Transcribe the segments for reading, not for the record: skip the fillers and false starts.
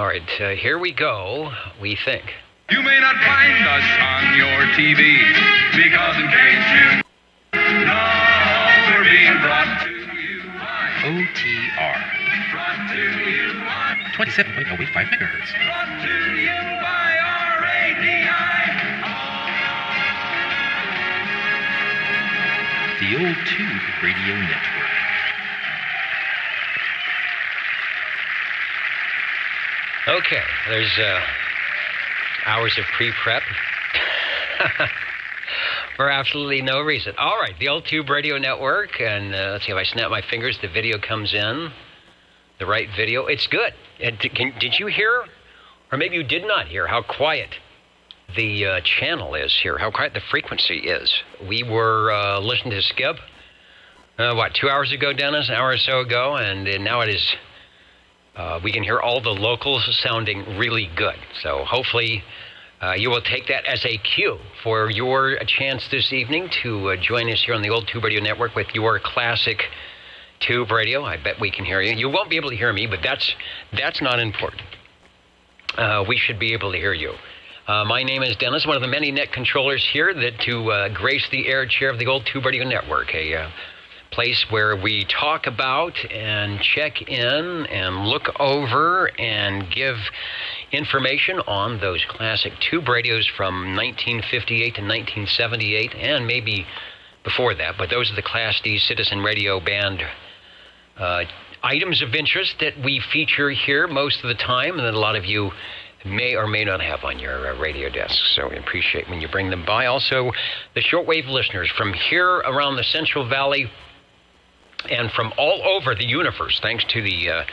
All right, here we go, we think. You may not find us on your TV, because in case you know, we're being brought to you by OTR. Brought to you by 27.085 megahertz. Brought to you by RADI. The Old Tube Radio Network. Okay, there's hours of pre-prep for absolutely no reason. All right, the Old Tube Radio Network, and let's see if I snap my fingers, the video comes in, the right video. It's good. Did you hear, or maybe you did not hear, how quiet the channel is here, how quiet the frequency is? We were listening to Skip, 2 hours ago, Dennis, an hour or so ago, and now it is... we can hear all the locals sounding really good. So hopefully you will take that as a cue for your chance this evening to join us here on the Old Tube Radio Network with your classic tube radio. I bet we can hear you. You won't be able to hear me, but that's not important. We should be able to hear you. My name is Dennis, one of the many net controllers here that to grace the air chair of the Old Tube Radio Network, a place where we talk about and check in and look over and give information on those classic tube radios from 1958 to 1978 and maybe before that, but those are the Class D Citizen Radio Band items of interest that we feature here most of the time and that a lot of you may or may not have on your radio desk, so we appreciate when you bring them by. Also, the shortwave listeners from here around the Central Valley and from all over the universe, thanks to the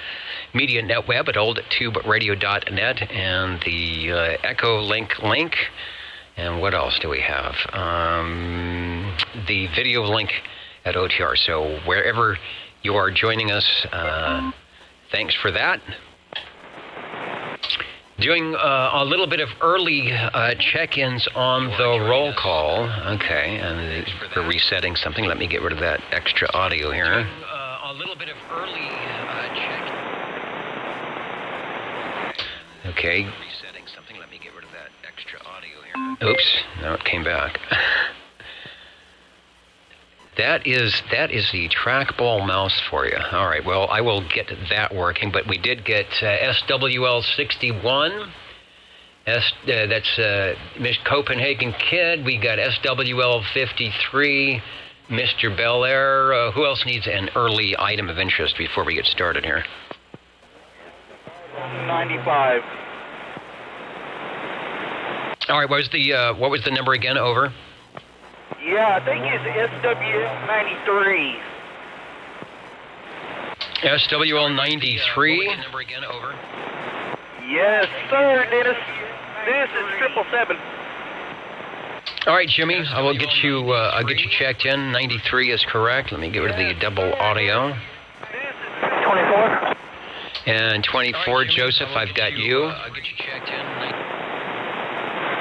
media net web at oldtuberadio.net and the Echo link. And what else do we have? The video link at OTR. So wherever you are joining us, thanks for that. Doing a little bit of early check-ins on the roll call. Okay, and we're resetting something. Let me get rid of that extra audio here. Doing a little bit of early check. Okay. Resetting something. Let me get rid of that extra audio here. Oops, now it came back. That is the trackball mouse for you. All right, well, I will get that working, but we did get SWL 61. That's Miss Copenhagen Kid. We got SWL 53, Mr. Bel Air. Who else needs an early item of interest before we get started here? 95. All right, what was the number again? Over. Yeah, I think it's SWL 93. SWL 93. Number again, over. Yes, sir, Dennis. This is 777. All right, Jimmy, I will get you. I'll get you checked in. 93 is correct. Let me get rid of the double audio. 24. And 24, right, Joseph, I've got you. I'll get you checked in.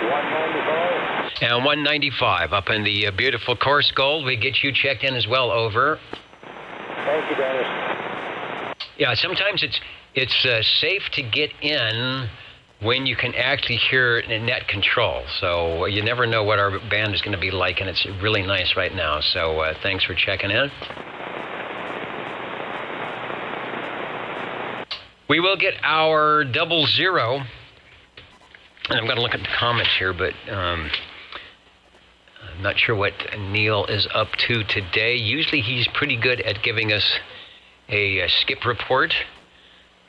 195. And 195 up in the beautiful coarse gold. We get you checked in as well. Over. Thank you, Dennis. Yeah, sometimes it's safe to get in when you can actually hear net control. So you never know what our band is going to be like, and it's really nice right now. So thanks for checking in. We will get our 00. And I'm going to look at the comments here, but I'm not sure what Neil is up to today. Usually he's pretty good at giving us a skip report,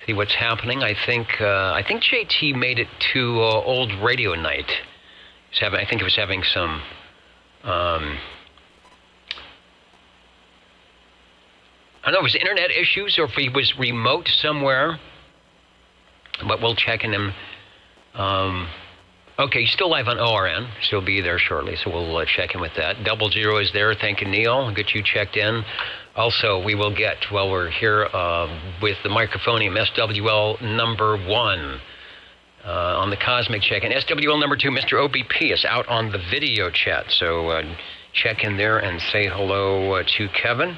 see what's happening. I think JT made it to old radio night. I think he was having some I don't know if it was internet issues or if he was remote somewhere, but we'll check in him. Okay, he's still live on ORN, so he'll be there shortly, so we'll check in with that. 00 is there. Thank you, Neil. I'll get you checked in. Also, we will get, while we're here, with the microphonium, SWL number 1 on the Cosmic check-in. SWL number 2, Mr. OBP, is out on the video chat, so check in there and say hello to Kevin.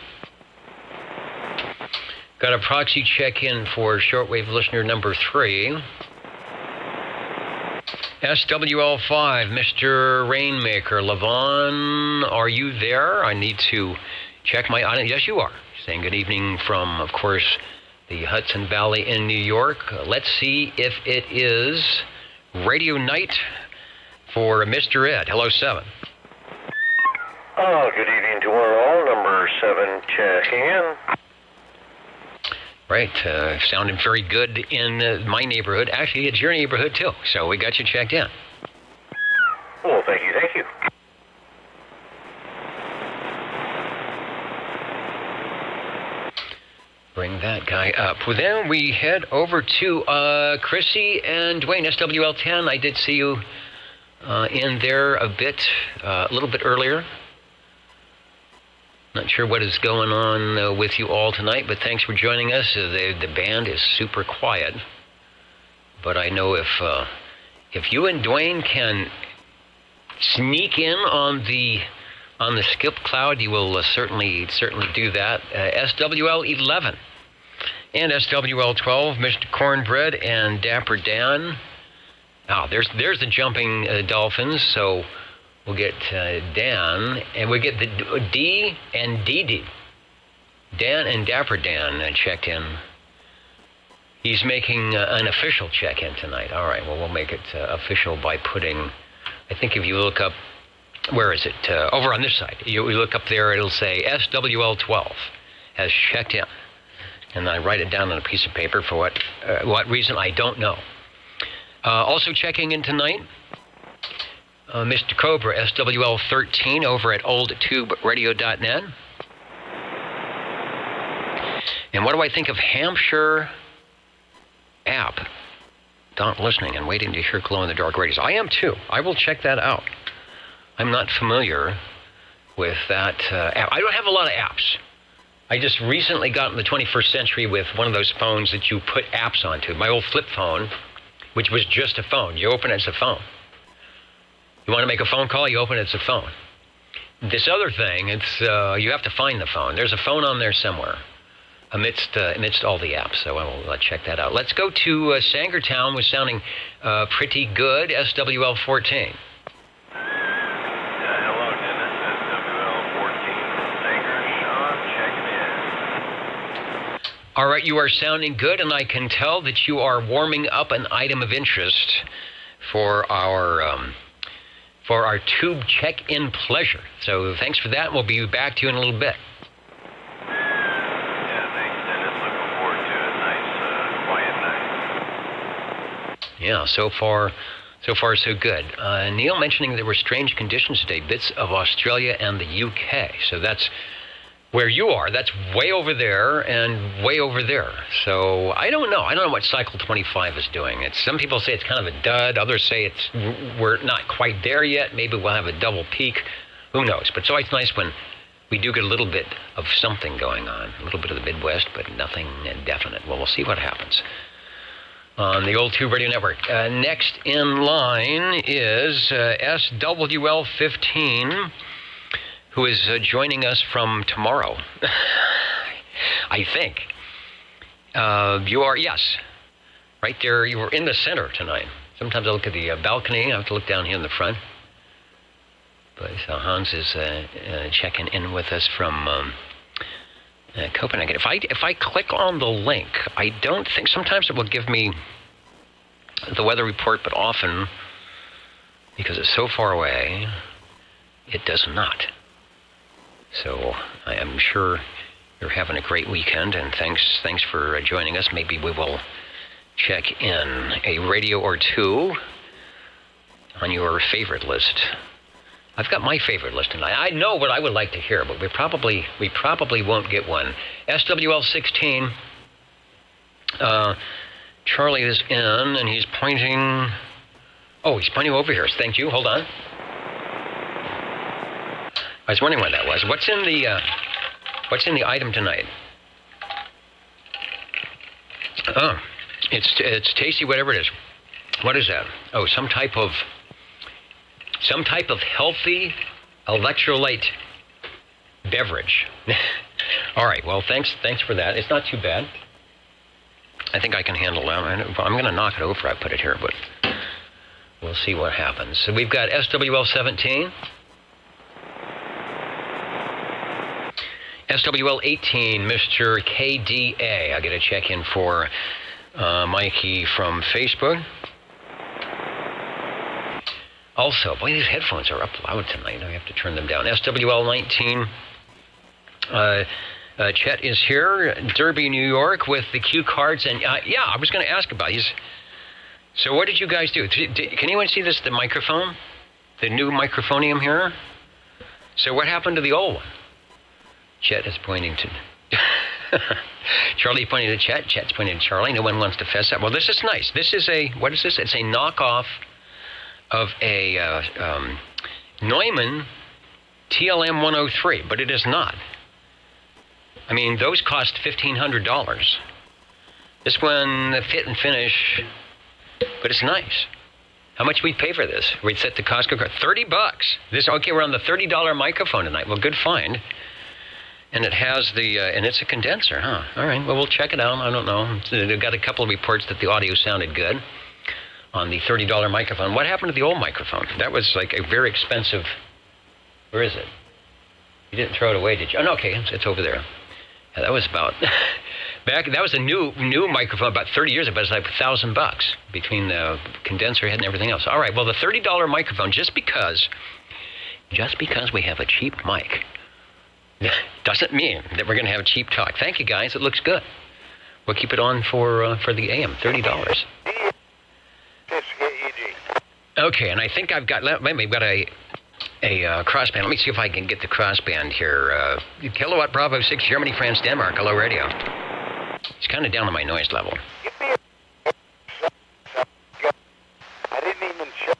Got a proxy check-in for shortwave listener number 3. SWL5, Mr. Rainmaker. Levon, are you there? I need to check my audience. Yes, you are. Saying good evening from, of course, the Hudson Valley in New York. Let's see if it is radio night for Mr. Ed. Hello, 7. Oh, good evening to one and all. Number 7 checking in. Right, sounding very good in my neighborhood. Actually, it's your neighborhood too, so we got you checked in. Well, thank you, thank you. Bring that guy up. Well, then we head over to Chrissy and Dwayne, SWL10. I did see you in there a little bit earlier. Not sure what is going on with you all tonight, but thanks for joining us. The band is super quiet, but I know if you and Dwayne can sneak in on the skip cloud, you will certainly do that. SWL 11 and SWL 12, Mr. Cornbread and Dapper Dan. Oh, there's the jumping dolphins. So. We'll get Dan, and we'll get the D and DD. Dan and Dapper Dan checked in. He's making an official check-in tonight. All right, well, we'll make it official by putting, I think if you look up, where is it? Over on this side. You look up there, it'll say SWL12 has checked in. And I write it down on a piece of paper for what reason, I don't know. Also checking in tonight, Mr. Cobra, SWL13 over at oldtuberadio.net. And what do I think of Hampshire app? Not listening and waiting to hear glow-in-the-dark radios. I am too. I will check that out. I'm not familiar with that app. I don't have a lot of apps. I just recently got in the 21st century with one of those phones that you put apps onto. My old flip phone, which was just a phone. You open it, it's a phone. You want to make a phone call, you open it, it's a phone. This other thing, it's you have to find the phone. There's a phone on there somewhere amidst all the apps, so I will check that out. Let's go to Sangertown, was sounding pretty good, SWL 14. Hello, Dennis, SWL 14, Sanger, Sean, checking in. All right, you are sounding good, and I can tell that you are warming up an item of interest for our tube check-in pleasure. So thanks for that. We'll be back to you in a little bit. Yeah, thanks, Dennis. Looking forward to a nice, quiet night. Yeah, so far so good. Neil mentioning there were strange conditions today, bits of Australia and the UK. So that's where you are. That's way over there and way over there. So I don't know. I don't know what Cycle 25 is doing. Some people say it's kind of a dud. Others say we're not quite there yet. Maybe we'll have a double peak. Who knows? But it's always nice when we do get a little bit of something going on. A little bit of the Midwest, but nothing definite. Well, we'll see what happens on the old Tube Radio Network. Next in line is SWL 15. Who is joining us from tomorrow. I think. You are, yes. Right there, you were in the center tonight. Sometimes I look at the balcony, I have to look down here in the front. But Hans is checking in with us from Copenhagen. If I click on the link, I don't think, sometimes it will give me the weather report, but often, because it's so far away, it does not. So I am sure you're having a great weekend, and thanks for joining us. Maybe we will check in a radio or two on your favorite list. I've got my favorite list tonight. I know what I would like to hear, but we probably won't get one. SWL 16. Charlie is in, and he's pointing. Oh, he's pointing over here. Thank you. Hold on. I was wondering what that was. What's in the item tonight? Oh, it's tasty, whatever it is. What is that? Oh, some type of healthy electrolyte beverage. All right. Well, thanks for that. It's not too bad. I think I can handle that. I'm going to knock it over. I put it here, but We'll see what happens. So we've got SWL 17. SWL 18, Mr. KDA. I got to check in for Mikey from Facebook. Also, boy, these headphones are up loud tonight. I have to turn them down. SWL 19. Chet is here, Derby, New York, with the cue cards. And yeah, I was going to ask about these. So what did you guys do? Can anyone see this, the microphone? The new microphonium here? So what happened to the old one? Chet is pointing to... Charlie pointing to Chet. Chet's pointing to Charlie. No one wants to fess up. Well, this is nice. This is a... What is this? It's a knockoff of a Neumann TLM 103, but it is not. I mean, those cost $1,500. This one, the fit and finish, but it's nice. How much we pay for this? We'd set the Costco card, $30. This, okay, we're on the $30 microphone tonight. Well, good find. And it has the, and it's a condenser, huh? All right, well, we'll check it out. I don't know. They've got a couple of reports that the audio sounded good on the $30 microphone. What happened to the old microphone? That was like a very expensive, where is it? You didn't throw it away, did you? Oh, no, okay, it's over there. Yeah, that was about, that was a new microphone about 30 years ago, but it's like $1,000 between the condenser head and everything else. All right, well, the $30 microphone, just because we have a cheap mic, doesn't mean that we're going to have cheap talk. Thank you, guys. It looks good. We'll keep it on for the AM, $30. Okay, and I think I've got, we've got a crossband. Let me see if I can get the crossband here. Kilowatt Bravo 6, Germany, France, Denmark. Hello, radio. It's kind of down on my noise level. I didn't even show.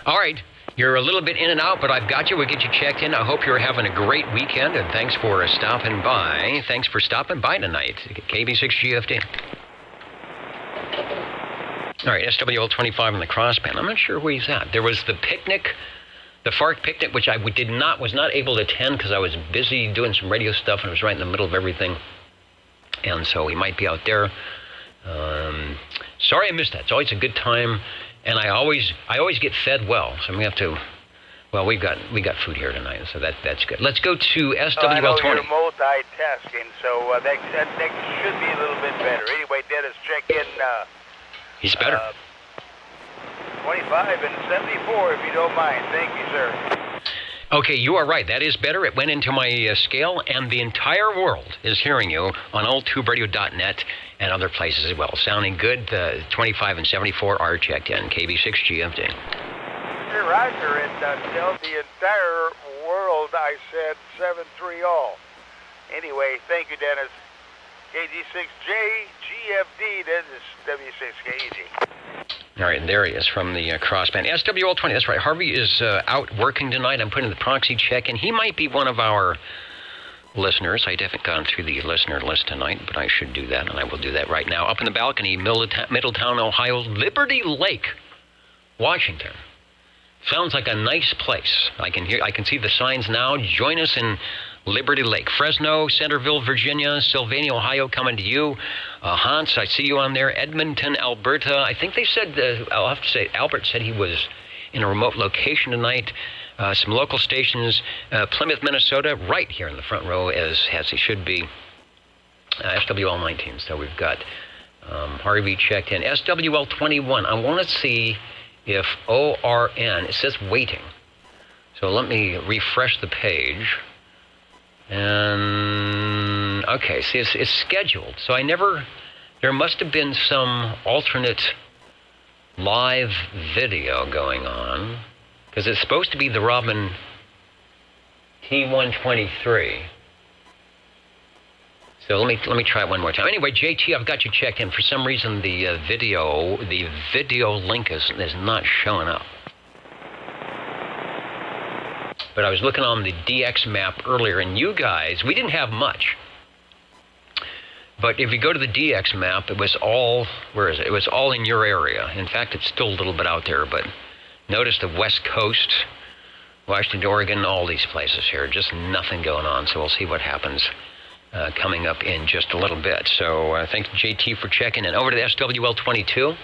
All right. You're a little bit in and out, but I've got you. We'll get you checked in. I hope you're having a great weekend, and thanks for stopping by. Thanks for stopping by tonight. KB6GFD. All right, SWL 25 on the crossband. I'm not sure where he's at. There was the picnic, the FARC picnic, which I was not able to attend because I was busy doing some radio stuff, and it was right in the middle of everything. And so he might be out there. Sorry I missed that. It's always a good time. And I always get fed well, so we have to. Well, we got food here tonight, so that's good. Let's go to SWL 20. I know you're multitasking, so that should be a little bit better. Anyway, Dennis, check in. He's better. 25 and 74, if you don't mind. Thank you, sir. Okay, you are right. That is better. It went into my scale, and the entire world is hearing you on oldtuberadio.net and other places as well. Sounding good. 25 and 74 are checked in. KB6GFD. Hey, Roger, and tell the entire world I said 7-3 all. Anyway, thank you, Dennis. KG6J, GFD, this is W6KG. All right, and there he is from the crossband. SWL 20, that's right. Harvey is out working tonight. I'm putting the proxy check in. He might be one of our listeners. I haven't gone through the listener list tonight, but I should do that, and I will do that right now. Up in the balcony, Middletown, Ohio, Liberty Lake, Washington. Sounds like a nice place. I can see the signs now. Join us in Liberty Lake. Fresno, Centerville, Virginia, Sylvania, Ohio, coming to you. Hans, I see you on there. Edmonton, Alberta. I think they said, I'll have to say, Albert said he was in a remote location tonight. Some local stations, Plymouth, Minnesota, right here in the front row, as he should be. SWL 19. So we've got Harvey checked in. SWL 21. I want to see if ORN, it says waiting. So let me refresh the page. And, okay, see, it's scheduled. So there must have been some alternate live video going on, because it's supposed to be the Robin T123. So let me try it one more time. Anyway, JT, I've got you checked in. For some reason, the video link is not showing up. But I was looking on the DX map earlier, and you guys, we didn't have much. But if you go to the DX map, it was all, where is it? It was all in your area. In fact, it's still a little bit out there, but notice the West Coast, Washington, Oregon, all these places here, just nothing going on. So we'll see what happens coming up in just a little bit. So thanks to JT for checking in. Over to the SWL-22.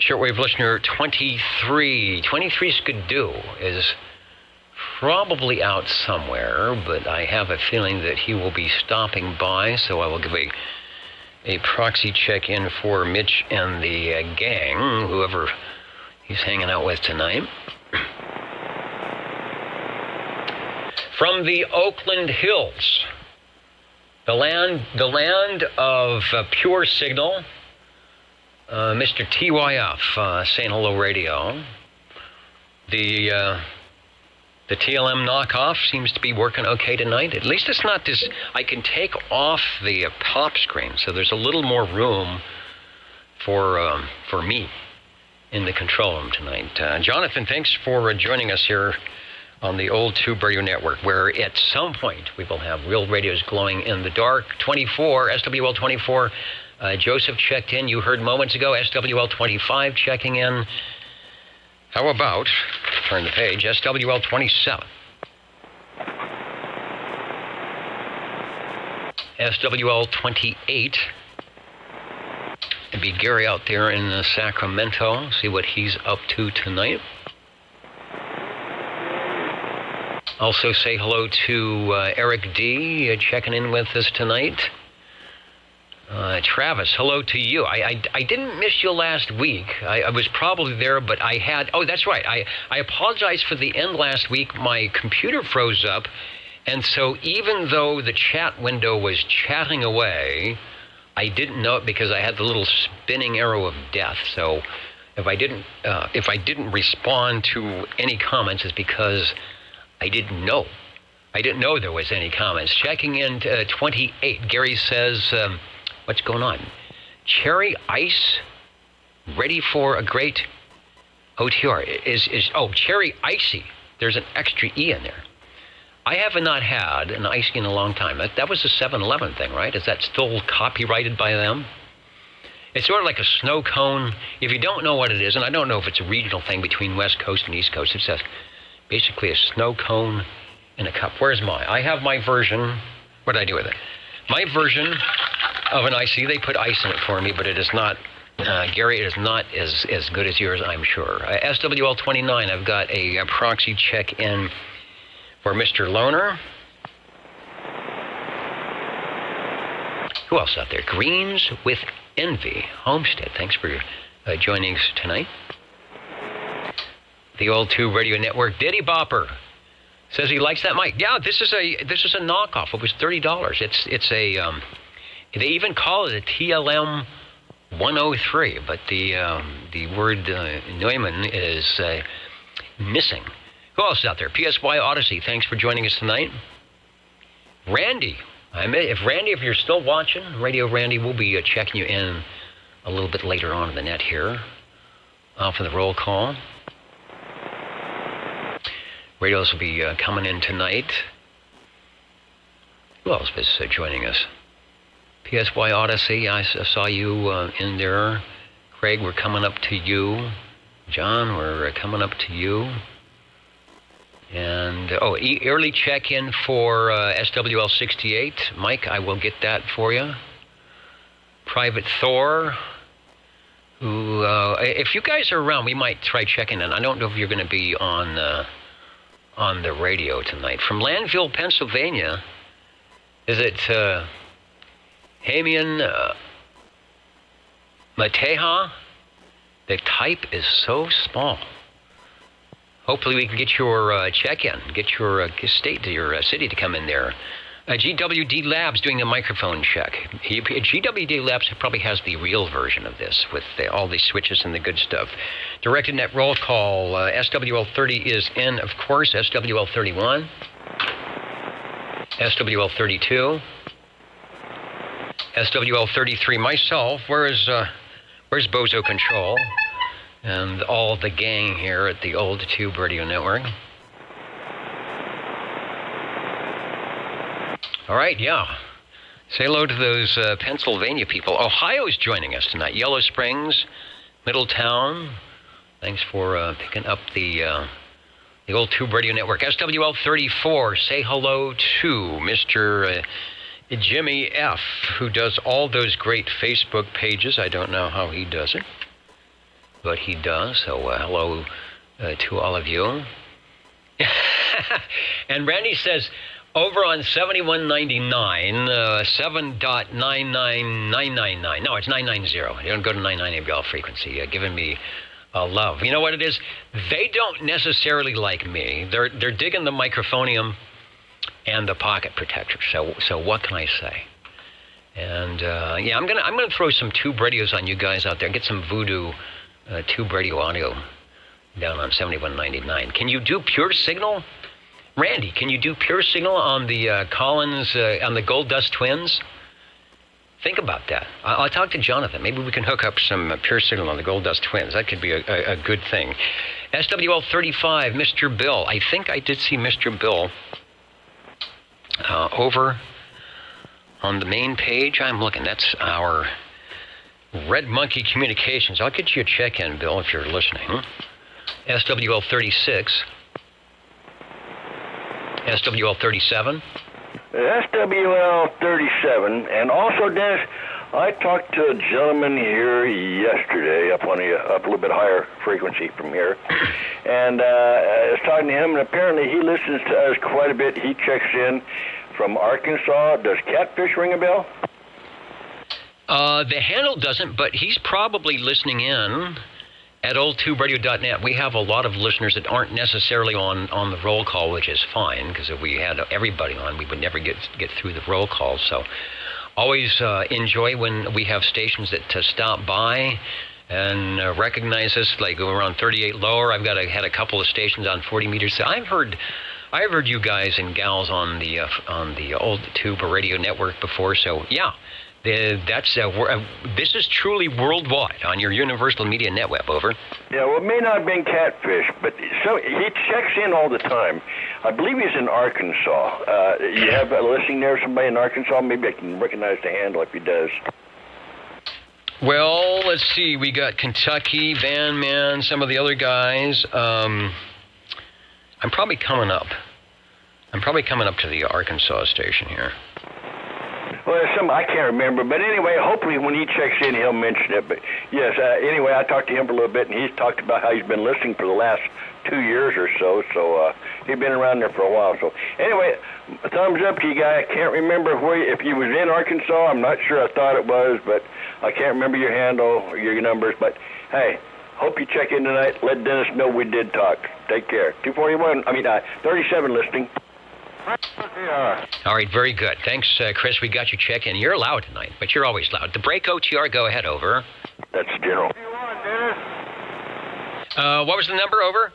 Shortwave listener 23. 23 Skidoo is probably out somewhere, but I have a feeling that he will be stopping by, so I will give a proxy check-in for Mitch and the gang, whoever he's hanging out with tonight. From the Oakland Hills, the land of pure signal, Mr. TYF saying hello radio. The TLM knockoff seems to be working okay tonight. At least it's not this. I can take off the pop screen, so there's a little more room for me in the control room tonight. Jonathan, thanks for joining us here on the Old Tube Radio Network, where at some point we will have real radios glowing in the dark. 24, SWL 24. Joseph checked in. You heard moments ago. SWL 25 checking in. How about, turn the page, SWL 27. SWL 28. It'd be Gary out there in Sacramento. See what he's up to tonight. Also say hello to Eric D. Checking in with us tonight. Travis, hello to you. I didn't miss you last week. I was probably there, but I had... Oh, that's right. I apologize for the end last week. My computer froze up, and so even though the chat window was chatting away, I didn't know it because I had the little spinning arrow of death. So if I didn't respond to any comments, it's because I didn't know. I didn't know there was any comments. Checking in 28. Gary says... what's going on? Cherry Ice, ready for a great OTR. Oh, Cherry Icy. There's an extra E in there. I have not had an Icy in a long time. That was a 7-Eleven thing, right? Is that still copyrighted by them? It's sort of like a snow cone. If you don't know what it is, and I don't know if it's a regional thing between West Coast and East Coast, it's basically a snow cone in a cup. Where's mine? I have my version. What did I do with it? My version of an Icy, they put ice in it for me, but it is not, Gary, it is not as good as yours, I'm sure. SWL 29, I've got a proxy check-in for Mr. Loner. Who else out there? Greens with Envy. Homestead, thanks for joining us tonight. The Old Tube Radio Network. Diddy Bopper says he likes that mic. Yeah, this is a knockoff. It was $30. It's a they even call it a TLM 103, but the word Neumann is missing. Who else is out there? PSY Odyssey, thanks for joining us tonight. Randy, if you're still watching, Radio Randy, we'll be checking you in a little bit later on in the net here, off of the roll call. Radios will be coming in tonight. Who else is joining us? PSY Odyssey, I saw you in there. Craig, we're coming up to you. John, we're coming up to you. And, early check-in for SWL 68. Mike, I will get that for you. Private Thor, who, if you guys are around, we might try checking in. I don't know if you're going to be on the radio tonight. From Landville, Pennsylvania, is it Hamian Mateha? The type is so small. Hopefully we can get your check-in, get your state to your city to come in there. GWD Labs doing a microphone check. GWD Labs probably has the real version of this with all the switches and the good stuff. Directed net roll call. SWL 30 is in, of course. SWL 31. SWL 32. SWL 33. Myself. Where's Bozo Control? And all the gang here at the Old Tube Radio Network. All right, yeah. Say hello to those Pennsylvania people. Ohio's joining us tonight. Yellow Springs, Middletown. Thanks for picking up the the old Tube Radio Network. SWL34, say hello to Mr. Jimmy F., who does all those great Facebook pages. I don't know how he does it, but he does. So hello to all of you. And Randy says, over on 7199, 7.99999. No, it's 990. You don't go to 99 ABL frequency. Giving me love. You know what it is? They don't necessarily like me. They're digging the microphonium and the pocket protector. So what can I say? And yeah, I'm gonna throw some tube radios on you guys out there. Get some voodoo tube radio audio down on 7199. Can you do pure signal? Randy, can you do pure signal on the Collins, on the Gold Dust Twins? Think about that. I'll talk to Jonathan. Maybe we can hook up some pure signal on the Gold Dust Twins. That could be a good thing. SWL35, Mr. Bill. I think I did see Mr. Bill over on the main page. I'm looking. That's our Red Monkey Communications. I'll get you a check-in, Bill, if you're listening. SWL36. SWL37. SWL37, and also, Dennis, I talked to a gentleman here yesterday up on up a little bit higher frequency from here, and I was talking to him, and apparently he listens to us quite a bit. He checks in from Arkansas. Does Catfish ring a bell? The handle doesn't, but he's probably listening in at oldtuberadio.net. We have a lot of listeners that aren't necessarily on the roll call, which is fine, because if we had everybody on, we would never get through the roll call. So always enjoy when we have stations that stop by and recognize us, like around 38 lower. I've had a couple of stations on 40 meters. So I've heard you guys and gals on the old Tube Radio Network before. So yeah. This is truly worldwide on your Universal Media Netweb, over. Yeah, well, it may not have been Catfish, but he checks in all the time. I believe he's in Arkansas. You have a listening there, somebody in Arkansas? Maybe I can recognize the handle if he does. Well, let's see. We got Kentucky, Van Man, some of the other guys. I'm probably coming up. To the Arkansas station here. Well, I can't remember, but anyway, hopefully when he checks in, he'll mention it. But yes, anyway, I talked to him for a little bit, and he's talked about how he's been listening for the last 2 years or so. So he's been around there for a while. So anyway, thumbs up to you guy. I can't remember if you was in Arkansas. I'm not sure. I thought it was, but I can't remember your handle or your numbers. But hey, hope you check in tonight. Let Dennis know we did talk. Take care. 37 listening. All right, very good. Thanks, Chris. We got your check-in. You're loud tonight, but you're always loud. The break OTR, go ahead, over. That's General. 61, Dennis. What was the number, over?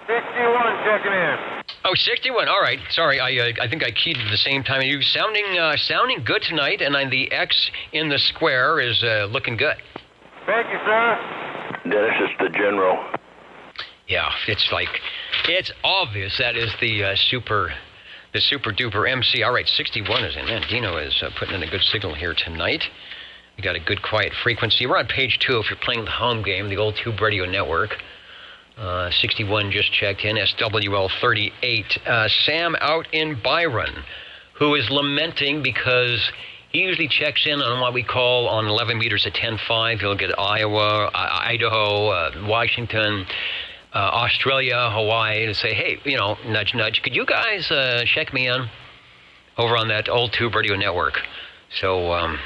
61, checking in. Oh, 61. All right. Sorry, I think I keyed at the same time. You sounding good tonight, and the X in the square is looking good. Thank you, sir. Dennis, it's the General. Yeah, it's obvious that is the super duper MC. All right, 61 is in. Man, Dino is putting in a good signal here tonight. We got a good quiet frequency. We're on page 2 if you're playing the home game, the old Tube Radio Network. 61 just checked in. SWL38. Sam out in Byron, who is lamenting because he usually checks in on what we call on 11 meters at 10.5. He'll get Iowa, Idaho, Washington, Australia, Hawaii, to say, hey, nudge, nudge, could you guys check me in over on that old Tube Radio Network? So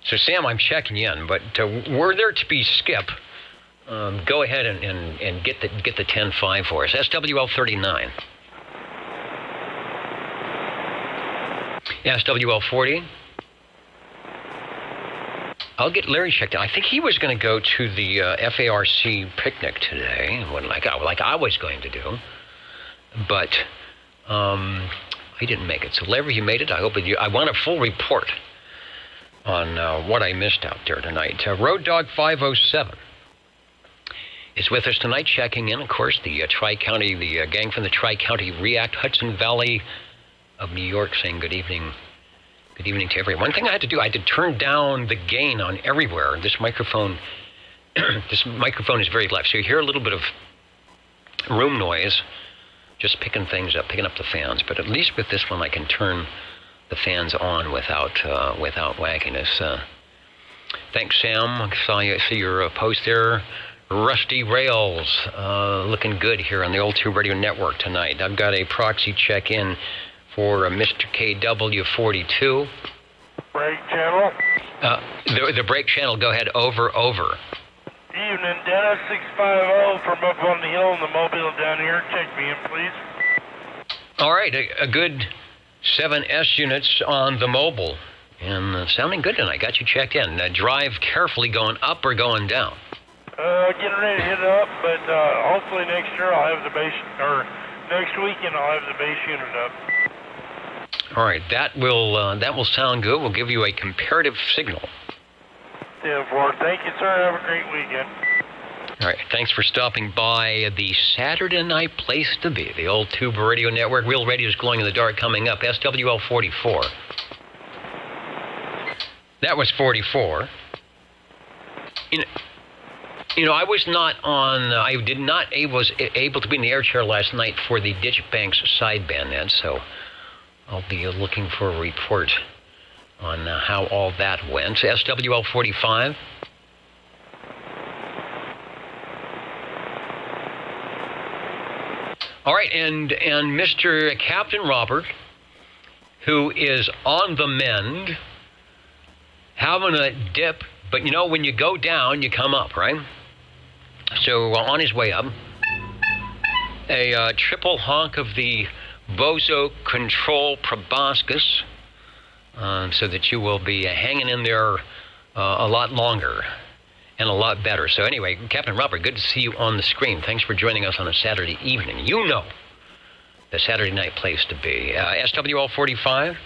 Sam, I'm checking you in, but were there to be Skip, go ahead and get the 10.5 for us. SWL39. SWL40. I'll get Larry checked out. I think he was going to go to the FARC picnic today, like I was going to do, but he didn't make it. So Larry, you made it. I hope I want a full report on what I missed out there tonight. Road Dog 507 is with us tonight, checking in. Of course, the Tri-County, the gang from the Tri-County React Hudson Valley of New York, saying good evening. Good evening to everyone. One thing I had to do, I had to turn down the gain on everywhere. This microphone is very loud, so you hear a little bit of room noise, just picking things up, picking up the fans. But at least with this one, I can turn the fans on without wackiness. Thanks, Sam. I see your post there. Rusty Rails, looking good here on the Old Tube Radio Network tonight. I've got a proxy check-in for Mr. KW42. Brake channel. The brake channel, go ahead, over. Evening, Dennis, 650 from up on the hill in the Mobile down here. Check me in, please. All right, a good 7S units on the mobile. And sounding good tonight. Got you checked in. Drive carefully, going up or going down? Getting ready to hit it up, but hopefully next year I'll have the base, or next weekend I'll have the base unit up. All right, that will sound good. We'll give you a comparative signal. 10-4. Thank you, sir. Have a great weekend. All right, thanks for stopping by the Saturday night place to be, the Old Tube Radio Network. Real Radio's Glowing in the Dark coming up. SWL 44. That was 44. You know, I was not on. I did not. Was able to be in the air chair last night for the Digibanks sideband, Ed. So I'll be looking for a report on how all that went. SWL 45. All right, and Mr. Captain Robert, who is on the mend, having a dip, but you know, when you go down, you come up, right? So on his way up, a triple honk of the Bozo Control Proboscis, so that you will be hanging in there a lot longer and a lot better. So anyway, Captain Robert, good to see you on the screen. Thanks for joining us on a Saturday evening. You know the Saturday night place to be. SWL 45.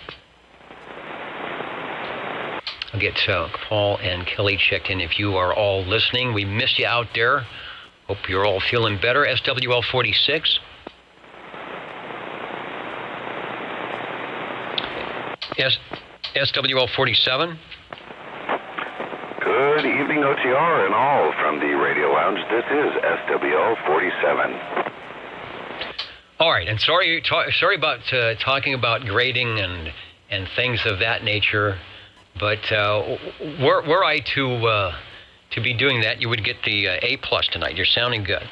I'll get Paul and Kelly checked in if you are all listening. We miss you out there. Hope you're all feeling better. SWL 46. SWL 47. Good evening, OTR and all from the Radio Lounge. This is SWL 47. All right, and sorry about talking about grading and things of that nature. But were I to be doing that, you would get the A+ tonight. You're sounding good.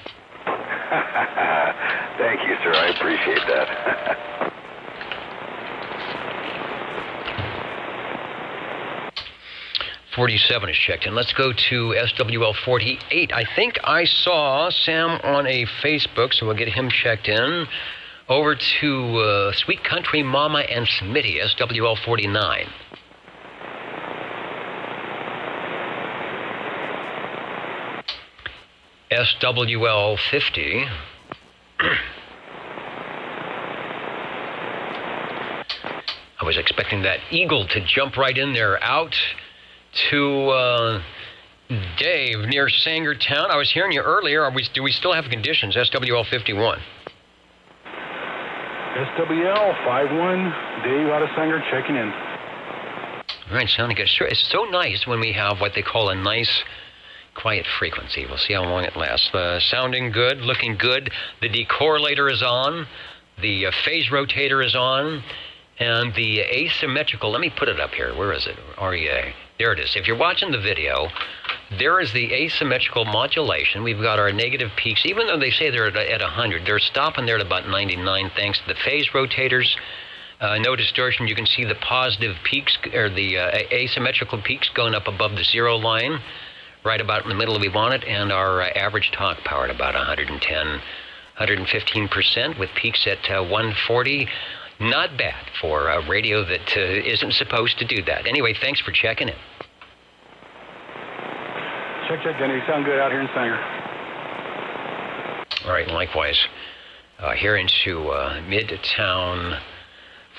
Thank you, sir. I appreciate that. 47 is checked in. Let's go to SWL 48. I think I saw Sam on a Facebook, so we'll get him checked in. Over to Sweet Country Mama and Smitty, SWL 49. SWL 50. I was expecting that eagle to jump right in there. Out to Dave near Sangertown. I was hearing you earlier. Do we still have conditions? SWL 51. SWL 51. Dave out of Sanger checking in. All right, sounding good. Sure, it's so nice when we have what they call a nice quiet frequency. We'll see how long it lasts. Sounding good, looking good. The decorrelator is on. The phase rotator is on. And the asymmetrical, let me put it up here. Where is it? REA. There it is. If you're watching the video, there is the asymmetrical modulation. We've got our negative peaks. Even though they say they're at 100, they're stopping there at about 99 thanks to the phase rotators. No distortion. You can see the positive peaks, or the asymmetrical peaks going up above the zero line, right about in the middle we want it, and our average talk power at about 110, 115%, with peaks at 140. Not bad for a radio that isn't supposed to do that. Anyway, thanks for checking in. Check, Denny. You sound good out here in Sanger. All right, likewise. Here into Midtown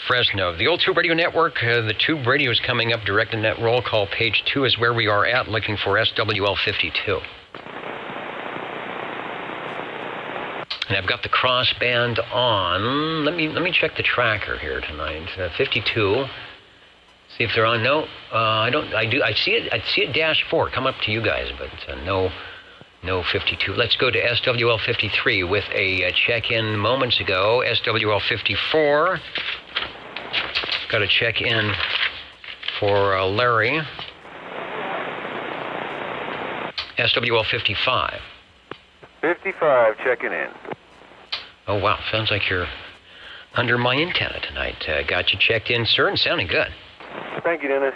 Fresno. The Old Tube Radio Network, the Tube Radio is coming up. Direct to net roll call page 2 is where we are at, looking for SWL 52. And I've got the Crossband on. Let me check the tracker here tonight. 52. See if they're on. No, I don't. I do. I see it. I see it dash 4 come up to you guys, but no No 52. Let's go to SWL 53 with a check-in moments ago. SWL 54. Got a check-in for Larry. SWL 55. 55, checking in. Oh, wow. Sounds like you're under my antenna tonight. Got you checked in, sir, and sounding good. Thank you, Dennis.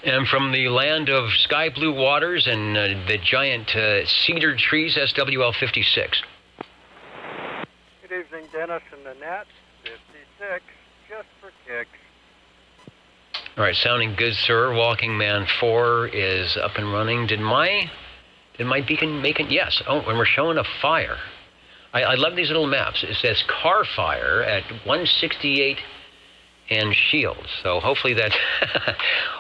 And from the land of sky blue waters and the giant cedar trees, SWL 56. Good evening, Dennis and Annette. 56, just for kicks. All right, sounding good, sir. Walking Man 4 is up and running. Did my beacon make it? Yes. Oh, and we're showing a fire. I love these little maps. It says car fire at 168 and Shields. So hopefully that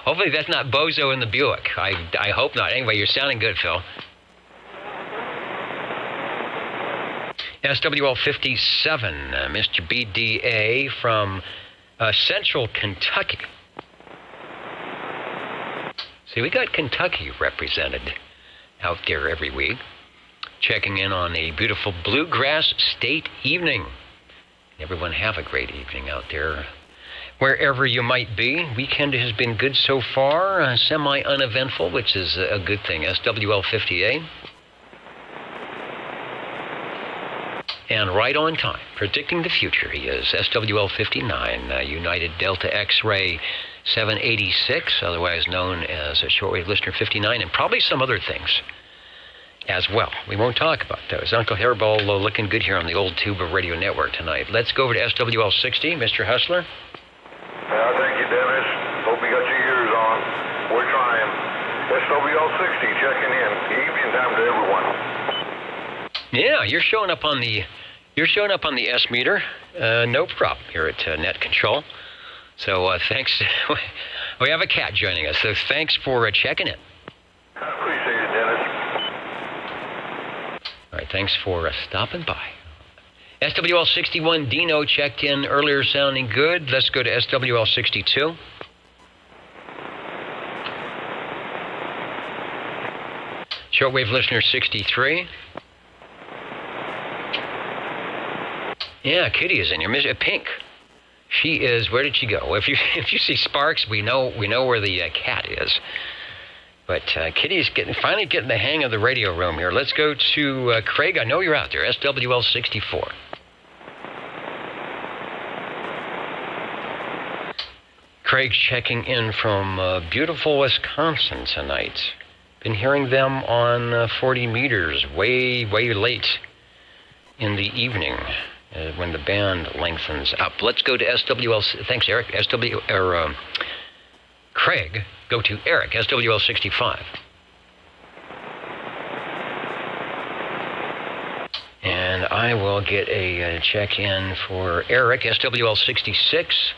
hopefully that's not Bozo in the Buick. I hope not. Anyway, you're sounding good, Phil. SWL 57, Mr. BDA from Central Kentucky. See, we got Kentucky represented out there every week, checking in on a beautiful bluegrass state evening. Everyone have a great evening out there, wherever you might be. Weekend has been good so far, semi-uneventful, which is a good thing. SWL 58. And right on time, predicting the future, he is. SWL 59, United Delta X-Ray 786, otherwise known as Shortwave Listener 59, and probably some other things as well. We won't talk about those. Uncle Hairball looking good here on the old tube of radio network tonight. Let's go over to SWL 60, Mr. Hustler. Thank you, Dennis. Hope you got your ears on. We're trying. SWL 60 checking in. Evening time to everyone. Yeah, you're showing up on the S meter. No problem here at Net Control. So thanks. We have a cat joining us. So thanks for checking in. Appreciate it, Dennis. All right, thanks for stopping by. SWL 61, Dino checked in earlier, sounding good. Let's go to SWL 62. Shortwave listener 63. Yeah, Kitty is in here. Miss Pink. She is. Where did she go? If you see Sparks, we know where the cat is. But Kitty's finally getting the hang of the radio room here. Let's go to Craig. I know you're out there. SWL 64. Craig checking in from beautiful Wisconsin tonight. Been hearing them on 40 meters way late in the evening when the band lengthens up. Let's go to SWL. Thanks, Eric. Craig, go to Eric, SWL 65. And I will get a check-in for Eric, SWL 66.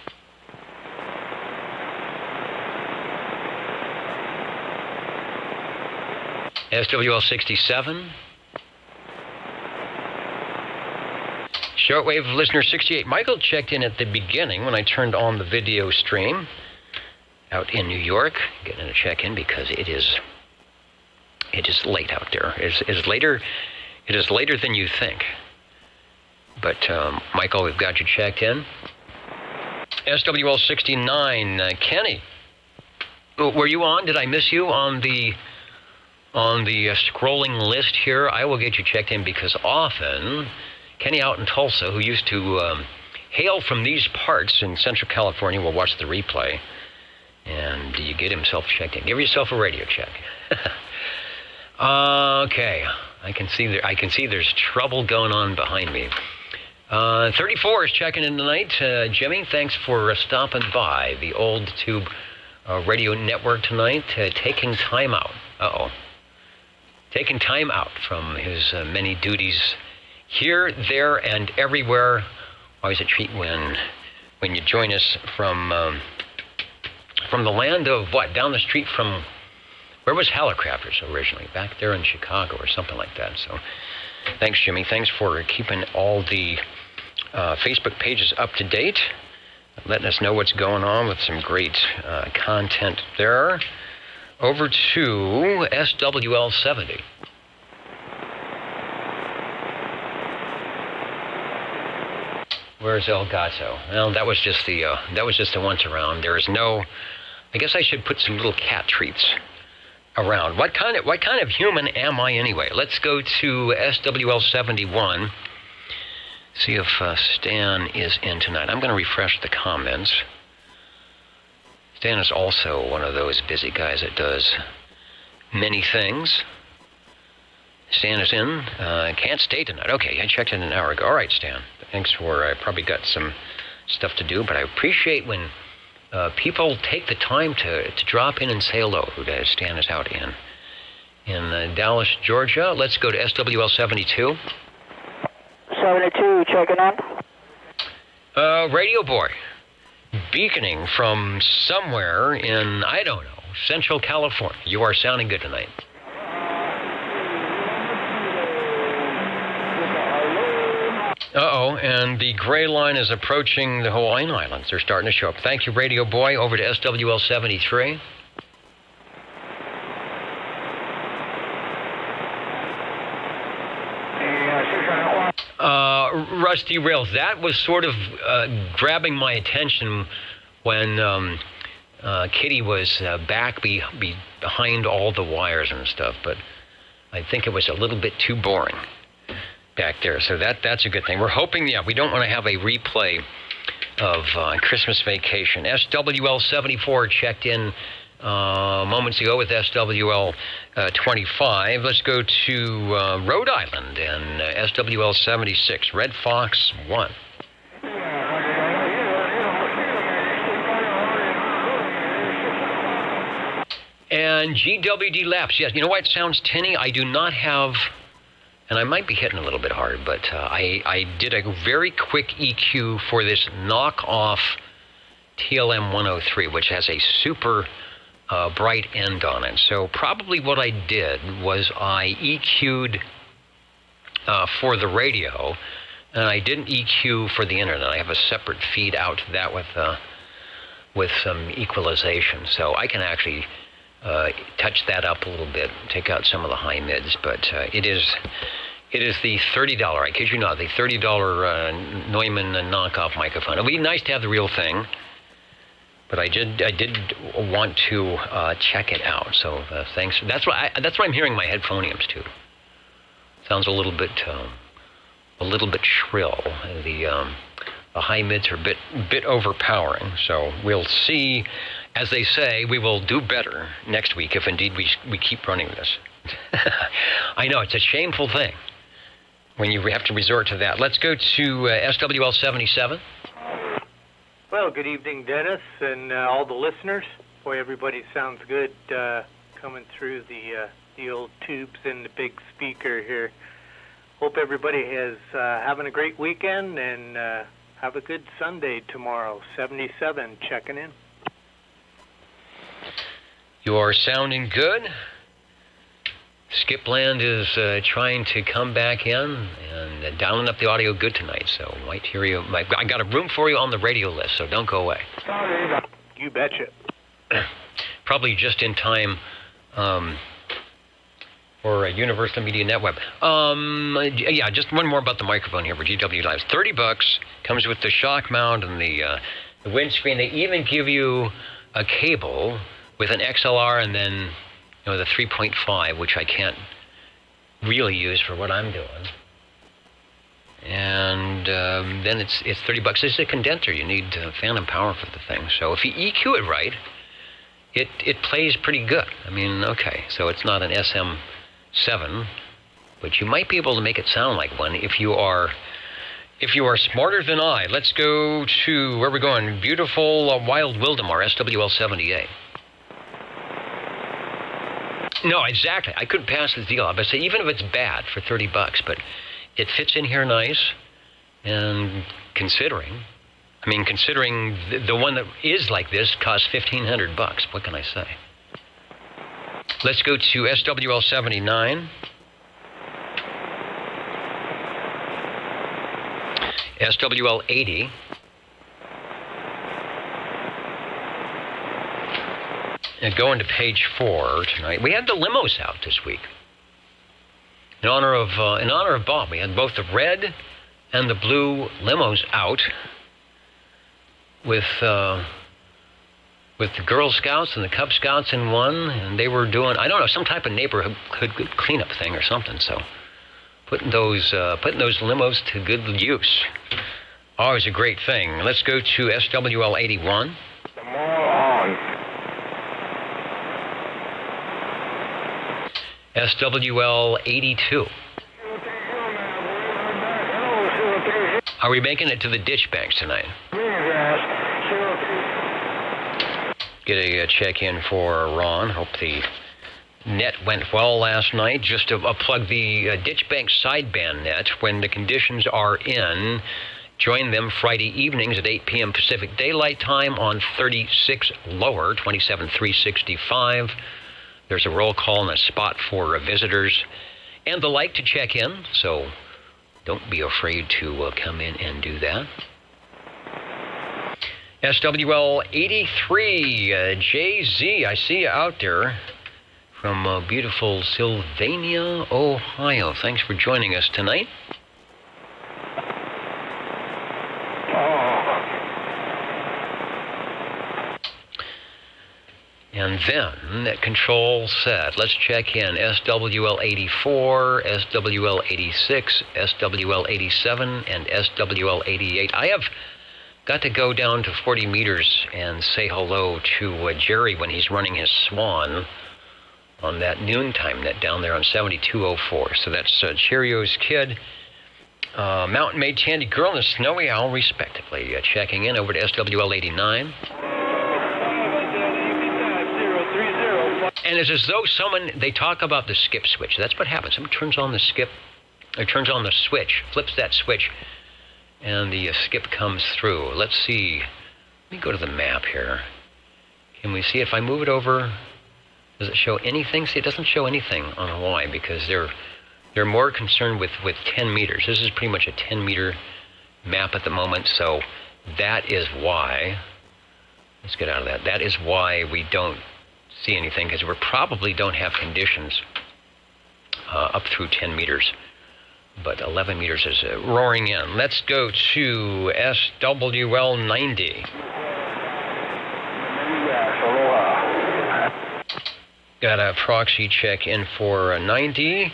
SWL 67. Shortwave listener 68. Michael checked in at the beginning when I turned on the video stream out in New York. Getting a check-in because it is late out there. It is later than you think. But Michael, we've got you checked in. SWL 69. Kenny, were you on? Did I miss you on the scrolling list here? I will get you checked in because often Kenny out in Tulsa, who used to hail from these parts in Central California, will watch the replay, and you get himself checked in. Give yourself a radio check. Okay, I can see there's trouble going on behind me. 34 is checking in tonight. Jimmy, thanks for stopping by the old tube radio network tonight. Taking time out. Taking time out from his many duties here, there, and everywhere. Always a treat when you join us from the land of what? Down the street from, where was Hallicrafters originally? Back there in Chicago or something like that. So thanks, Jimmy. Thanks for keeping all the Facebook pages up to date, letting us know what's going on with some great content there. over to SWL-70. Where's El Gato? Well, that was just the once around. There is no. I guess I should put some little cat treats around. What kind of human am I anyway? Let's go to SWL-71. See if Stan is in tonight. I'm going to refresh the comments. Stan is also one of those busy guys that does many things. Stan is in. Can't stay tonight. Okay, I checked in an hour ago. All right, Stan. Thanks for. I probably got some stuff to do, but I appreciate when people take the time to drop in and say hello. Stan is out in Dallas, Georgia. Let's go to SWL-72. 72, checking in. Radio boy, beaconing from somewhere in, I don't know, Central California. You are sounding good tonight. Uh-oh, and the gray line is approaching the Hawaiian Islands. They're starting to show up. Thank you, Radio Boy. Over to SWL-73. Rusty Rails, that was sort of grabbing my attention when Kitty was back behind all the wires and stuff, but I think it was a little bit too boring back there, so that's a good thing. We're hoping, we don't want to have a replay of Christmas Vacation. SWL-74 checked in moments ago with SWL-25. Let's go to Rhode Island and SWL-76, Red Fox 1. And GWD Laps, yes, you know what sounds tinny? I do not have... And I might be hitting a little bit hard, but I did a very quick EQ for this knockoff TLM 103, which has a super bright end on it. So probably what I did was I EQ'd for the radio, and I didn't EQ for the internet. I have a separate feed out to that with some equalization. So I can actually touch that up a little bit, take out some of the high mids, but it is the $30, I kid you not, the $30 Neumann knockoff microphone. It'd be nice to have the real thing, but I did want to check it out. So thanks. That's why I'm hearing my headphoniums too. Sounds a little bit shrill. The high mids are a bit overpowering. So we'll see. As they say, we will do better next week if indeed we keep running this. I know, it's a shameful thing when you have to resort to that. Let's go to SWL-77. Well, good evening, Dennis, and all the listeners. Boy, everybody sounds good coming through the old tubes and the big speaker here. Hope everybody is having a great weekend, and have a good Sunday tomorrow. 77, checking in. You are sounding good. Skipland is trying to come back in and dialing up the audio good tonight, so might hear you. I got a room for you on the radio list, so don't go away. You betcha. Probably just in time for Universal Media Network. Yeah, just one more about the microphone here for GW Live. $30, comes with the shock mount and the windscreen. They even give you a cable with an XLR and then the 3.5, which I can't really use for what I'm doing. And then it's $30. This is a condenser. You need phantom power for the thing. So if you EQ it right, it plays pretty good. I mean, okay, so it's not an SM7, but you might be able to make it sound like one if you are smarter than I. Let's go to, where are we going? Beautiful Wild Wildemar, SWL-78. No, exactly. I couldn't pass the deal. But say even if it's bad for $30, but it fits in here nice. And considering the one that is like this costs $1,500. What can I say? Let's go to SWL-79. SWL-80. And going to page 4 tonight, we had the limos out this week. In honor of Bob, we had both the red and the blue limos out with the Girl Scouts and the Cub Scouts in one, and they were doing, I don't know, some type of neighborhood cleanup thing or something. So putting those limos to good use. Always a great thing. Let's go to SWL 81. SWL 82. Are we making it to the ditch banks tonight? Get a check-in for Ron. Hope the net went well last night. Just to plug the ditch bank sideband net when the conditions are in. Join them Friday evenings at 8 p.m. Pacific Daylight Time on 36 lower, 27,365. There's a roll call and a spot for visitors and the like to check in, so don't be afraid to come in and do that. SWL 83, JZ, I see you out there from beautiful Sylvania, Ohio. Thanks for joining us tonight. And then that control set, let's check in SWL 84, SWL 86, SWL 87, and SWL 88. I have got to go down to 40 meters and say hello to Jerry when he's running his Swan on that noontime net down there on 7204. So that's Cheerios Kid, Mountain Maid Tandy Girl, and the Snowy Owl, respectively. Checking in over to SWL 89. And it's as though they talk about the skip switch. That's what happens. Someone turns on the skip, or turns on the switch, flips that switch, and the skip comes through. Let's see. Let me go to the map here. Can we see if I move it over? Does it show anything? See, it doesn't show anything on Hawaii because they're more concerned with 10 meters. This is pretty much a 10-meter map at the moment, so that is why. Let's get out of that. That is why we don't see anything, because we probably don't have conditions up through 10 meters. But 11 meters is roaring in. Let's go to SWL 90. Got a proxy check in for 90.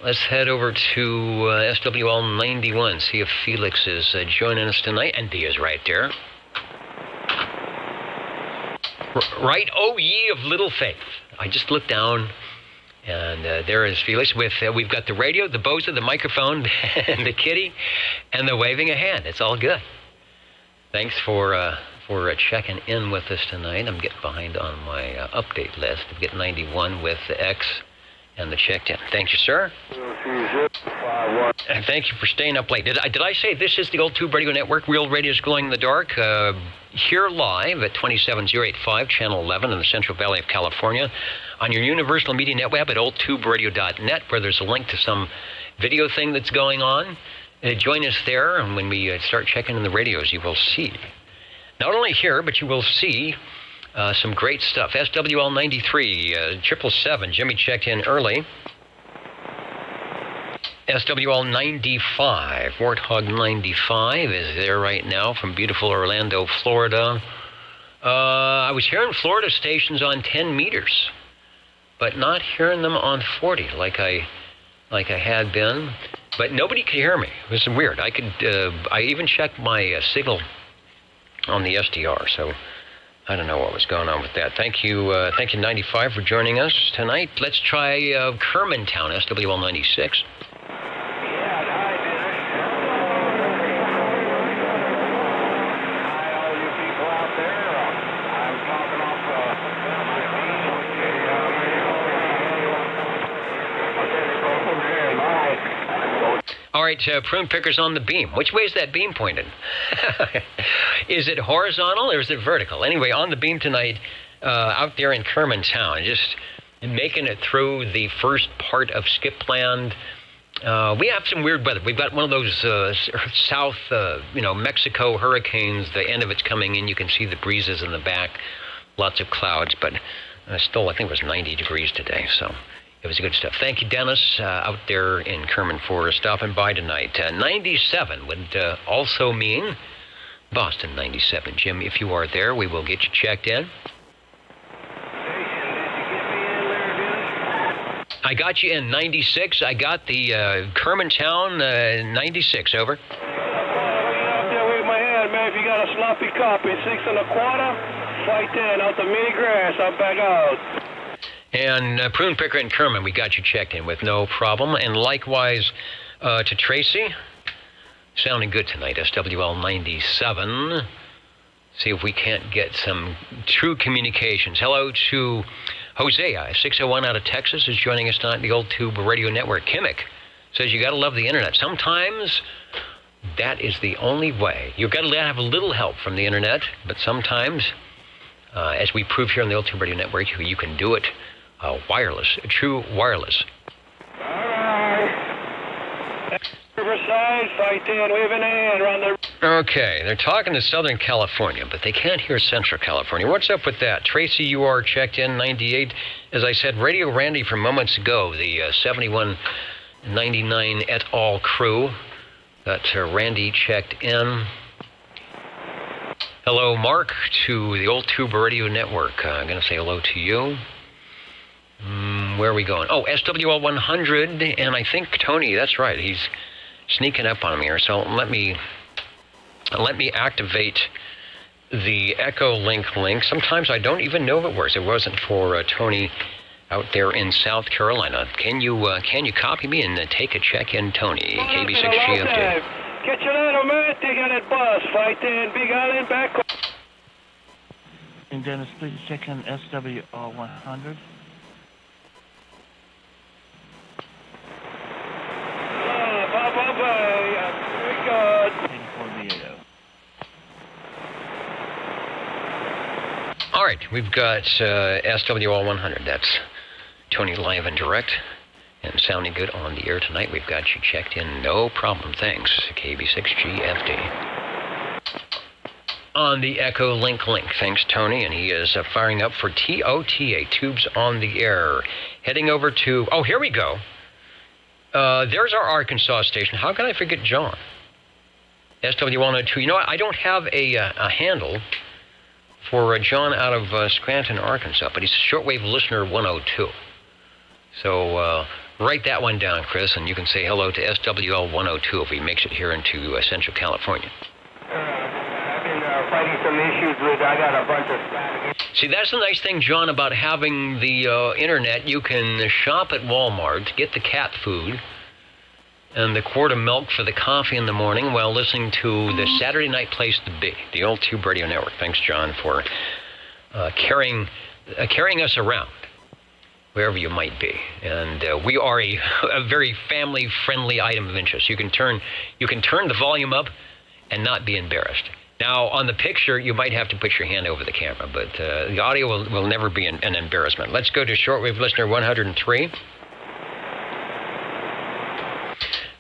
Let's head over to SWL 91, see if Felix is joining us tonight. And he is right there. Right, O ye of little faith. I just looked down, and there is Felix with, we've got the radio, the Bose, the microphone, and the kitty, and the waving a hand. It's all good. Thanks for checking in with us tonight. I'm getting behind on my update list. I've got 91 with the X and the checked in. Thank you, sir. And thank you for staying up late. Did I say this is the Old Tube Radio Network? Real radio's glowing in the dark. Here live at 27085, Channel 11 in the Central Valley of California. On your Universal Media Net web at oldtuberadio.net, where there's a link to some video thing that's going on. Join us there, and when we start checking in the radios, you will see. Not only here, but you will see some great stuff. SWL 93, 777, Jimmy checked in early. SWL 95, Warthog 95 is there right now from beautiful Orlando, Florida. I was hearing Florida stations on 10 meters, but not hearing them on 40 like I had been. But nobody could hear me. It was weird. I even checked my signal on the SDR, so I don't know what was going on with that. Thank you 95 for joining us tonight. Let's try Kermantown, SWL 96. All right, prune pickers on the beam. Which way is that beam pointed? Is it horizontal or is it vertical? Anyway, on the beam tonight, out there in Kermantown, just making it through the first part of Skipland. We have some weird weather. We've got one of those south, Mexico hurricanes. The end of it's coming in. You can see the breezes in the back. lots of clouds, but still, I think it was 90 degrees today, so it was good stuff. Thank you, Dennis, out there in Kerman, for stopping by tonight. 97 would also mean Boston 97. Jim, if you are there, we will get you checked in. I got you in 96. I got the Kermantown 96. Over. Up there with my hand, man. If you got a sloppy copy, 6 1/4, fight 10 out the mini grass. I'm back out. And Prune Picker and Kerman, we got you checked in with no problem. And likewise to Tracy, sounding good tonight. SWL 97. See if we can't get some true communications. Hello to Hosea, 601 out of Texas, is joining us tonight on the Old Tube Radio Network. Kimmick says you got to love the internet. Sometimes that is the only way. You've got to have a little help from the internet, but sometimes, as we prove here on the Old Tube Radio Network, you can do it wireless, true wireless. All right. Riverside, fight 10, waving hand around the... Okay, they're talking to Southern California, but they can't hear Central California. What's up with that? Tracy, you are checked in, 98. As I said, Radio Randy from moments ago, the 7199 et al. Crew. Got Randy checked in. Hello, Mark, to the Old Tube Radio Network. I'm going to say hello to you. Where are we going? Oh, SWL 100, and I think Tony, that's right, he's sneaking up on me here. So let me activate the Echo link. Sometimes I don't even know if it works. It wasn't for Tony out there in South Carolina. Can you copy me and take a check in, Tony? KB6G update. Catch you later, man. Take out that bus. Fight 10, Big Island, back. And Dennis, please check in SWL 100. Very good. All right, we've got SWL 100. That's Tony live and direct and sounding good on the air tonight. We've got you checked in, no problem. Thanks, KB6GFD. On the Echo link. Thanks, Tony, and he is firing up for TOTA, Tubes on the Air. Heading over to, oh, here we go. There's our Arkansas station. How can I forget John? SW102. You know what? I don't have a handle for John out of Scranton, Arkansas, but he's shortwave listener 102. So write that one down, Chris, and you can say hello to SWL 102 if he makes it here into Central California. I've been fighting some issues with, I got a bunch of static. See, that's the nice thing, John, about having the internet. You can shop at Walmart, get the cat food, and the quart of milk for the coffee in the morning while listening to the Saturday night place to be, the Old Tube Radio Network. Thanks, John, for carrying us around wherever you might be. And we are a very family-friendly item of interest. You can turn the volume up and not be embarrassed. Now, on the picture, you might have to put your hand over the camera, but the audio will never be an embarrassment. Let's go to shortwave listener 103.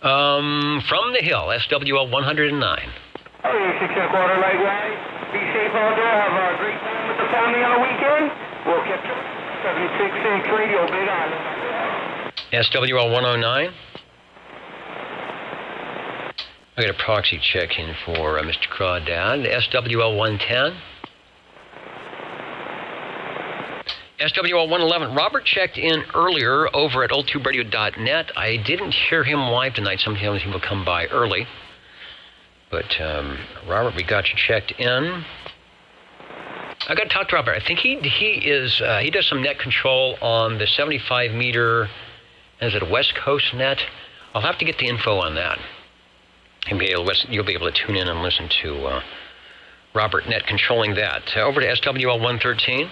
From the Hill, SWL 109. Oh, you 6 1/4 light guys. Be safe out there. Have a great time with the family on the weekend. We'll catch you. 76 Radio, Big Island. SWL 109. I got a proxy check in for Mr. Crawdad. SWL 110. SWL 111. Robert checked in earlier over at oldtuberadio.net. I didn't hear him live tonight. Sometimes he will come by early. But, Robert, we got you checked in. I got to talk to Robert. I think he does some net control on the 75 meter, is it a West Coast net? I'll have to get the info on that. You'll be able to tune in and listen to Robert net controlling that. Over to SWL 113.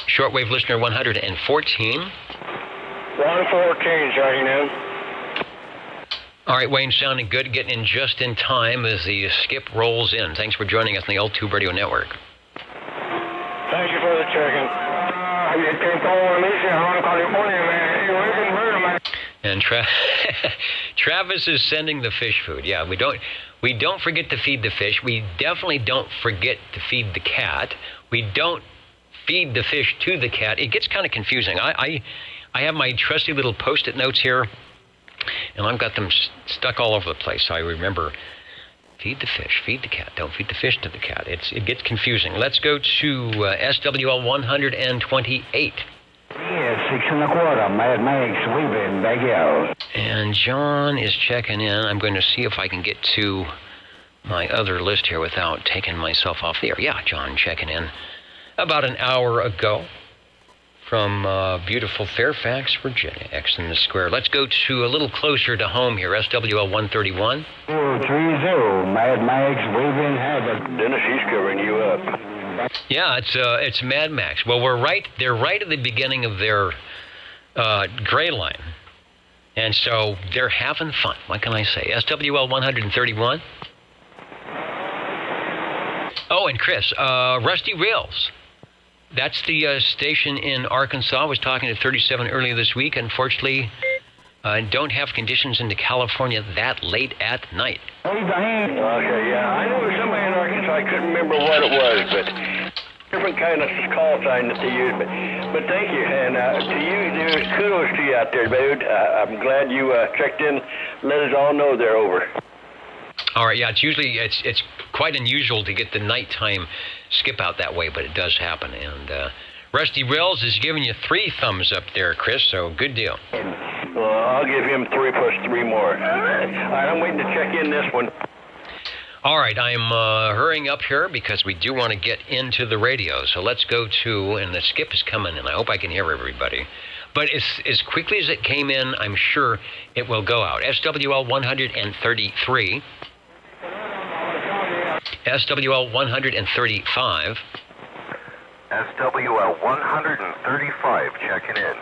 Shortwave listener 114. 114, joining in. All right, Wayne, sounding good, getting in just in time as the skip rolls in. Thanks for joining us on the Old Tube Radio Network. Thank you for the check-in. You can call on me, I want to call you morning, man. You even heard of me. And Travis is sending the fish food. Yeah, we We don't forget to feed the fish. We definitely don't forget to feed the cat. We don't feed the fish to the cat. It gets kind of confusing. I have my trusty little Post-it notes here, and I've got them stuck all over the place. So I remember, feed the fish, feed the cat. Don't feed the fish to the cat. It gets confusing. Let's go to SWL 128. Yeah, 6 1/4. Mad Max, we've back out. And John is checking in. I'm going to see if I can get to my other list here without taking myself off the air. Yeah, John checking in about an hour ago from beautiful Fairfax, Virginia. X in the square. Let's go to a little closer to home here. SWL 131. 030. Mad Max, we've Habit. Dennis, he's covering you up. Yeah, it's Mad Max. Well, they're right at the beginning of their gray line. And so they're having fun. What can I say? SWL 131. Oh, and Chris, Rusty Rails. That's the station in Arkansas. I was talking to 37 earlier this week. Unfortunately, don't have conditions into California that late at night. Okay, yeah. I know there's somebody in Arkansas. I couldn't remember what it was, but different kind of call sign that they use. But thank you, and to you, kudos to you out there, dude. I'm glad you checked in. Let us all know they're over. All right, yeah. It's quite unusual to get the nighttime skip out that way, but it does happen. And Rusty Rails is giving you 3 thumbs up there, Chris. So good deal. Well, I'll give him 3 plus 3 more. All right, I'm waiting to check in this one. All right, I'm hurrying up here because we do want to get into the radio. So let's go to, and the skip is coming, and I hope I can hear everybody. But as quickly as it came in, I'm sure it will go out. SWL 133. SWL 135. SWL 135, checking in.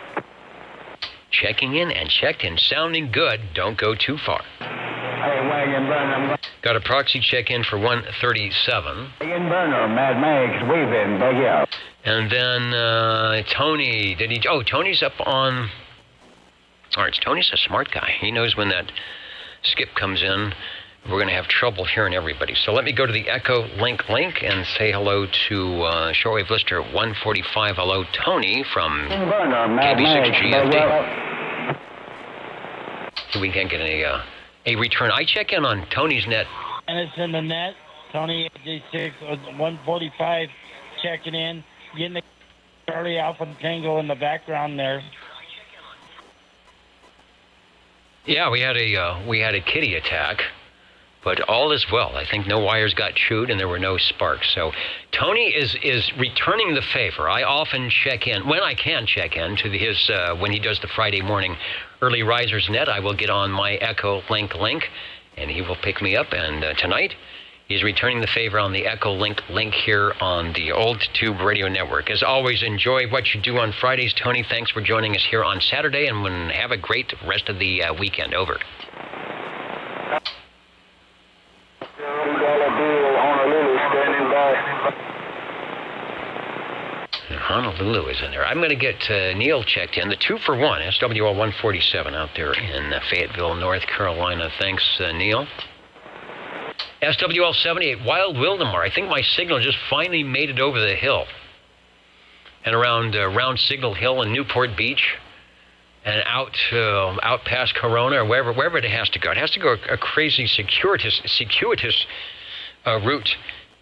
Checking in and checked in. Sounding good. Don't go too far. Hey, Wagon Burner. Got a proxy check-in for 137. Wagon Burner, Mad Max, we've back out. And then Tony, Tony's up on... All right, Tony's a smart guy. He knows when that skip comes in, we're going to have trouble hearing everybody. So let me go to the Echo link and say hello to shortwave listener 145. Hello, Tony from KB6GFD. So we can't get a return. I check in on Tony's net. And it's in the net. Tony J6 145 checking in, getting the Charlie Alpha Tango in the background there. Yeah, we had a kitty attack, but all is well. I think no wires got chewed and there were no sparks. So Tony is returning the favor. I often check in when I can check in to his when he does the Friday morning early risers net. I will get on my Echo link, and he will pick me up. And tonight, he's returning the favor on the Echo link here on the Old Tube Radio Network. As always, enjoy what you do on Fridays. Tony, thanks for joining us here on Saturday, and have a great rest of the weekend. Over. Honolulu is in there. I'm going to get Neil checked in. The 2-for-1, SWL 147 out there in Fayetteville, North Carolina. Thanks, Neil. SWL 78, Wild Wildemar. I think my signal just finally made it over the hill. And around Signal Hill and Newport Beach. And out past Corona or wherever it has to go. It has to go a crazy circuitous route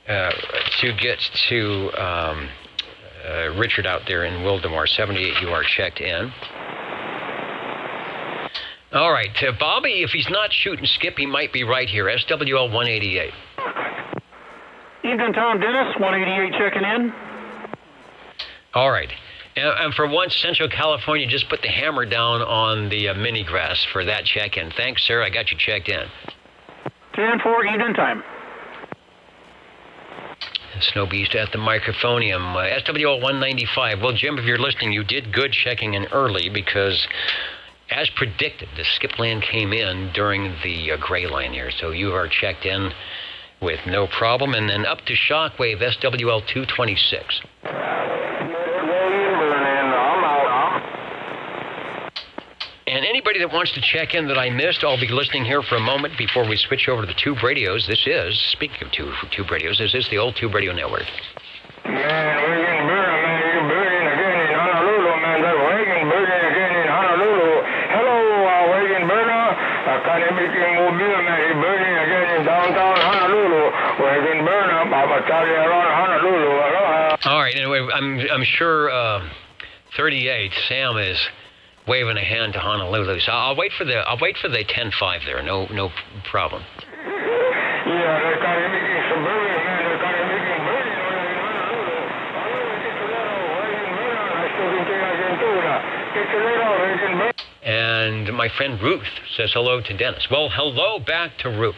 to get to Richard out there in Wildemar. 78, you are checked in. All right, Bobby, if he's not shooting skip, he might be right here. SWL 188. Evening, Tom Dennis, 188 checking in. All right. And for once, Central California just put the hammer down on the mini grass for that check-in. Thanks, sir. I got you checked in. 10-4, evening time. Snow Beast at the microphonium. SWL 195. Well, Jim, if you're listening, you did good checking in early because, as predicted, the skip land came in during the gray line here. So you are checked in with no problem. And then up to Shockwave, SWL 226. And anybody anybody that wants to check in that I missed, I'll be listening here for a moment before we switch over to the Tube Radios. This is, speaking of Tube Radios, this is the old Tube Radio Network. Man, Wagon Burner, man, you're burning again in Honolulu, man. That Wagon burning again in Honolulu. Hello, Wagon Burner. Kanemiking Mobile, man, he's burning again in downtown Honolulu. Wagon Burner, Papa Charlie around Honolulu. Aloha. All right, anyway, I'm sure 38, Sam is waving a hand to Honolulu. So I'll wait for the 10-5 there. No problem. Yeah, they're kind of making suburban, man. They're kind of making burning in Honolulu. I still think I can do that. Get your little Wagon Burner. And my friend Ruth says hello to Dennis. Well, hello back to Ruth.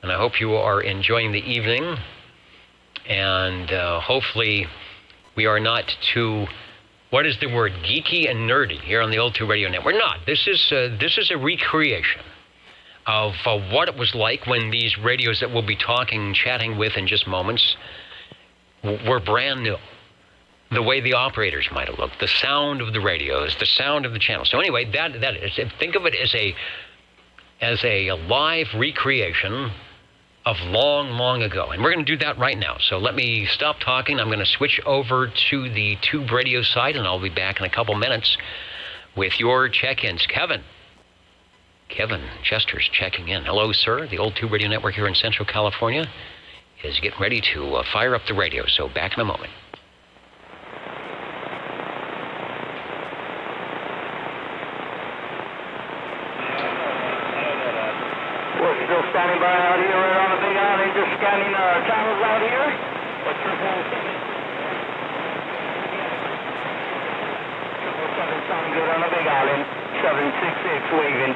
And I hope you are enjoying the evening. And hopefully we are not too, what is the word, geeky and nerdy here on the Old Tube Radio Network. We're not. This is a recreation of what it was like when these radios that we'll be chatting with in just moments were brand new. The way the operators might have looked, the sound of the radios, the sound of the channels. So anyway, that is, think of it as a live recreation of long ago. And we're going to do that right now. So let me stop talking. I'm going to switch over to the Tube Radio site, and I'll be back in a couple minutes with your check-ins. Kevin Chester's checking in. Hello, sir. The Old Tube Radio Network here in Central California is getting ready to fire up the radio. So back in a moment. We're still standing by out here right on the Big Island, just scanning channels out here. What's your phone saying? 777 sound good on the Big Island. 766 waving.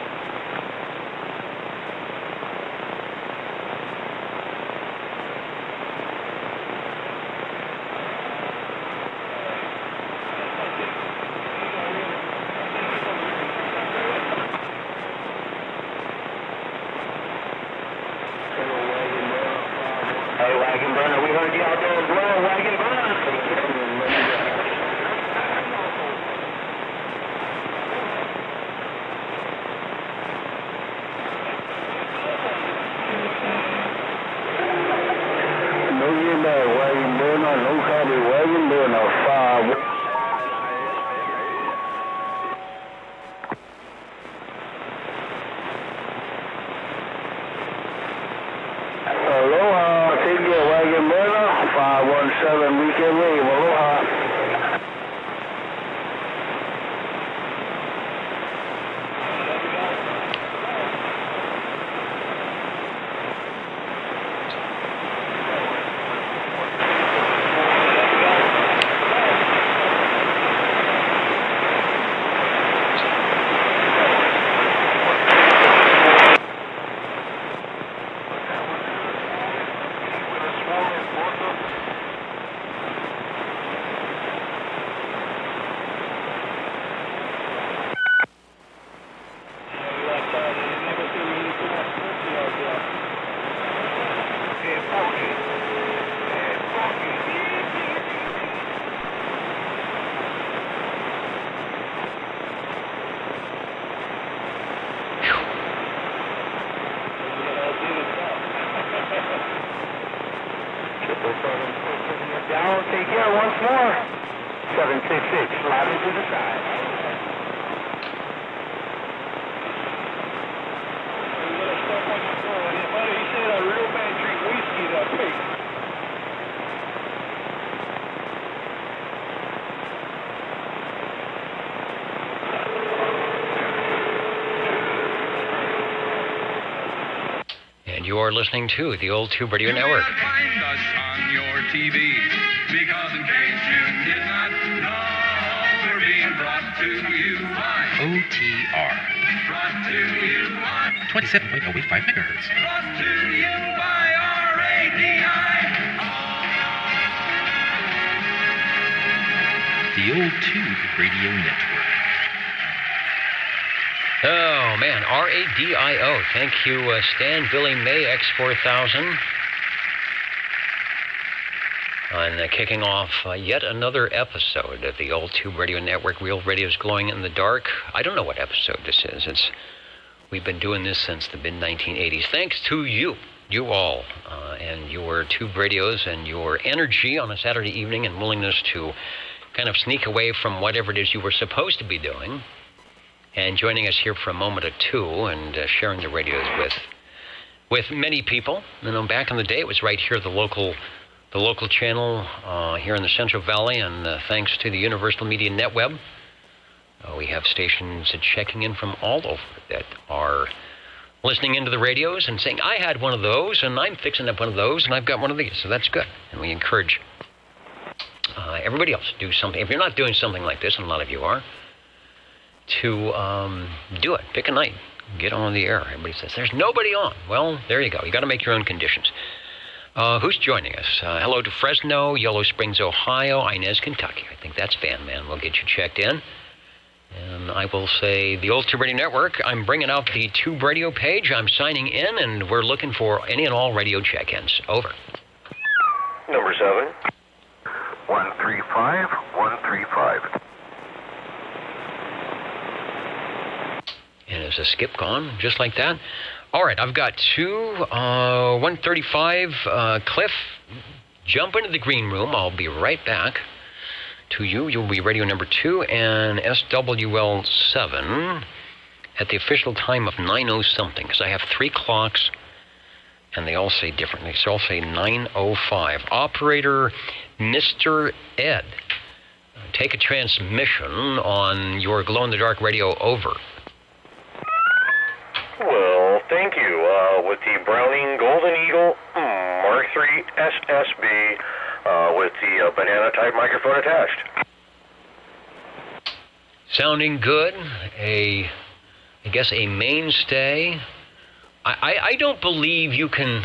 Hey, Wagon Burner, we heard you out there as well, Wagon Burner. No, you're not Wagon Burner, no copy, Wagon Burner, 5. Aloha, take your Wagon Burner, 517 weekend wave, aloha. Down, take care once more. 766, sliding to the side. He said a real man drink whiskey that big. And you are listening to the Old Tube Radio Network. Find us on your TV, because in case you did not know, we're being brought to you by OTR. Brought to you by 27.085 megahertz. Brought to you by RADI. The Old Tube Radio Network. Oh, man, RADIO. Thank you, Stan, Billy May, X4000. on kicking off yet another episode of the Old Tube Radio Network. Real Radio's Glowing in the Dark. I don't know what episode this is. We've been doing this since the mid-1980s. Thanks to you all, and your tube radios and your energy on a Saturday evening and willingness to kind of sneak away from whatever it is you were supposed to be doing and joining us here for a moment or two and sharing the radios with many people. You know, back in the day, it was right here, the local channel here in the Central Valley, and thanks to the Universal Media NetWeb, we have stations checking in from all over that are listening into the radios and saying, I had one of those, and I'm fixing up one of those, and I've got one of these. So that's good. And we encourage everybody else to do something. If you're not doing something like this, and a lot of you are, to do it. Pick a night. Get on the air. Everybody says, there's nobody on. Well, there you go. You got to make your own conditions. Who's joining us? Hello to Fresno, Yellow Springs, Ohio, Inez, Kentucky. I think that's Van Man. We'll get you checked in. And I will say the Old Tube Radio Network, I'm bringing out the Tube Radio page. I'm signing in, and we're looking for any and all radio check-ins. Over. Number 7. 135, 135. And is a skip gone, just like that? All right, I've got 135, Cliff, jump into the green room. I'll be right back to you. You'll be radio number 2 and SWL7 at the official time of 9:00-something, because I have 3 clocks, and they all say differently. So I'll say 9:05. Operator Mr. Ed, take a transmission on your glow-in-the-dark radio. Over. Well, thank you. With the Browning Golden Eagle Mark III SSB with the banana-type microphone attached. Sounding good. I guess a mainstay. I don't believe you can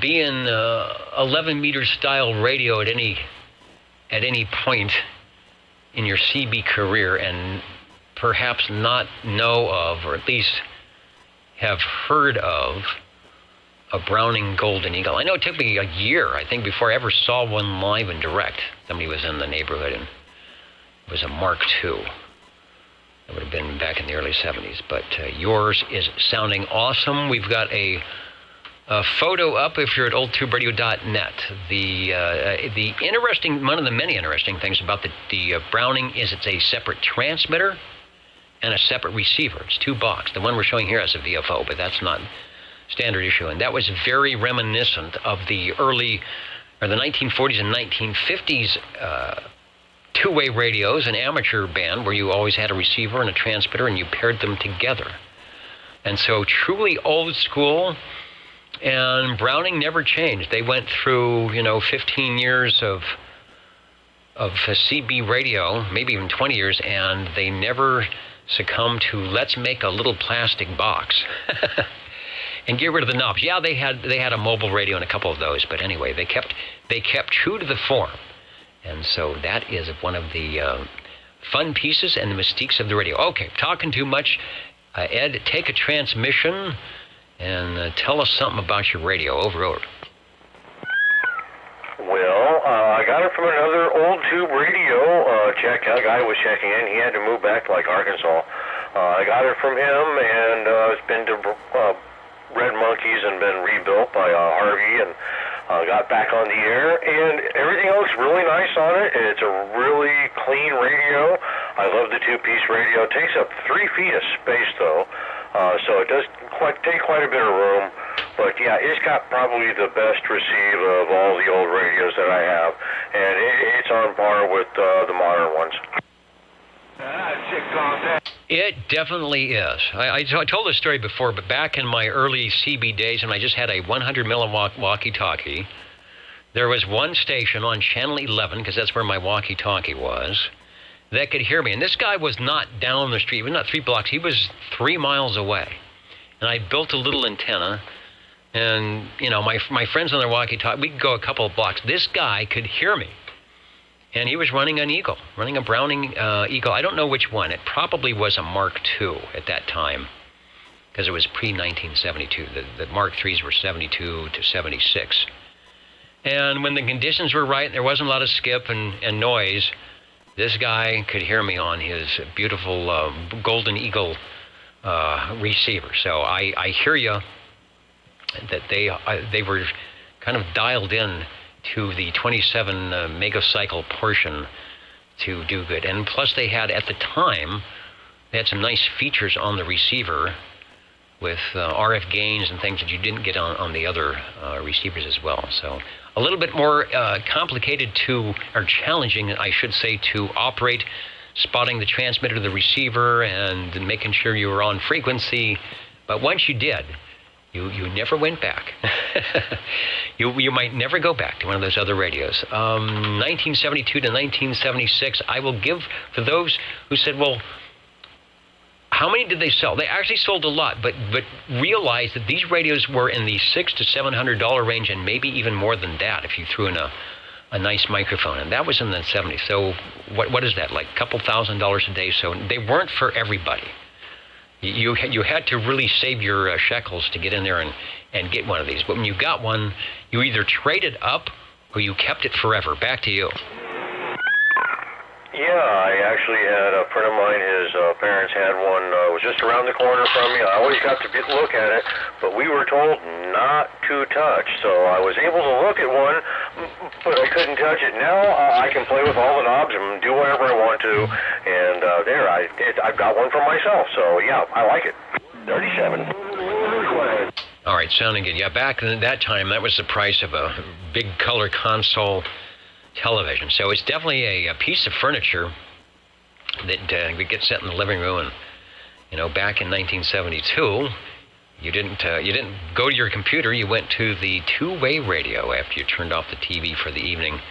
be in 11-meter style radio at any point in your CB career and perhaps not know of, or at least have heard of, a Browning Golden Eagle. I know it took me a year, I think, before I ever saw one live and direct. Somebody was in the neighborhood, and it was a Mark II. It would have been back in the early 70s. But yours is sounding awesome. We've got a photo up if you're at oldtuberadio.net. The interesting, one of the many interesting things about the Browning is it's a separate transmitter and a separate receiver. It's 2 box. The one we're showing here has a VFO, but that's not standard issue. And that was very reminiscent of the early, or the 1940s and 1950s two-way radios, an amateur band where you always had a receiver and a transmitter and you paired them together. And so truly old school, and Browning never changed. They went through, 15 years of CB radio, maybe even 20 years, and they never succumbed to let's make a little plastic box and get rid of the knobs. Yeah, they had a mobile radio and a couple of those, but anyway, they kept true to the form. And so that is one of the fun pieces and the mystiques of the radio. Okay, talking too much. Ed, take a transmission and tell us something about your radio. Over. Well, I got it from another old tube radio guy was checking in. He had to move back to Arkansas. I got it from him, and it's been to Red Monkeys and been rebuilt by Harvey, and got back on the air, and everything looks really nice on it. It's a really clean radio. I love the 2-piece radio. It takes up 3 feet of space, though, so it does take quite a bit of room. But yeah, it's got probably the best receive of all the old radios that I have, and it's on par with the modern ones. It definitely is. I told this story before, but back in my early CB days, when I just had a 100 milliwatt walkie-talkie, there was one station on Channel 11, because that's where my walkie-talkie was, that could hear me. And this guy was not down the street. He was not 3 blocks. He was 3 miles away. And I built a little antenna. And, my friends on their walkie-talkie, we could go a couple of blocks. This guy could hear me. And he was running an Eagle, running a Browning Eagle. I don't know which one. It probably was a Mark II at that time, because it was pre-1972. The Mark IIIs were 72 to 76. And when the conditions were right and there wasn't a lot of skip and noise, this guy could hear me on his beautiful Golden Eagle receiver. So I hear you that they were kind of dialed in to the 27 megacycle portion to do good. And plus they had, at the time, they had some nice features on the receiver with RF gains and things that you didn't get on the other receivers as well. So a little bit more complicated or challenging, I should say, to operate, spotting the transmitter to the receiver and making sure you were on frequency. But once you did, you never went back. you might never go back to one of those other radios. 1972 to 1976, I will give, for those who said, well, how many did they sell? They actually sold a lot, but realized that these radios were in the $600 to $700 range, and maybe even more than that if you threw in a nice microphone. And that was in the 70s. So what is that, like a couple $1,000s a day? So they weren't for everybody. You had to really save your shekels to get in there and get one of these. But when you got one, you either traded up or you kept it forever. Back to you. Yeah, I actually had a friend of mine, his parents had one, was just around the corner from me. I always got to look at it, but we were told not to touch. So I was able to look at one, but I couldn't touch it. Now I can play with all the knobs and do whatever I want to, and I've got one for myself. So yeah, I like it. 37. All right, sounding good. Yeah, back in that time, that was the price of a big color console television. So it's definitely a piece of furniture that would get set in the living room. And back in 1972, you didn't go to your computer. You went to the two-way radio after you turned off the TV for the evening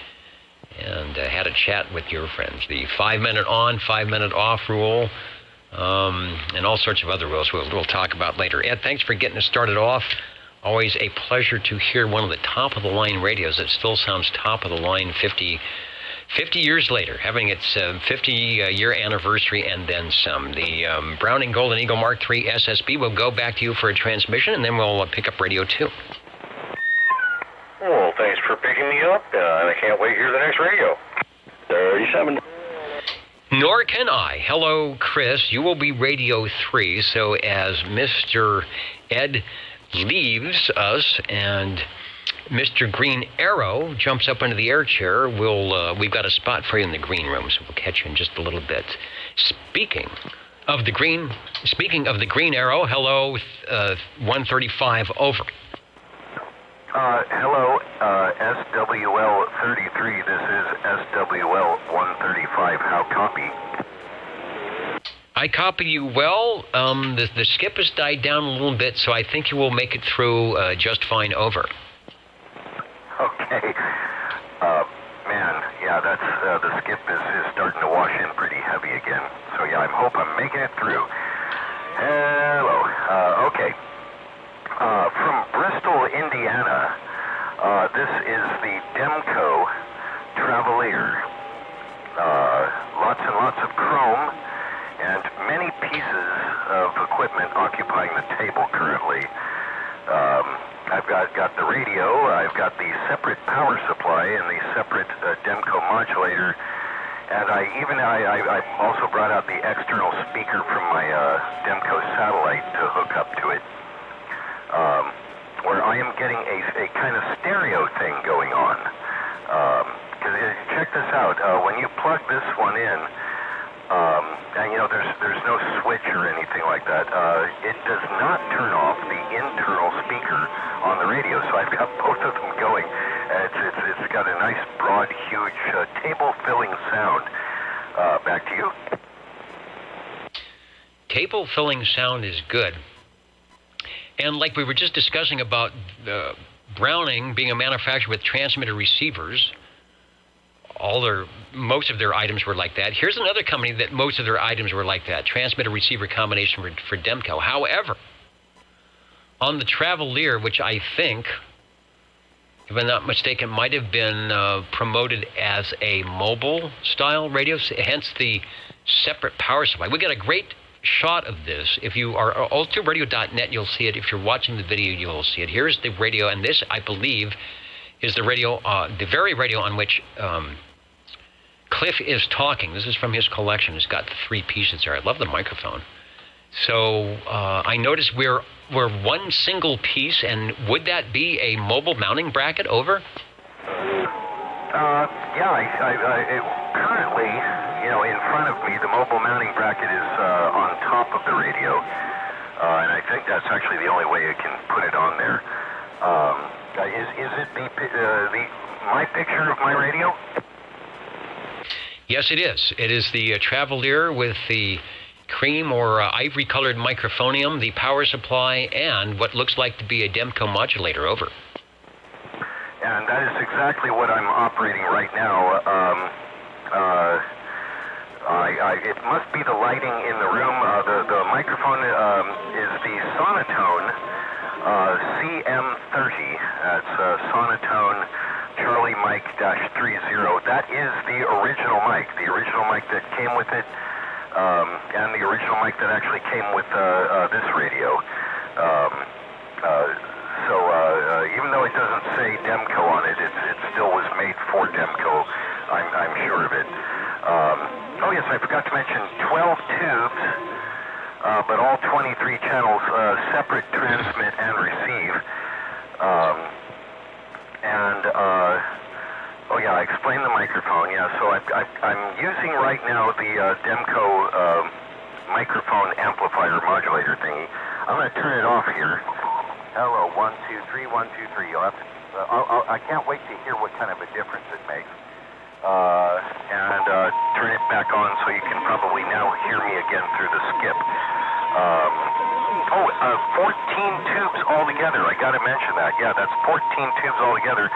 and had a chat with your friends. The 5-minute on, 5-minute off rule, and all sorts of other rules we'll talk about later. Ed, thanks for getting us started off. Always a pleasure to hear one of the top-of-the-line radios that still sounds top-of-the-line 50 years later, having its 50-year anniversary and then some. The Browning Golden Eagle Mark III SSB will go back to you for a transmission, and then we'll pick up Radio 2. Well, thanks for picking me up, and I can't wait to hear the next radio. 37. Nor can I. Hello, Chris. You will be Radio 3, so as Mr. Ed leaves us and Mr. Green Arrow jumps up into the air chair, we've got a spot for you in the green room, so we'll catch you in just a little bit. Speaking of the Green Arrow, hello, 135 over. Hello, SWL 33. This is SWL 135. How copy? I copy you well. The skip has died down a little bit, so I think you will make it through just fine. Over. Okay. Man, yeah, that's the skip is starting to wash in pretty heavy again. So yeah, I hope I'm making it through. Hello. Okay. From Bristol, Indiana. This is the Demco Traveler. Lots and lots of chrome. And many pieces of equipment occupying the table currently. I've got the radio, I've got the separate power supply and the separate Demco modulator, and I also brought out the external speaker from my Demco satellite to hook up to it, where I am getting a kind of stereo thing going on. Because check this out, when you plug this one in, and there's no switch or anything like that. It does not turn off the internal speaker on the radio, so I've got both of them going. It's got a nice, broad, huge, table-filling sound. Back to you. Table-filling sound is good. And like we were just discussing about Browning being a manufacturer with transmitter receivers, most of their items were like that. Here's another company that most of their items were like that, transmitter-receiver combination for Demco. However, on the Traveler, which I think, if I'm not mistaken, might have been promoted as a mobile-style radio, hence the separate power supply. We got a great shot of this. If you are oldtuberadio.net, you'll see it. If you're watching the video, you'll see it. Here's the radio, and this, I believe, is the radio, the very radio on which Cliff is talking. This is from his collection. It's got the 3 pieces there. I love the microphone. So I noticed we're one single piece, and would that be a mobile mounting bracket over? Currently, in front of me, the mobile mounting bracket is on top of the radio, and I think that's actually the only way you can put it on there. Is it my picture of my radio? Yes, it is. It is the Traveler with the cream or ivory-colored microphonium, the power supply, and what looks like to be a Demco modulator. Over. And that is exactly what I'm operating right now. It must be the lighting in the room. The microphone is the Sonotone CM30. That's Sonotone Charlie Mike -30. That is the original mic that came with it, and the original mic that actually came with this radio. So even though it doesn't say Demco on it, it still was made for Demco. I'm sure of it. Oh yes, I forgot to mention 12 tubes, but all 23 channels, separate transmit and receive. I explained the microphone. Yeah, so I'm using right now the Demco microphone amplifier modulator thingy. I'm going to turn it off here. Hello, 1, 2, 3, 1, 2, 3. You'll have to. I can't wait to hear what kind of a difference it makes. And turn it back on so you can probably now hear me again through the skip. 14 tubes altogether. I got to mention that. Yeah, that's 14 tubes altogether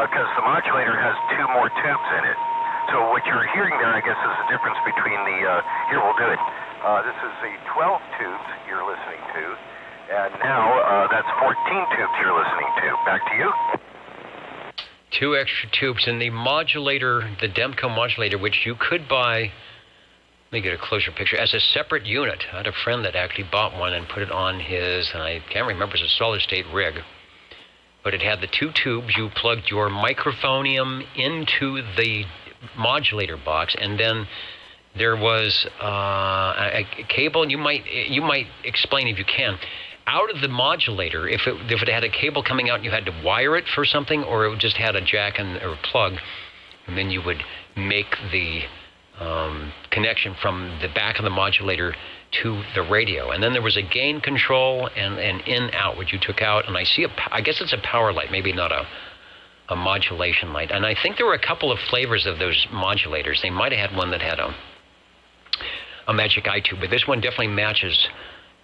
because the modulator has 2 more tubes in it. So what you're hearing there, I guess, is the difference between the. Here, we'll do it. This is the 12 tubes you're listening to. And now that's 14 tubes you're listening to. Back to you. 2 extra tubes in the modulator, the Demco modulator, which you could buy. Let me get a closer picture. As a separate unit. I had a friend that actually bought one and put it on his, and I can't remember, it's a solid state rig. But it had the 2 tubes. You plugged your microphonium into the modulator box, and then there was a cable. You might explain if you can. Out of the modulator, if it had a cable coming out and you had to wire it for something, or it just had a jack or a plug, and then you would make the connection from the back of the modulator to the radio. And then there was a gain control and an in-out, which you took out. And I see I guess it's a power light, maybe not a modulation light. And I think there were a couple of flavors of those modulators. They might have had one that had a magic eye tube, but this one definitely matches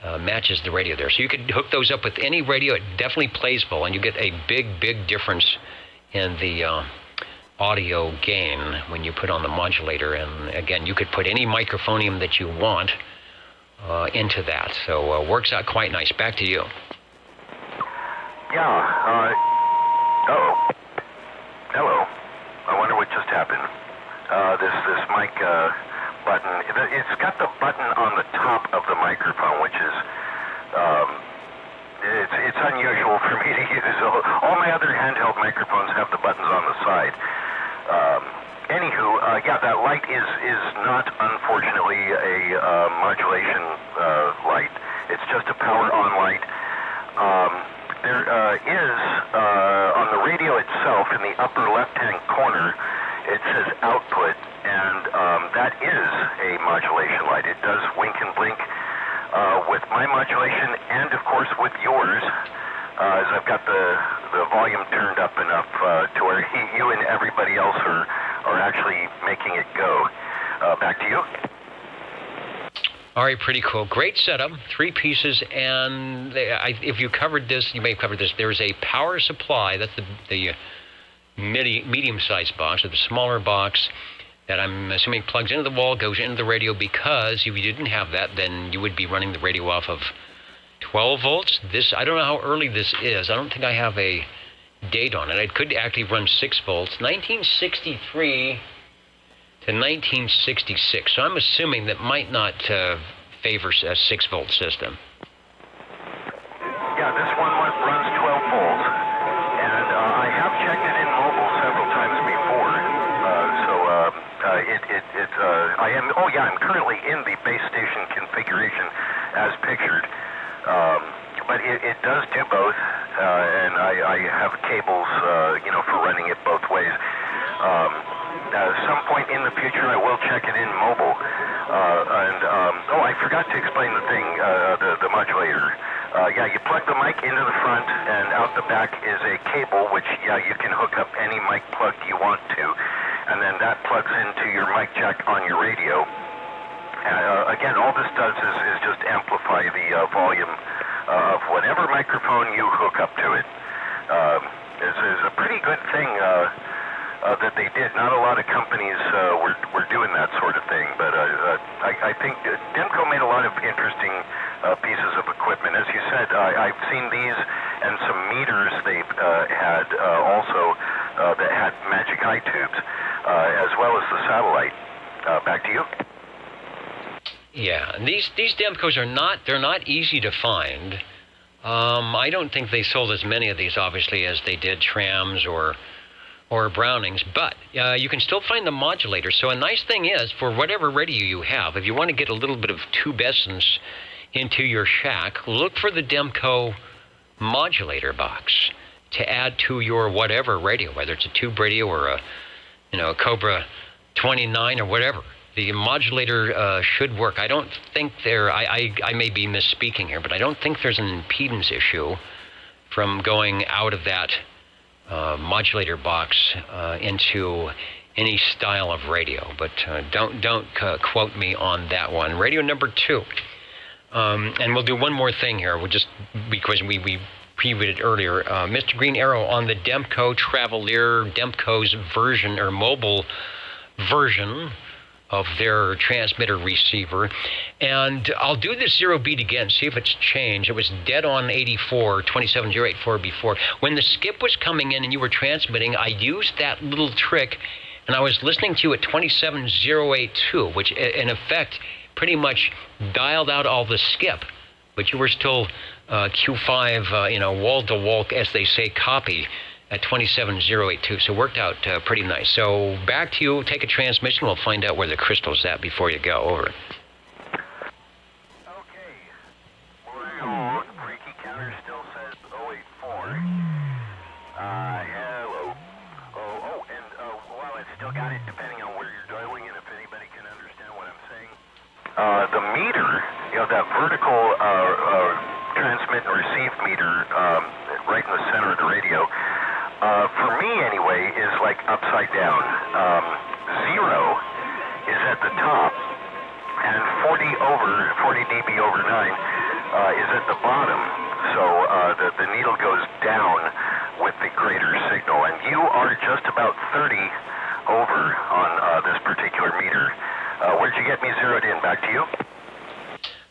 the radio there. So you could hook those up with any radio. It definitely plays full, and you get a big difference in the audio gain when you put on the modulator. And again, you could put any microphonium that you want into that. So works out quite nice. Back to you. Yeah. Hello. I wonder what just happened. This mic button. It's got the button on the top of the microphone, which is it's unusual for me to use. All my other handheld microphones have the buttons on the side. Anywho, that light is not, unfortunately, a modulation light. It's just a power-on light. There is, on the radio itself, in the upper left-hand corner, it says output, and that is a modulation light. It does wink and blink with my modulation and, of course, with yours, as I've got the volume turned up enough to where you and everybody else are actually making it go. Back to you. All right, pretty cool. Great setup, 3 pieces, and if you covered this, you may have covered this. There's a power supply. That's the medium-sized box, or the smaller box that I'm assuming plugs into the wall, goes into the radio, because if you didn't have that, then you would be running the radio off of 12 volts. I don't know how early this is. I don't think I have a date on it. It could actually run 6 volts, 1963 to 1966. So I'm assuming that might not favor a 6-volt system. Yeah, this one runs 12 volts, and I have checked it in I'm currently in the base station configuration as pictured. But it does do both, and I have cables, for running it both ways. At some point in the future, I will check it in mobile. I forgot to explain the thing, the modulator. You plug the mic into the front, and out the back is a cable, which, you can hook up any mic plug you want to, and then that plugs into your mic jack on your radio. Again, all this does is just amplify the volume of whatever microphone you hook up to it. It's a pretty good thing that they did. Not a lot of companies were doing that sort of thing, but I think Demco made a lot of interesting pieces of equipment. As you said, I've seen these and some meters they've had also that had magic eye tubes, as well as the satellite. Back to you. Yeah, and these Demcos they're not easy to find. I don't think they sold as many of these, obviously, as they did Trams or Brownings, but you can still find the modulators. So a nice thing is, for whatever radio you have, if you want to get a little bit of tube essence into your shack, look for the Demco modulator box to add to your whatever radio, whether it's a tube radio or a Cobra 29 or whatever. The modulator should work. I don't think I may be misspeaking here, but I don't think there's an impedance issue from going out of that modulator box into any style of radio. But don't quote me on that one. Radio number 2. And we'll do one more thing here. We'll just, because we previewed it earlier. Mr. Green Arrow on the Demco Traveler, Demco's version or mobile version of their transmitter receiver. And I'll do this 0 beat again, see if it's changed. It was dead on 84, 27084 before. When the skip was coming in and you were transmitting, I used that little trick, and I was listening to you at 27082, which in effect pretty much dialed out all the skip, but you were still Q5, wall-to-wall, as they say, copy at 27082, so it worked out pretty nice. So back to you, take a transmission, we'll find out where the crystal's at before you go. Over. Okay. Well, freaky counter still says 084. Hello. Well, it's still got it depending on where you're dialing and if anybody can understand what I'm saying. The meter, that vertical transmit and receive meter right in the center of the radio, for me anyway, is like upside down. 0 is at the top, and 40 dB over 9 is at the bottom. So the needle goes down with the greater signal, and you are just about 30 over on this particular meter. Where'd you get me zeroed in? Back to you.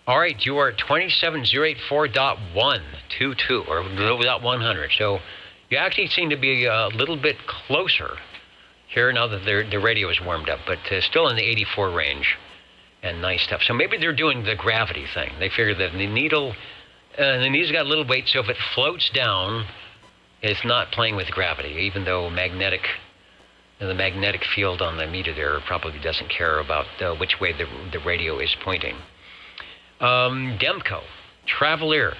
All right, you are at 27084.122, or 100. So you actually seem to be a little bit closer here now that the radio is warmed up, but still in the 84 range, and nice stuff. So maybe they're doing the gravity thing. They figure that the needle's got a little weight, so if it floats down, it's not playing with gravity, even though the magnetic field on the meter there probably doesn't care about which way the radio is pointing. Demco Traveler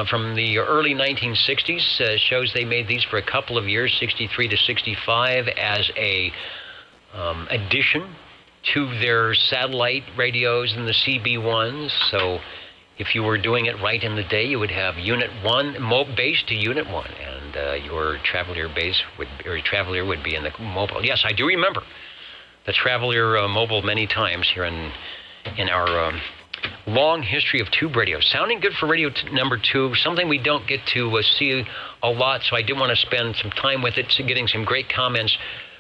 from the early 1960s shows they made these for a couple of years, 63 to 65, as a addition to their satellite radios and the CB1s. So if you were doing it right in the day, you would have Unit 1 base to Unit 1, and your Traveler base Traveler would be in the mobile. Yes, I do remember the Traveler mobile many times here in our long history of tube radio. Sounding good for radio number 2, something we don't get to see a lot, so I did want to spend some time with it, getting some great comments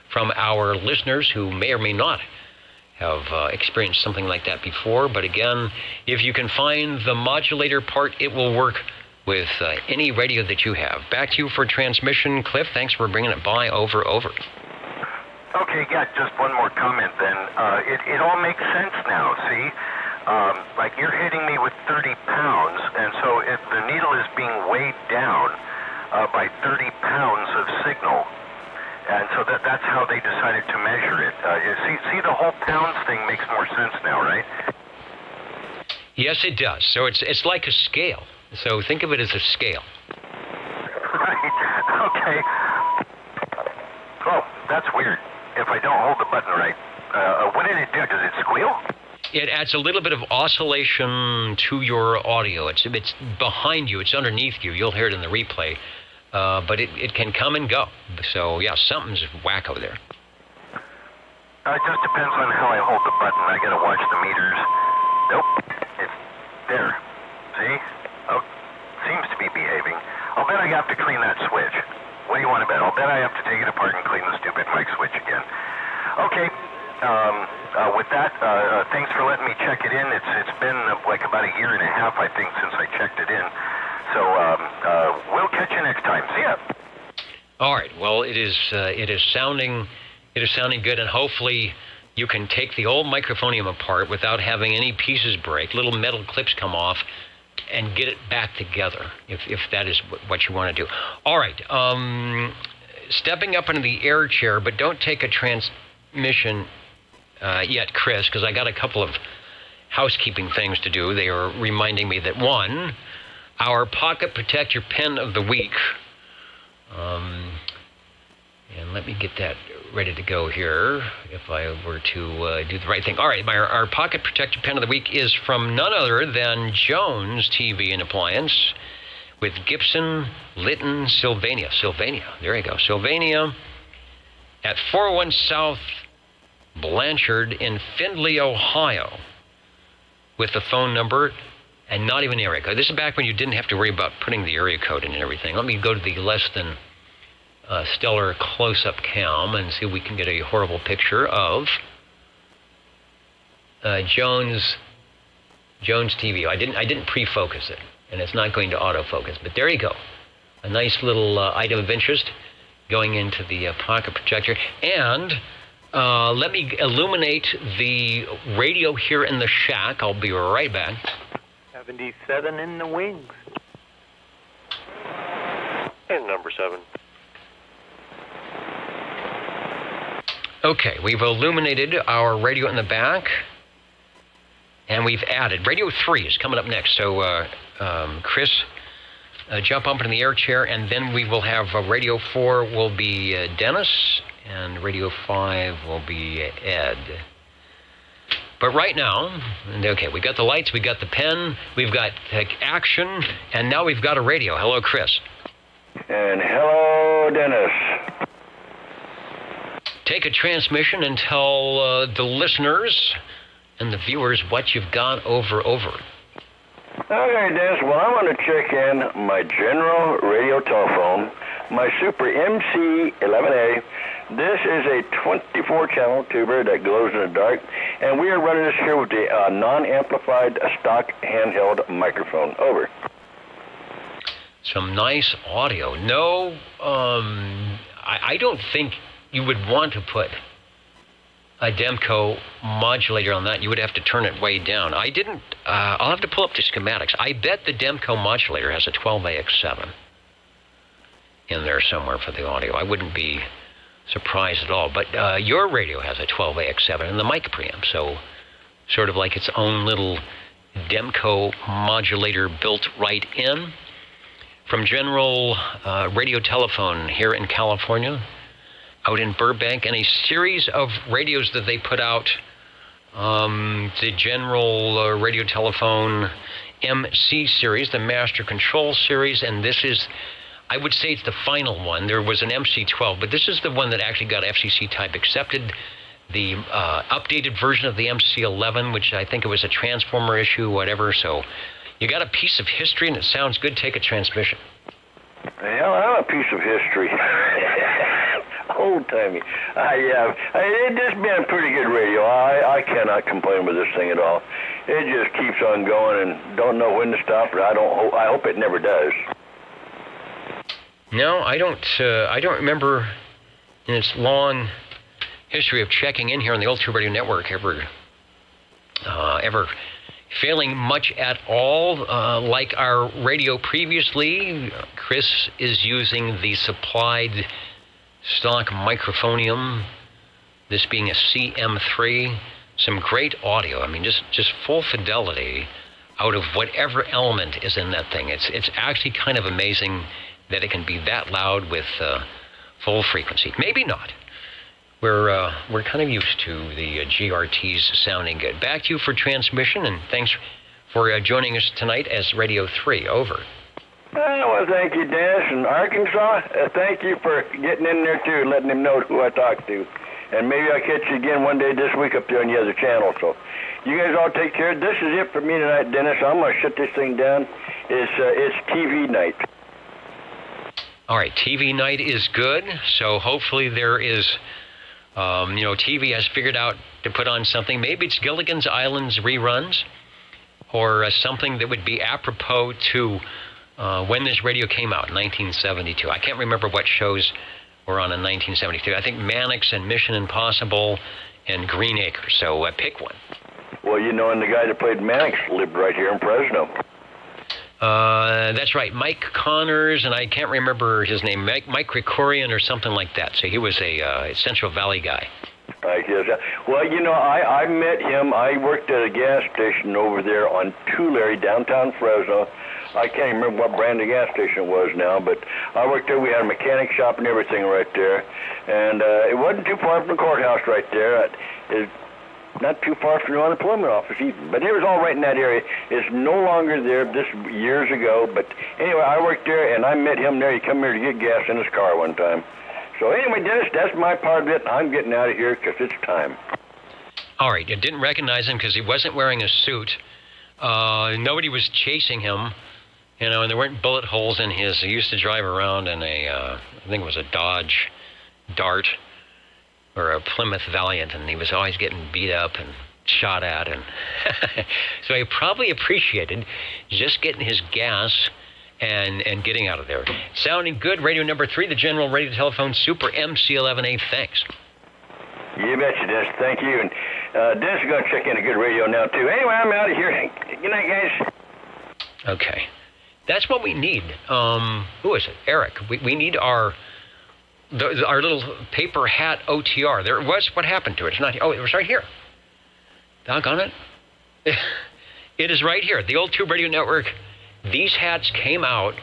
from our listeners who may or may not have experienced something like that before. But again, if you can find the modulator part, it will work with any radio that you have. Back to you for transmission, Cliff. Thanks for bringing it by. Over. Okay, yeah, just one more comment then. It all makes sense now, see? Like you're hitting me with 30 pounds, and so if the needle is being weighed down by 30 pounds of signal, And so that's how they decided to measure it. You see, the whole pounds thing makes more sense now, right? Yes, it does. So it's like a scale. So think of it as a scale. Right. Okay. Oh, that's weird. If I don't hold the button right, what did it do? Does it squeal? It adds a little bit of oscillation to your audio. It's behind you. It's underneath you. You'll hear it in the replay. But it can come and go. So, yeah, something's wacko there. It just depends on how I hold the button. I got to watch the meters. Nope. It's there. See? Oh, seems to be behaving. I'll bet I have to clean that switch. What do you want to bet? I'll bet I have to take it apart and clean the stupid mic switch again. Okay. With that, thanks for letting me check it in. It's been like about a year and a half, I think, since I checked it in. So we'll catch you next time. See ya. All right. Well, it is sounding good, and hopefully you can take the old microphonium apart without having any pieces break, little metal clips come off, and get it back together, if that is what you want to do. All right. Stepping up into the air chair, but don't take a transmission yet, Chris, because I got a couple of housekeeping things to do. They are reminding me that, one, our pocket protector pen of the week, and let me get that ready to go here if I were to do the right thing. All right, our pocket protector pen of the week is from none other than Jones TV and Appliance with Gibson, Lytton, Sylvania. There you go. Sylvania at 401 South Blanchard in Findlay, Ohio, with the phone number and not even area code. This is back when you didn't have to worry about putting the area code in and everything. Let me go to the less than stellar close-up cam and see if we can get a horrible picture of Jones TV. I didn't pre-focus it, and it's not going to autofocus. But there you go, a nice little item of interest going into the pocket projector. And let me illuminate the radio here in the shack. I'll be right back. 77 in the wings. And number 7. Okay, we've illuminated our radio in the back, and we've added Radio 3 is coming up next. So, Chris, jump up into the air chair, and then we will have Radio 4 will be Dennis, and Radio 5 will be Ed. But right now, okay, we got the lights, we got the pen, we've got action, and now we've got a radio. Hello, Chris. And hello, Dennis. Take a transmission and tell the listeners and the viewers what you've got over. Okay, Dennis, well, I'm going to check in my general radio telephone, my Super MC11A. This is a 24-channel tuber that glows in the dark, and we are running this here with the non-amplified stock handheld microphone. Over. Some nice audio. No, I don't think you would want to put a Demco modulator on that. You would have to turn it way down. I'll have to pull up the schematics. I bet the Demco modulator has a 12AX7 in there somewhere for the audio. I wouldn't be surprised at all. But your radio has a 12AX7 and the mic preamp, so sort of like its own little Demco modulator built right in. From General Radio Telephone here in California, out in Burbank, and a series of radios that they put out, the General Radio Telephone MC series, the Master Control series, and this is, I would say it's the final one. There was an MC12, but this is the one that actually got FCC type accepted. The updated version of the MC11, which I think it was a transformer issue, whatever, so you got a piece of history and it sounds good. Take a transmission. Hell, I'm a piece of history. Old-timey. It's just been a pretty good radio. I cannot complain with this thing at all. It just keeps on going and don't know when to stop, but I hope it never does. No, I don't remember in its long history of checking in here on the Old Tube Radio Network ever failing much at all. Like our radio previously, Chris is using the supplied stock microphonium, this being a CM3, some great audio. I mean, just full fidelity out of whatever element is in that thing. It's actually kind of amazing that it can be that loud with full frequency. Maybe not. We're kind of used to the GRTs sounding good. Back to you for transmission, and thanks for joining us tonight as Radio 3. Over. Well, thank you, Dennis. And Arkansas, thank you for getting in there, too, and letting them know who I talked to. And maybe I'll catch you again one day this week up there on the other channel. So you guys all take care. This is it for me tonight, Dennis. I'm going to shut this thing down. It's TV night. All right, TV night is good. So hopefully there is, TV has figured out to put on something. Maybe it's Gilligan's Island's reruns or something that would be apropos to when this radio came out in 1972. I can't remember what shows were on in 1972. I think Mannix and Mission Impossible and Green Acres. So pick one. Well, and the guy that played Mannix lived right here in Fresno. That's right, Mike Connors, and I can't remember his name, Mike Krikorian or something like that. So he was a Central Valley guy. I guess. Well, I met him. I worked at a gas station over there on Tulare, downtown Fresno. I can't remember what brand of gas station it was now, but I worked there. We had a mechanic shop and everything right there. And it wasn't too far from the courthouse right there. It's not too far from the unemployment office even. But it was all right in that area. It's no longer there. This years ago. But anyway, I worked there, and I met him there. He come here to get gas in his car one time. So anyway, Dennis, that's my part of it. I'm getting out of here because it's time. All right. You didn't recognize him because he wasn't wearing a suit. Nobody was chasing him. And there weren't bullet holes in his. He used to drive around in I think it was a Dodge Dart or a Plymouth Valiant, and he was always getting beat up and shot at. And so he probably appreciated just getting his gas and getting out of there. Sounding good. Radio number 3, the General Radio Telephone Super MC11A. Thanks. You betcha, Dennis. Thank you. And Dennis is going to check in a good radio now, too. Anyway, I'm out of here. Good night, guys. Okay. That's what we need. Who is it? Eric. We need our little paper hat OTR. There it was. What happened to it? It's not. Oh, it was right here. Doggone it. It is right here. The old Tube Radio Network. These hats came out.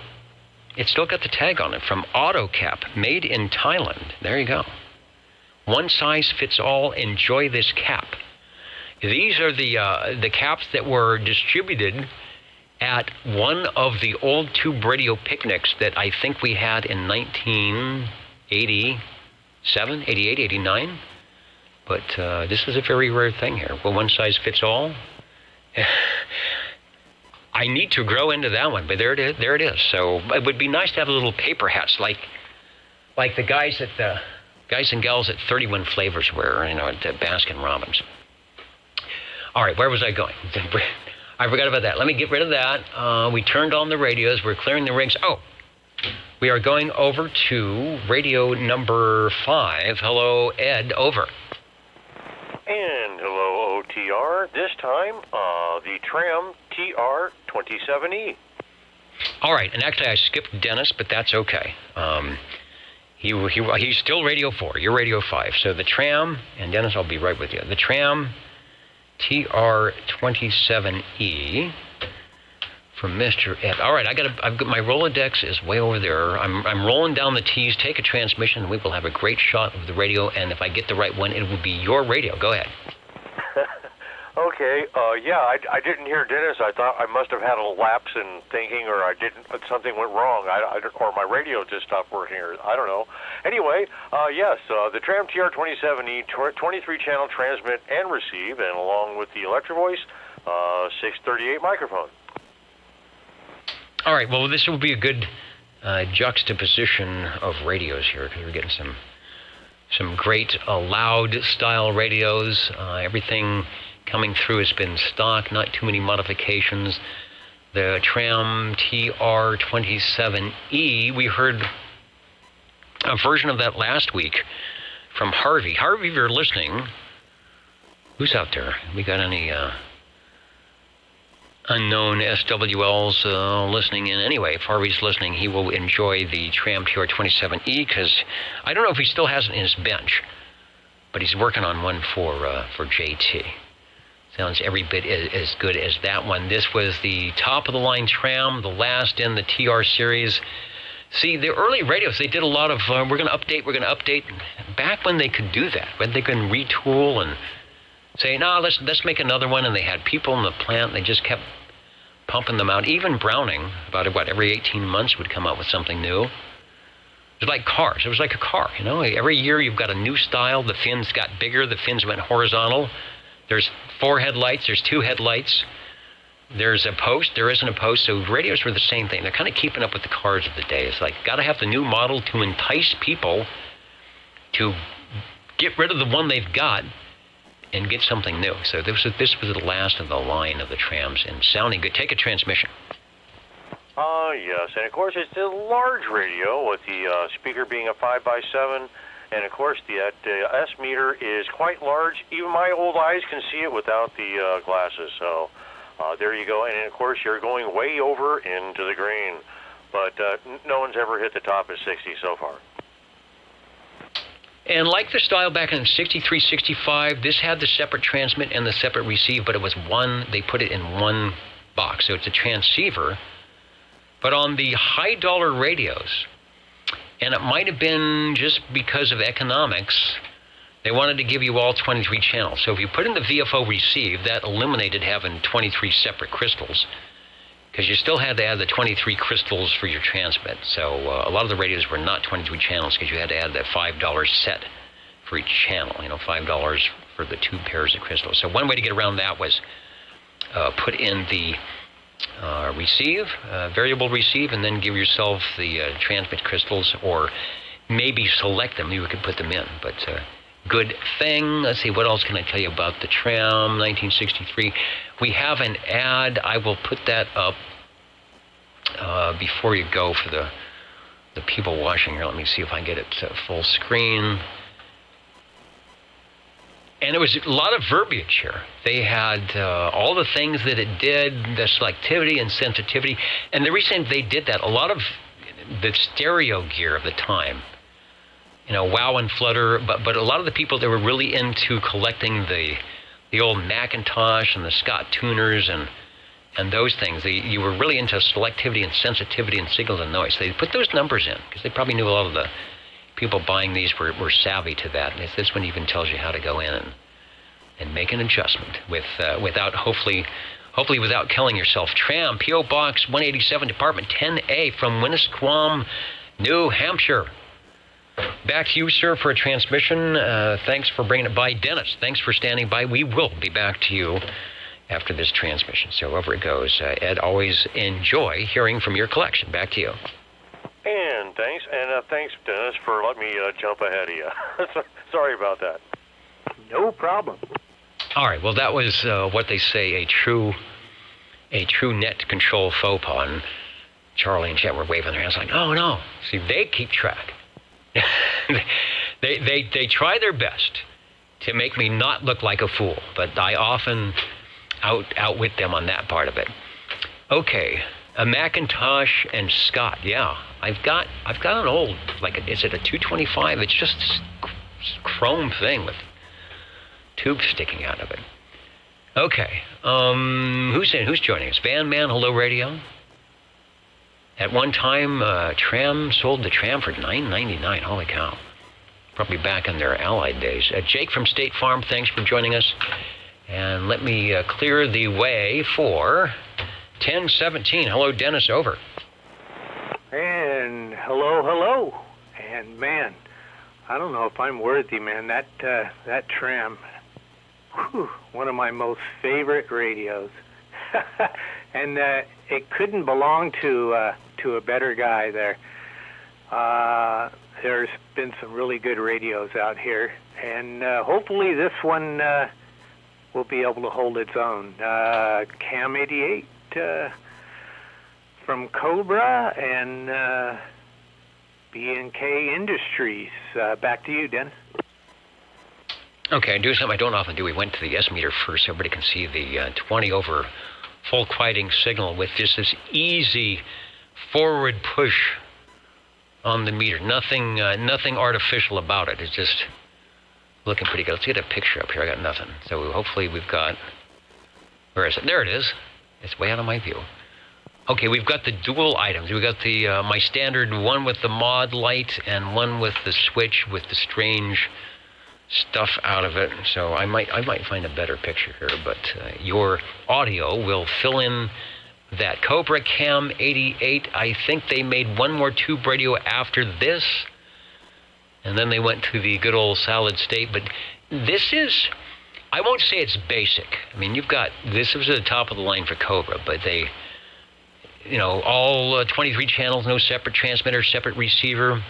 It's still got the tag on it from AutoCap, made in Thailand. There you go. One size fits all. Enjoy this cap. These are the caps that were distributed at one of the old Tube Radio picnics that I think we had in 1987, 88, 89. But this is a very rare thing here. Well, one size fits all. I need to grow into that one, but there it is. There it is. So it would be nice to have little paper hats like the guys and gals at 31 Flavors wear, at Baskin Robbins. All right, where was I going? I forgot about that. Let me get rid of that. We turned on the radios. We're clearing the rigs. Oh, we are going over to radio number 5. Hello, Ed. Over. And hello, OTR. This time, the Tram TR-27e. All right, and actually I skipped Dennis, but that's okay. He's still Radio 4. You're Radio 5. So the Tram, and Dennis, I'll be right with you. The Tram TR-27e from Mr. Ed. All right, I've got my Rolodex is way over there. I'm rolling down the T's. Take a transmission. We will have a great shot of the radio, and if I get the right one, it will be your radio. Go ahead. Okay. I didn't hear Dennis. I thought I must have had a lapse in thinking, or something went wrong. Or my radio just stopped working, or I don't know. Anyway, yes, the Tram TR-27e 23-channel transmit and receive, and along with the Electro Voice, 638 microphone. All right. Well, this will be a good juxtaposition of radios here, because we're getting some great loud style radios. Everything coming through has been stock, not too many modifications. The Tram TR-27e, we heard a version of that last week from Harvey. Harvey, if you're listening, who's out there? We got any unknown SWLs listening in. Anyway, if Harvey's listening, he will enjoy the Tram TR-27e because I don't know if he still has it in his bench, but he's working on one for JT. Sounds every bit as good as that one. This was the top-of-the-line Tram, the last in the TR series. See, the early radios, they did a lot of, we're going to update. Back when they could do that, when they could retool and say, no, let's make another one. And they had people in the plant. They just kept pumping them out. Even Browning, about every 18 months would come out with something new. It was like cars. It was like a car, you know. Every year you've got a new style. The fins got bigger. The fins went horizontal. There's 4 headlights. There's 2 headlights. There's a post. There isn't a post. So radios were the same thing. They're kind of keeping up with the cars of the day. It's like, got to have the new model to entice people to get rid of the one they've got and get something new. So this was the last of the line of the Trams, and sounding good. Take a transmission. Yes, and of course it's a large radio with the speaker being a 5x7, and of course the S meter is quite large. Even my old eyes can see it without the glasses. So there you go. And of course you're going way over into the green, but no one's ever hit the top of 60 so far. And like the style back in 63, 65, this had the separate transmit and the separate receive, but it was one, they put it in one box. So it's a transceiver. But on the high dollar radios, and it might have been just because of economics, they wanted to give you all 23 channels. So if you put in the VFO receive, that eliminated having 23 separate crystals, because you still had to add the 23 crystals for your transmit. So a lot of the radios were not 23 channels because you had to add that $5 set for each channel, you know, $5 for the 2 pairs of crystals. So one way to get around that was put in the receive, variable receive, and then give yourself the transmit crystals, or maybe select them. You could put them in, but good thing. Let's see, what else can I tell you about the Tram 1963? We have an ad. I will put that up before you go for the people watching here. Let me see if I can get it full screen. And it was a lot of verbiage here. They had all the things that it did, the selectivity and sensitivity. And the reason they did that, a lot of the stereo gear of the time, you know, wow and flutter, but a lot of the people that were really into collecting the old Macintosh and the Scott tuners and those things, you were really into selectivity and sensitivity and signal to noise. They put those numbers in because they probably knew a lot of the people buying these were savvy to that. And this one even tells you how to go in and make an adjustment without hopefully without killing yourself. Tram, P.O. Box 187, Department 10A from Winnisquam, New Hampshire. Back to you, sir, for a transmission. Thanks for bringing it by. Dennis, thanks for standing by. We will be back to you after this transmission. So over it goes. Ed, always enjoy hearing from your collection. Back to you. And thanks, Dennis, for letting me jump ahead of you. Sorry about that. No problem. All right. Well, that was what they say a true net control faux pas. And Charlie and Chet were waving their hands like, oh no. See, they keep track. they try their best to make me not look like a fool, but I often outwit them on that part of it. Okay. A Macintosh and Scott, yeah. I've got an old, is it a 225? It's just this chrome thing with tubes sticking out of it. Okay, who's joining us? Van Man, hello radio. At one time, Tram sold the Tram for $9.99. Holy cow! Probably back in their Allied days. Jake from State Farm, thanks for joining us. And let me clear the way for 1017. Hello, Dennis, over. And hello. And man, I don't know if I'm worthy, man. That Tram, one of my most favorite radios. And it couldn't belong to a better guy there. There's been some really good radios out here, and hopefully this one will be able to hold its own. Cam 88 from Cobra and B&K Industries. Back to you, Dennis. Okay, do something I don't often do. We went to the S meter first so everybody can see the 20 over full quieting signal with just this easy forward push on the meter. Nothing artificial about it. It's just looking pretty good. Let's get a picture up here. I got nothing. So hopefully we've got, where is it? There it is. It's way out of my view. Okay, we've got the dual items. We've got the my standard one with the mod light and one with the switch with the strange stuff out of it. So I might find a better picture here, but your audio will fill in that Cobra Cam 88. I think they made one more tube radio after this, and then they went to the good old solid state. But this is, I won't say it's basic. I mean, you've got, this was at the top of the line for Cobra, but they, you know, all 23 channels, no separate transmitter, separate receiver.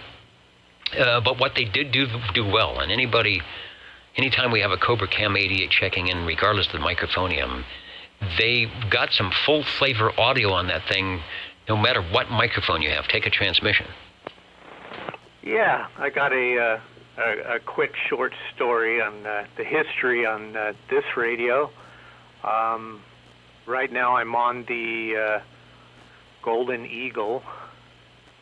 But what they did do well, and anytime we have a Cobra Cam 88 checking in, regardless of the microphonium, they got some full flavor audio on that thing, no matter what microphone you have. Take a transmission. Yeah, I got a quick short story on the history on this radio. Right now I'm on the Golden Eagle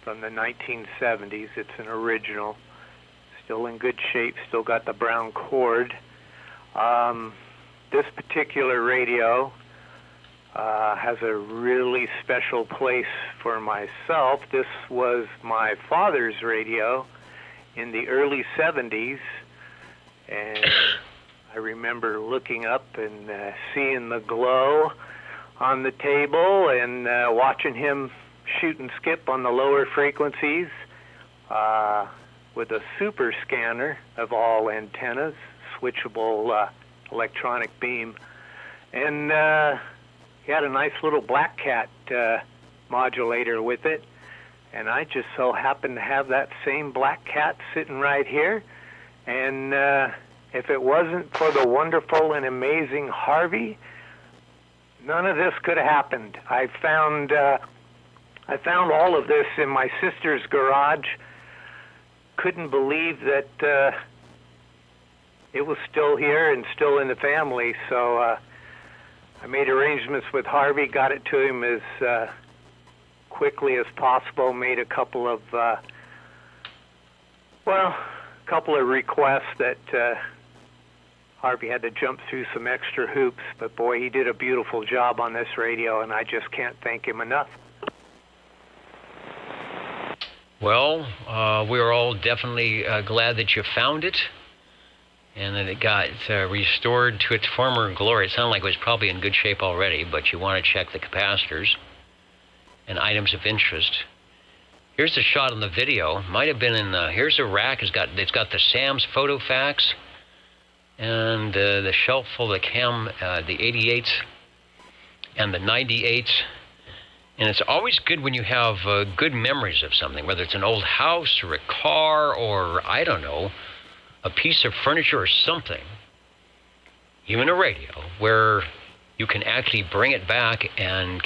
from the 1970s. It's an original, still in good shape, still got the brown cord. This particular radio has a really special place for myself. This was my father's radio in the early 70s, and I remember looking up and seeing the glow on the table and watching him shoot and skip on the lower frequencies with a super scanner of all antennas, switchable electronic beam. And he had a nice little Black Cat modulator with it. And I just so happened to have that same Black Cat sitting right here. And if it wasn't for the wonderful and amazing Harvey, none of this could have happened. I found all of this in my sister's garage. Couldn't believe that it was still here and still in the family. So I made arrangements with Harvey, got it to him as quickly as possible, made a couple of requests that Harvey had to jump through some extra hoops, but boy, he did a beautiful job on this radio, and I just can't thank him enough. Well, we are all definitely glad that you found it and that it got restored to its former glory. It sounded like it was probably in good shape already, but you want to check the capacitors and items of interest. Here's the shot on the video. Might have been in the, here's a rack. It's got the Sam's photo fax and the shelf full of the Cam, the 88s and the 98s. And it's always good when you have good memories of something, whether it's an old house or a car or, I don't know, a piece of furniture or something, even a radio, where you can actually bring it back and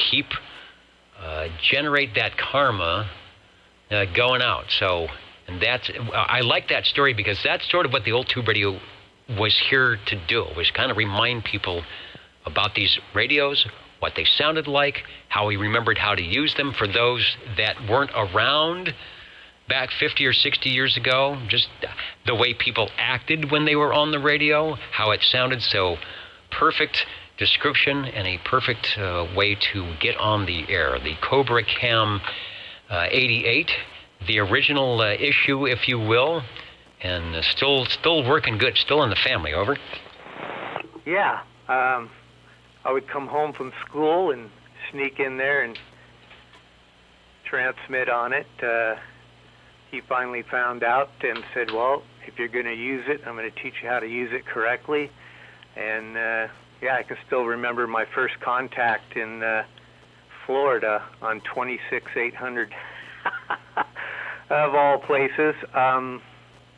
generate that karma going out. So, and that's, I like that story because that's sort of what the old tube radio was here to do, was kind of remind people about these radios, what they sounded like, how we remembered how to use them for those that weren't around back 50 or 60 years ago, just the way people acted when they were on the radio, how it sounded. So perfect description and a perfect way to get on the air. The Cobra Cam 88, the original issue, if you will, and still working good, still in the family, over? Yeah. I would come home from school and sneak in there and transmit on it. He finally found out and said, well, if you're going to use it, I'm going to teach you how to use it correctly. And yeah, I can still remember my first contact in Florida on 26800 of all places.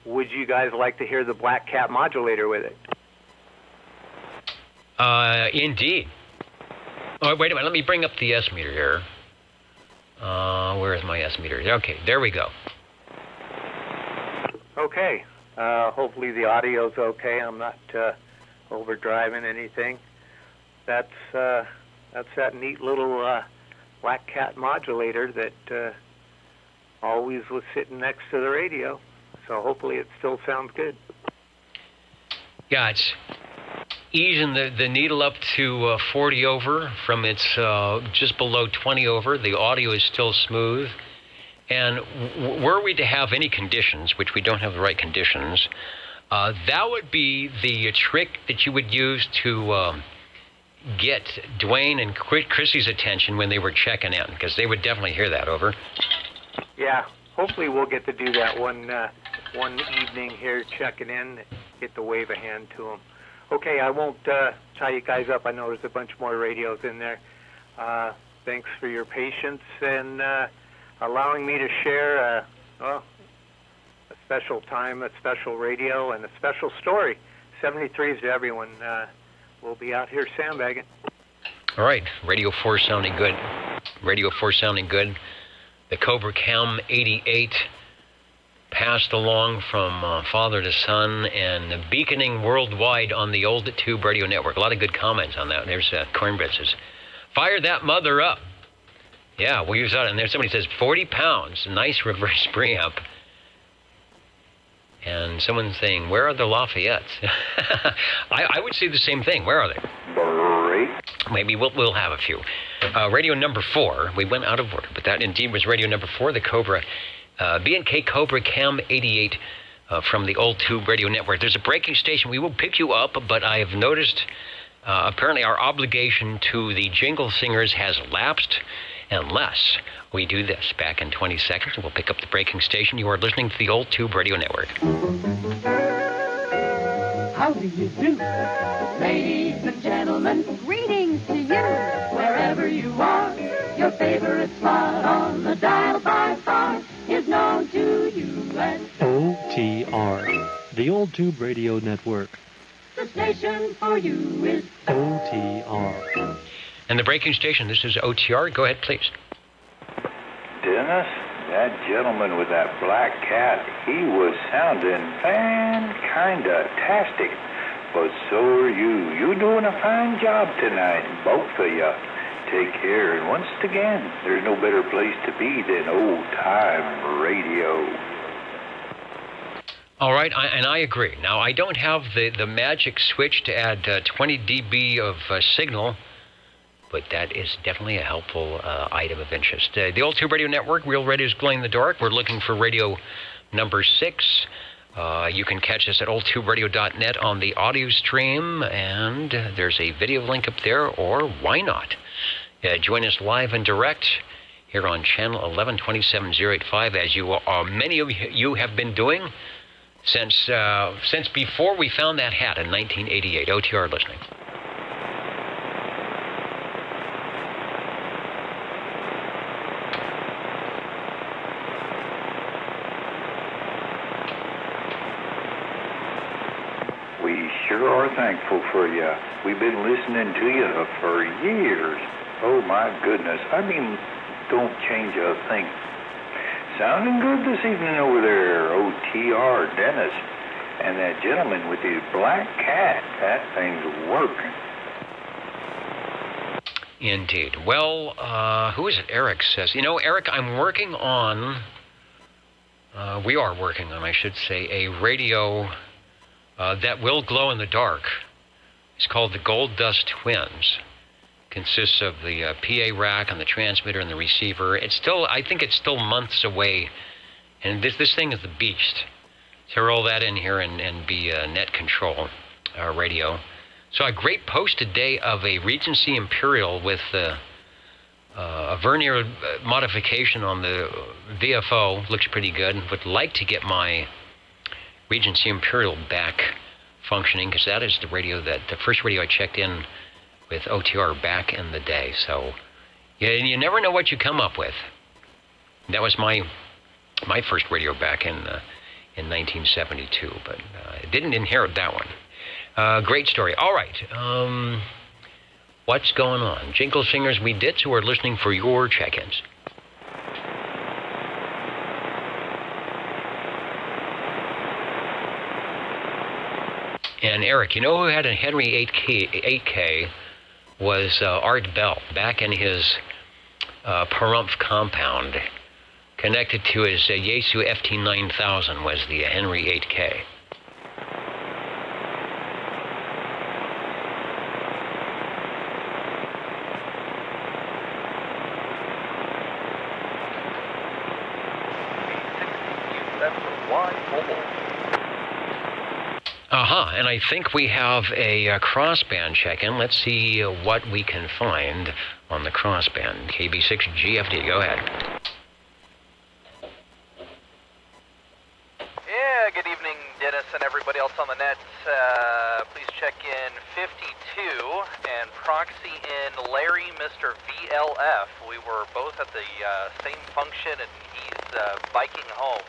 Would you guys like to hear the Black Cat modulator with it? Indeed. Oh, wait a minute. Let me bring up the S meter here. Where is my S meter? Okay, there we go. Okay. Hopefully the audio's okay. I'm not overdriving anything. That's That's that neat little Black Cat modulator that always was sitting next to the radio. So hopefully it still sounds good. Yeah, it's easing the needle up to 40 over from its just below 20 over. The audio is still smooth. And were we to have any conditions, which we don't have the right conditions, that would be the trick that you would use to get Dwayne and Chrissy's attention when they were checking in, because they would definitely hear that. Over. Yeah, hopefully we'll get to do that one evening here, checking in, get to wave a hand to them. Okay, I won't tie you guys up. I know there's a bunch more radios in there. Thanks for your patience and allowing me to share a special time, a special radio, and a special story. 73s to everyone. We'll be out here sandbagging. All right, Radio 4 sounding good. Radio 4 sounding good. The Cobra Cam 88 passed along from father to son and beaconing worldwide on the old tube radio network. A lot of good comments on that. There's Cornbread says, fire that mother up. Yeah, well, you saw it. And there somebody says 40 pounds, nice reverse preamp. And someone's saying, where are the Lafayettes? I would say the same thing. Where are they? Maybe we'll have a few. Radio number 4, we went out of order, but that indeed was radio number 4, the Cobra, B&K Cobra Cam 88 from the old tube radio network. There's a breaking station. We will pick you up, but I have noticed apparently our obligation to the jingle singers has lapsed unless we do this. Back in 20 seconds, we'll pick up the breaking station. You are listening to the old tube radio network. How do you do? Ladies and gentlemen, greetings to you. Wherever you are, your favorite spot on the dial by far is known to you as OTR, the old tube radio network. The station for you is OTR. And the breaking station, this is OTR. Go ahead, please. Dennis, that gentleman with that black cat, he was sounding fan-kinda-tastic. But so are you. You're doing a fine job tonight, both of you. Take care, and once again, there's no better place to be than old-time radio. All right, and I agree. Now, I don't have the magic switch to add 20 dB of signal, but that is definitely a helpful item of interest. The old tube radio network, Real Radio's Glowing in the Dark. We're looking for radio number 6. You can catch us at oldtuberadio.net on the audio stream, and there's a video link up there, or why not? Join us live and direct here on channel 1127.085, as many of you have been doing since before we found that hat in 1988. OTR listening. Sure are thankful for you. We've been listening to you for years. Oh, my goodness. I mean, don't change a thing. Sounding good this evening over there, OTR, Dennis. And that gentleman with his black cat, that thing's working. Indeed. Well, who is it? Eric says, Eric, I'm working on, we are working on, I should say, a radio that will glow in the dark. It's called the Gold Dust Twins. Consists of the PA rack and the transmitter and the receiver. I think it's still months away. And this thing is the beast. To roll that in here and be net control radio. So a great post today of a Regency Imperial with a vernier modification on the VFO. Looks pretty good. Would like to get my Regency Imperial back functioning, because that is the first radio I checked in with OTR back in the day. So, yeah, you never know what you come up with. That was my first radio back in 1972, but I didn't inherit that one. Great story. All right, what's going on? Jingle singers we ditch who are listening for your check-ins. And Eric, who had a Henry 8K was Art Bell back in his Pahrump compound. Connected to his Yaesu FT9000 was the Henry 8K. And I think we have a crossband check-in. Let's see what we can find on the crossband. KB6GFD, go ahead. Yeah, good evening, Dennis and everybody else on the net. Please check in 52 and proxy in Larry, Mr. VLF. We were both at the same function, and he's biking home.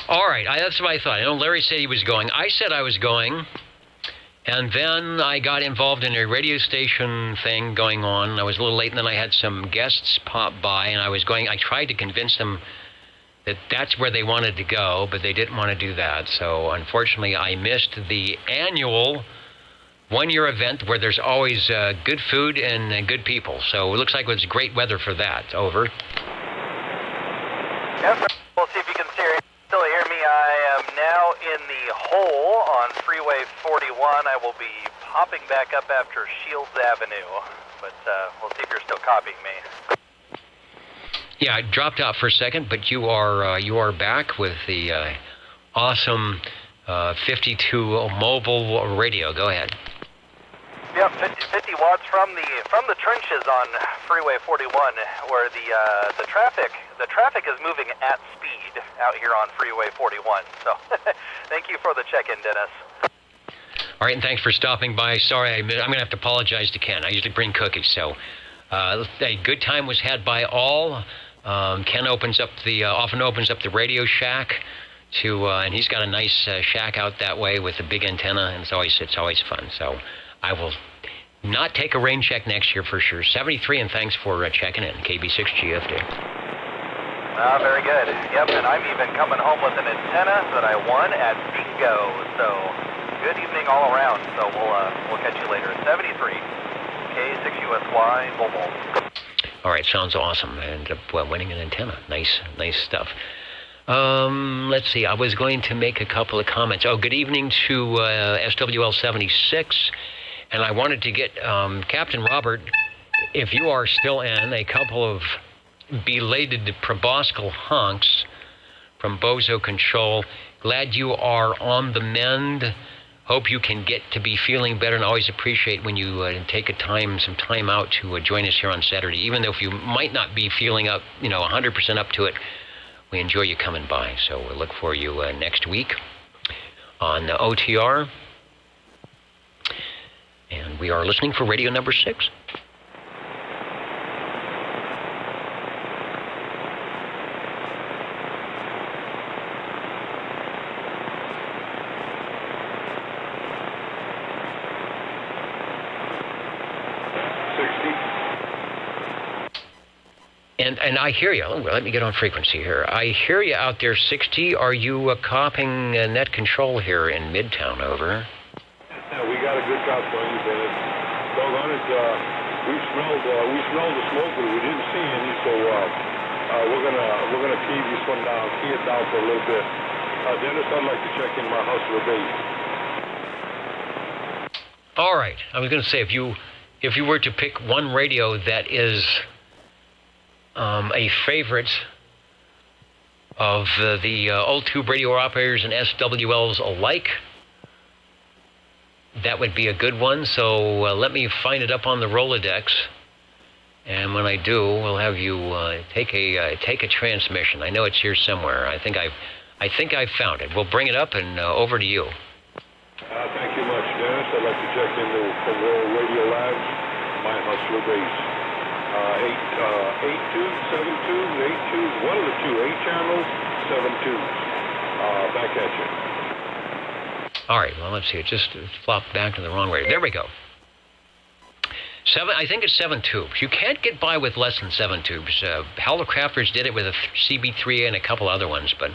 All right, that's what I thought. I know Larry said he was going. I said I was going, and then I got involved in a radio station thing going on. I was a little late, and then I had some guests pop by, and I was going. I tried to convince them that that's where they wanted to go, but they didn't want to do that. So unfortunately, I missed the annual one-year event where there's always good food and good people. So it looks like it was great weather for that. Over. Yes, sir. We'll see if you can still hear me. I am now in the hole on Freeway 41. I will be popping back up after Shields Avenue, but we'll see if you're still copying me. Yeah, I dropped out for a second, but you are back with the awesome 52 mobile radio. Go ahead. Yep, 50 watts from the trenches on Freeway 41, where the traffic is moving at speed out here on Freeway 41. So, thank you for the check-in, Dennis. All right, and thanks for stopping by. Sorry, I'm going to have to apologize to Ken. I usually bring cookies, so a good time was had by all. Ken often opens up the Radio Shack and he's got a nice shack out that way with a big antenna, and it's always fun. So I will not take a rain check next year for sure. 73, and thanks for checking in. KB6GFD. Very good. Yep, and I'm even coming home with an antenna that I won at bingo. So good evening all around. So we'll catch you later. 73, K6USY, mobile. All right, sounds awesome. And winning an antenna. Nice stuff. Let's see. I was going to make a couple of comments. Oh, good evening to SWL76. And I wanted to get Captain Robert, if you are still in, a couple of belated proboscis honks from Bozo Control. Glad you are on the mend. Hope you can get to be feeling better, and always appreciate when you take some time out to join us here on Saturday. Even though if you might not be feeling up, 100% up to it, we enjoy you coming by. So we'll look for you next week on OTR. And we are listening for radio number 6. And I hear you. Let me get on frequency here. I hear you out there, 60. Are you copying net control here in Midtown? Over. Yeah, we got a good cop on you, Dennis. Doggone it, we smelled the smoke, but we didn't see any. So we're gonna key this one down, key it down for a little bit. Dennis, I'd like to check in my hustler base. All right. I was going to say, if you were to pick one radio that is a favorite of the old tube radio operators and SWLs alike, that would be a good one. So let me find it up on the Rolodex, and when I do, we'll have you take a transmission. I know it's here somewhere. I think I've found it. We'll bring it up and over to you. Thank you much, Dennis. I'd like to check into from World Radio Labs, my hustler base. 8272, 82, one of the two, 8 channels, 7 2s. Back at you. All right, well, let's see. It just flopped back to the wrong radio. There we go. I think it's 7 tubes. You can't get by with less than 7 tubes. Howler Crafters did it with a CB3A and a couple other ones, but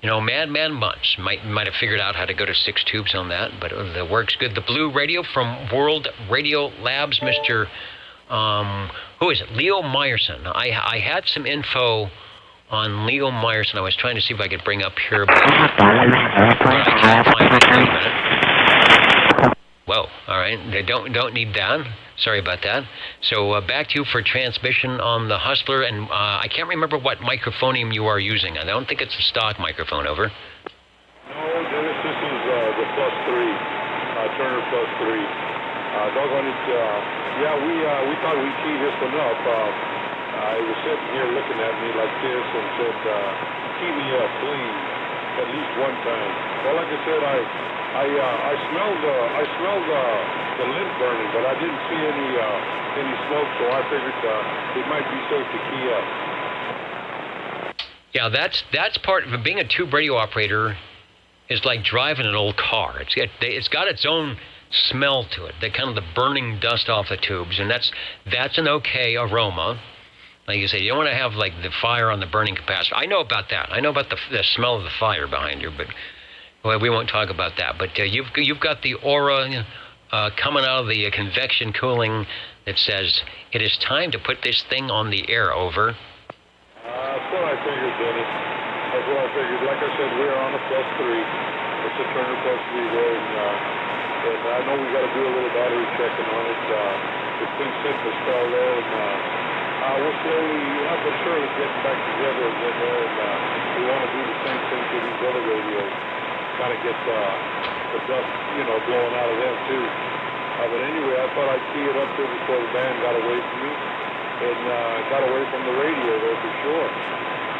Madman Bunch might have figured out how to go to 6 tubes on that, but it works good. The blue radio from World Radio Labs, Mr. Who is it? Leo Meyerson. I had some info on Leo Meyerson. I was trying to see if I could bring up here, but I can't find it. Wait a minute. Whoa, all right. They don't need that. Sorry about that. So back to you for transmission on the Hustler, and I can't remember what microphonium you are using. I don't think it's a stock microphone, over. No, Dennis, this is the +3, Turner +3. Doggone it, we thought we'd key this one up. I was sitting here looking at me like this and said, key me up, please, at least one time. Well, like I said, I smelled the lint burning, but I didn't see any smoke, so I figured it might be safe to key up. Yeah, that's part of being a tube radio operator. Is like driving an old car. It's got its own smell to it. The kind of the burning dust off the tubes, and that's an okay aroma. Like you say, you don't want to have like the fire on the burning capacitor. I know about that. I know about the smell of the fire behind you, but well, we won't talk about that. But you've got the aura coming out of the convection cooling that says it is time to put this thing on the air, over. That's what I figured, Dennis. That's what I figured. Like I said, we're on a +3. It's a Turner +3 there, and I know we got to do a little battery checking on it. It's been sitting for a spell there, and we're slowly, but surely getting back together again there, and we want to do the same thing to these other radios. Kind of get the dust, blowing out of them too. But anyway, I thought I'd key it up there before the band got away from me, and got away from the radio there for sure.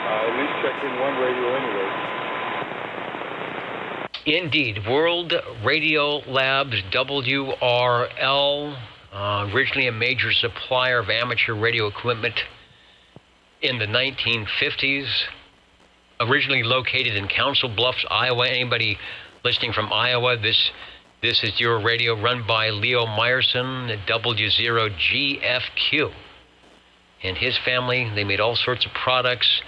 At least check in one radio anyway. Indeed. World Radio Labs, WRL, originally a major supplier of amateur radio equipment in the 1950s, originally located in Council Bluffs, Iowa. Anybody listening from Iowa, this is your radio run by Leo Meyerson at W0GFQ. And his family, they made all sorts of products.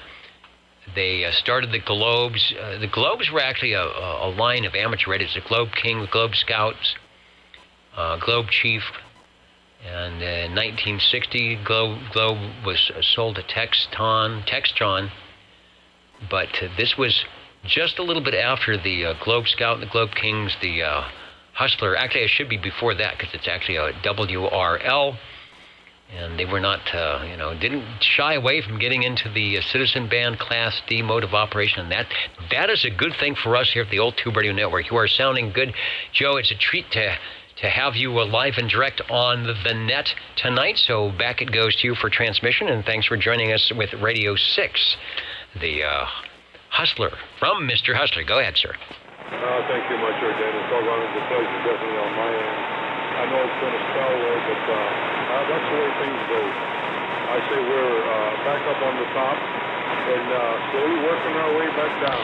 They started the Globes. The Globes were actually a line of amateur radios, the Globe King, the Globe Scouts, Globe Chief. And in 1960, Globe was sold to Textron. But this was just a little bit after the Globe Scout and the Globe Kings, the Hustler. Actually, it should be before that because it's actually a WRL. And they were not, didn't shy away from getting into the Citizen Band Class D mode of operation. And that is a good thing for us here at the Old Tube Radio Network. You are sounding good. Joe, it's a treat to have you live and direct on the net tonight. So back it goes to you for transmission. And thanks for joining us with Radio 6, the Hustler from Mr. Hustler. Go ahead, sir. Thank you much, Dennis. All around, it's a pleasure, definitely on my end. I know it's been a spell there, but that's the way things go. I say we're back up on the top and slowly working our way back down.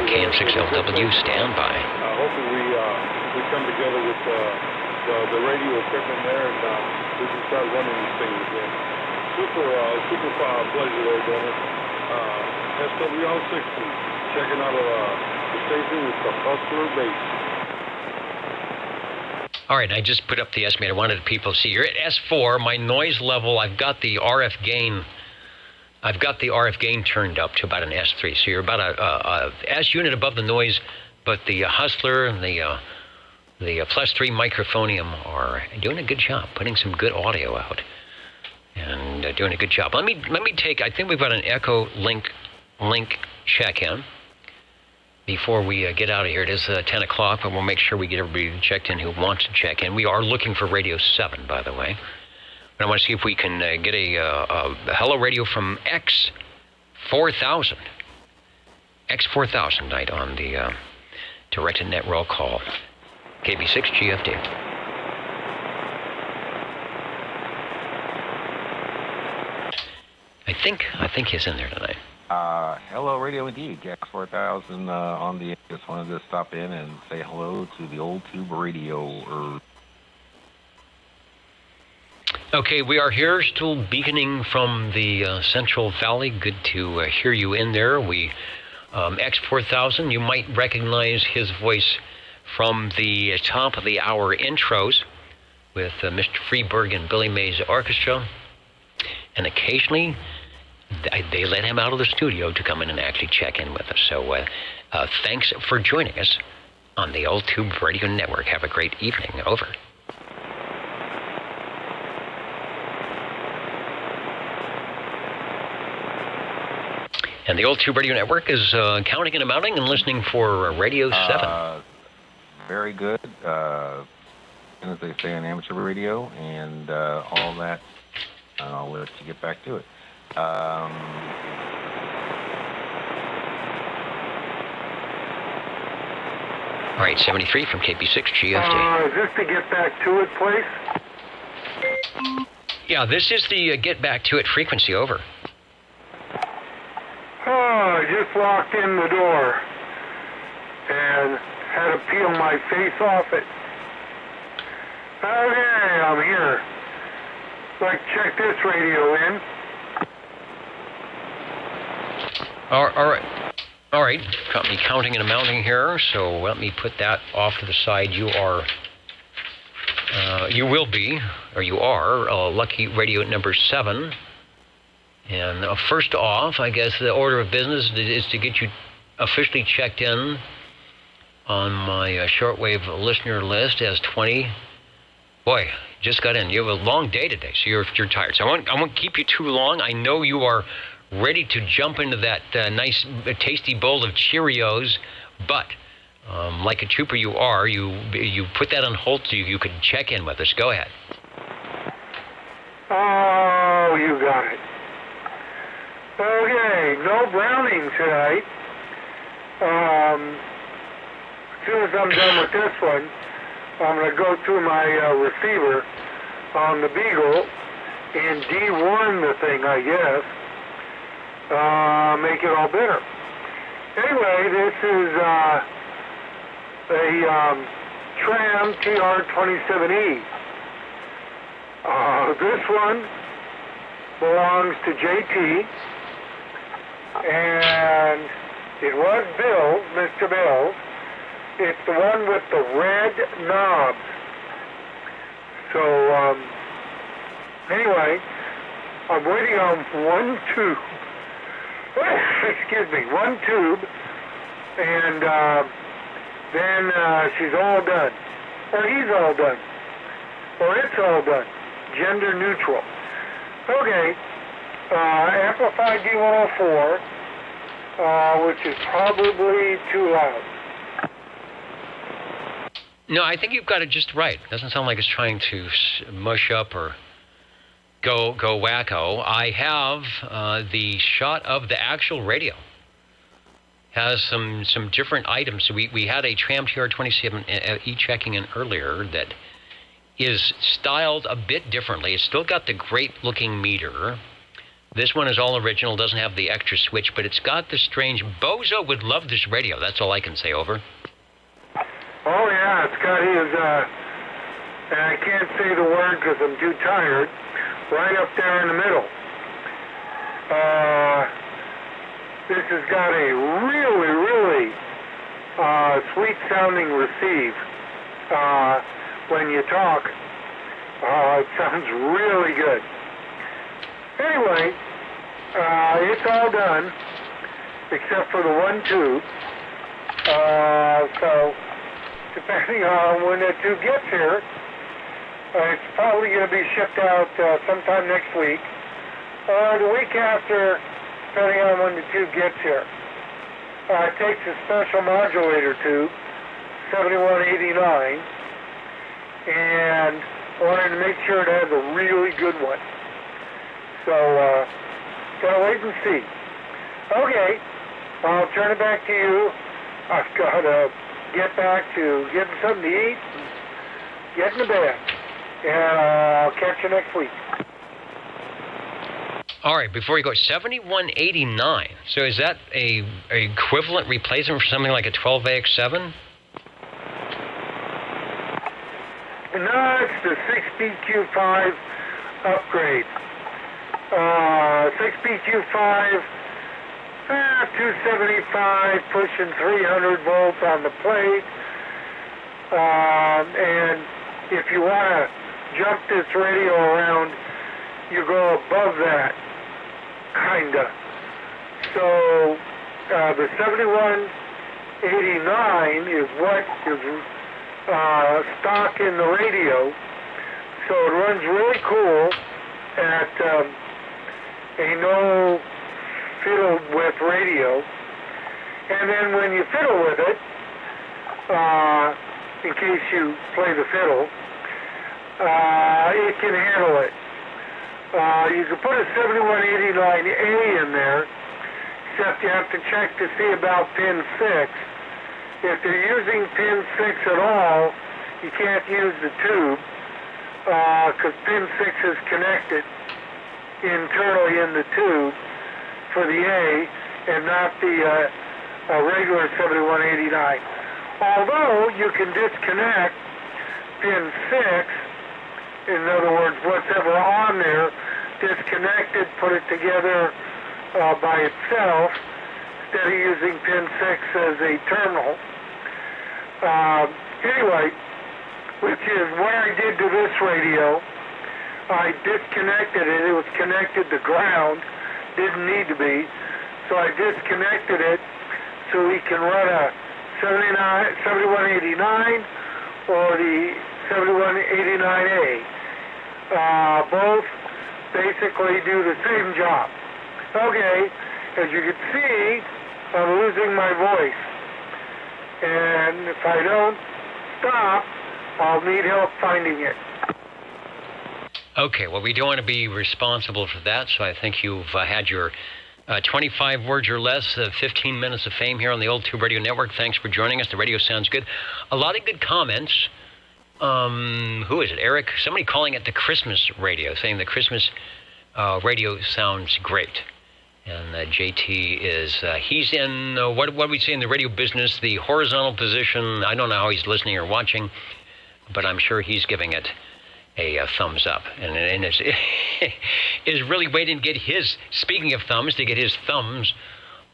KM6LW, stand by. Hopefully we come together with the radio equipment there, and we can start running these things again. Super pleasure there, Dennis. SWL60, checking out the station with the Hustler base. All right, I just put up the estimator. I wanted people to see. You're at S4. My noise level, I've got the RF gain turned up to about an S3. So you're about a S unit above the noise, but the Hustler and the +3 microphonium are doing a good job, putting some good audio out, and doing a good job. Let me take. I think we've got an Echo link check-in before we get out of here. It is 10 o'clock, but we'll make sure we get everybody checked in who wants to check in. We are looking for Radio 7, by the way. But I want to see if we can get a hello radio from X4000. X4000 night on the directed net roll call. KB6 GFD. I think he's in there tonight. Hello, Radio indeed. Jack 4000 on the. Just wanted to stop in and say hello to the Old Tube Radio. Okay, we are here still beaconing from the Central Valley. Good to hear you in there. We X4000, you might recognize his voice from the top of the hour intros with Mr. Freeberg and Billy Mays Orchestra. And occasionally, they let him out of the studio to come in and actually check in with us. So thanks for joining us on the Old Tube Radio Network. Have a great evening. Over. And the Old Tube Radio Network is counting and amounting and listening for Radio 7. Very good. As they say on amateur radio and all that. I'll let you get back to it. All right, 73 from KP6 GFD. Is this the Get Back to It place? Yeah, this is the Get Back to It frequency. Over. I just walked in the door and had to peel my face off it. Okay, I'm here. Like, check this radio in. All right. Got me counting and amounting here, so let me put that off to the side. You are, you will be, or you are, lucky radio number 7. And first off, I guess the order of business is to get you officially checked in on my shortwave listener list as 20. Boy, just got in. You have a long day today, so you're tired. So I won't keep you too long. I know you are ready to jump into that nice, tasty bowl of Cheerios, but like a trooper you are, you put that on hold so you could check in with us. Go ahead. Oh, you got it. Okay, no Browning tonight. As soon as I'm done with this one, I'm going to go through my receiver on the Beagle and deworm the thing, I guess. Make it all better. Anyway, this is a Tram TR-27e. This one belongs to JT, and it was Bill, Mr. Bill. It's the one with the red knobs. So, anyway, I'm waiting on one tube. Excuse me, one tube, and then she's all done. Or he's all done. Or it's all done. Gender neutral. Okay, amplified D104, which is probably too loud. No, I think you've got it just right. Doesn't sound like it's trying to mush up or go wacko. I have the shot of the actual radio. Has some different items. We had a Tram TR-27e checking in earlier that is styled a bit differently. It's still got the great looking meter. This one is all original, doesn't have the extra switch, but it's got the strange... Bozo would love this radio. That's all I can say. Over. Oh, yeah, it's got his, and I can't say the word because I'm too tired, right up there in the middle. This has got a really, really sweet-sounding receive. When you talk, it sounds really good. Anyway, it's all done, except for the one tube. So, depending on when that tube gets here, it's probably going to be shipped out sometime next week, or the week after, depending on when the tube gets here. It takes a special modulator tube, 7189, and I wanted to make sure it has a really good one. So, gotta wait and see. Okay, I'll turn it back to you. I've got to get back to getting something to eat, getting to bed, and I'll catch you next week. All right, before you go, 7189. So is that a equivalent replacement for something like a 12AX7? No, it's the 6BQ5 upgrade. 6BQ5 275, pushing 300 volts on the plate. And if you want to jump this radio around, you go above that, kinda. So the 7189 is what is stock in the radio. So it runs really cool at a no fiddle with radio. And then when you fiddle with it, in case you play the fiddle, it can handle it. You can put a 7189A in there, except you have to check to see about pin 6. If they're using pin 6 at all, you can't use the tube, because pin 6 is connected internally in the tube for the A, and not the regular 7189. Although you can disconnect pin 6, in other words, whatever on there, disconnect it, put it together by itself, instead of using pin 6 as a terminal. Anyway, which is what I did to this radio. I disconnected it. It was connected to ground. Didn't need to be. So I disconnected it so we can run a 7189 or the 7189A. Both basically do the same job. Okay, as you can see, I'm losing my voice. And if I don't stop, I'll need help finding it. Okay, well, we don't want to be responsible for that, so I think you've had your 25 words or less, 15 minutes of fame here on the Old Tube Radio Network. Thanks for joining us. The radio sounds good. A lot of good comments. Who is it? Eric? Somebody calling it the Christmas radio, saying the Christmas radio sounds great. And JT is, he's in, what do we say in the radio business? The horizontal position. I don't know how he's listening or watching, but I'm sure he's giving it a thumbs up. And is really waiting to get his, speaking of thumbs, to get his thumbs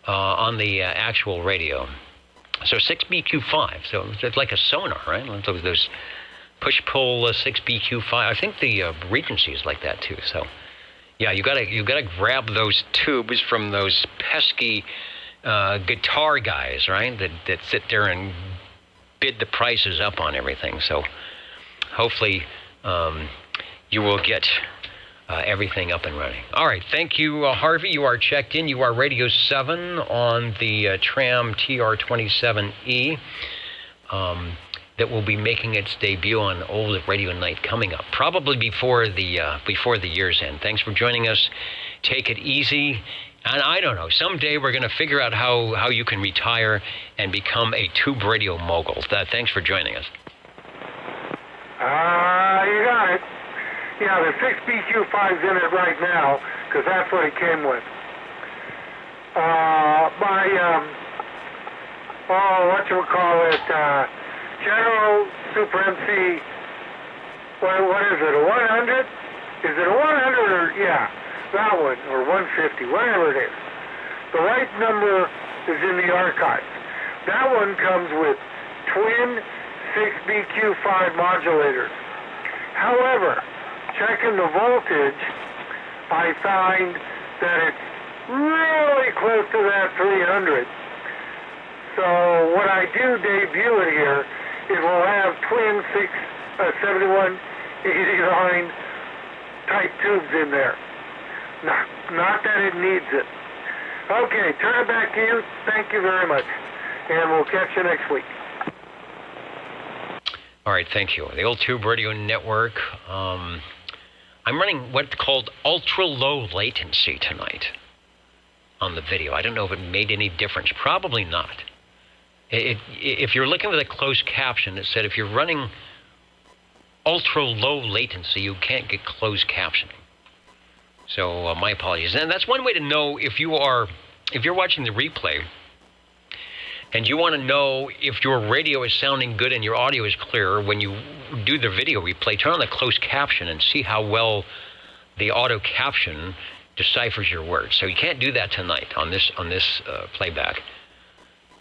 on the actual radio. So 6BQ5, so it's like a sonar, right? Those push-pull 6BQ5. I think the Regency is like that too. So yeah, you gotta grab those tubes from those pesky guitar guys, right? That sit there and bid the prices up on everything. So hopefully you will get everything up and running. All right, thank you, Harvey. You are checked in. You are Radio 7 on the Tram TR-27e. That will be making its debut on Old Radio Night coming up, probably before the year's end. Thanks for joining us. Take it easy. And I don't know, someday we're going to figure out how you can retire and become a tube radio mogul. Thanks for joining us. You got it. Yeah, the 6BQ5's in it right now, because that's what it came with. General Super MC, what is it, a 100? Is it a 100 or, yeah, that one, or 150, whatever it is. The right number is in the archives. That one comes with twin 6BQ5 modulators. However, checking the voltage, I find that it's really close to that 300. So when I do debut it here, it will have twin 7189 type tubes in there. Not that it needs it. Okay, turn it back to you. Thank you very much. And we'll catch you next week. All right, thank you. The Old Tube Radio Network. I'm running what's called ultra-low latency tonight on the video. I don't know if it made any difference. Probably not. If you're looking at a closed caption, it said if you're running ultra-low latency, you can't get closed captioning. So my apologies. And that's one way to know if you're watching the replay and you want to know if your radio is sounding good and your audio is clear. When you do the video replay, turn on the closed caption and see how well the auto caption deciphers your words. So you can't do that tonight on this playback.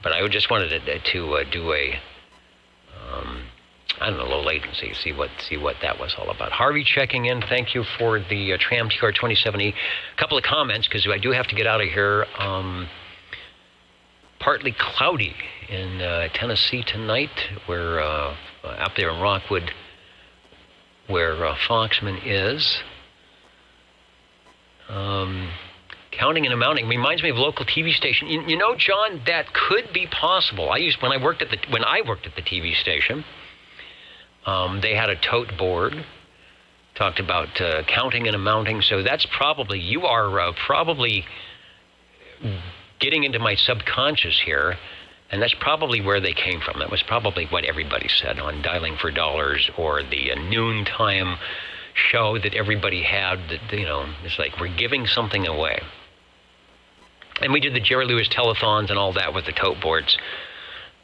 But I just wanted to do a I don't know, low latency. See what that was all about. Harvey checking in. Thank you for the Tram TR-27e. A couple of comments because I do have to get out of here. Partly cloudy in Tennessee tonight. We're out there in Rockwood, where Foxman is. Counting and amounting reminds me of a local TV station. You know, John, that could be possible. When I worked at the TV station, they had a tote board, talked about counting and amounting. So that's probably, you are probably getting into my subconscious here, and that's probably where they came from. That was probably what everybody said on Dialing for Dollars or the noontime show that everybody had. That, you know, it's like we're giving something away. And we did the Jerry Lewis telethons and all that with the tote boards.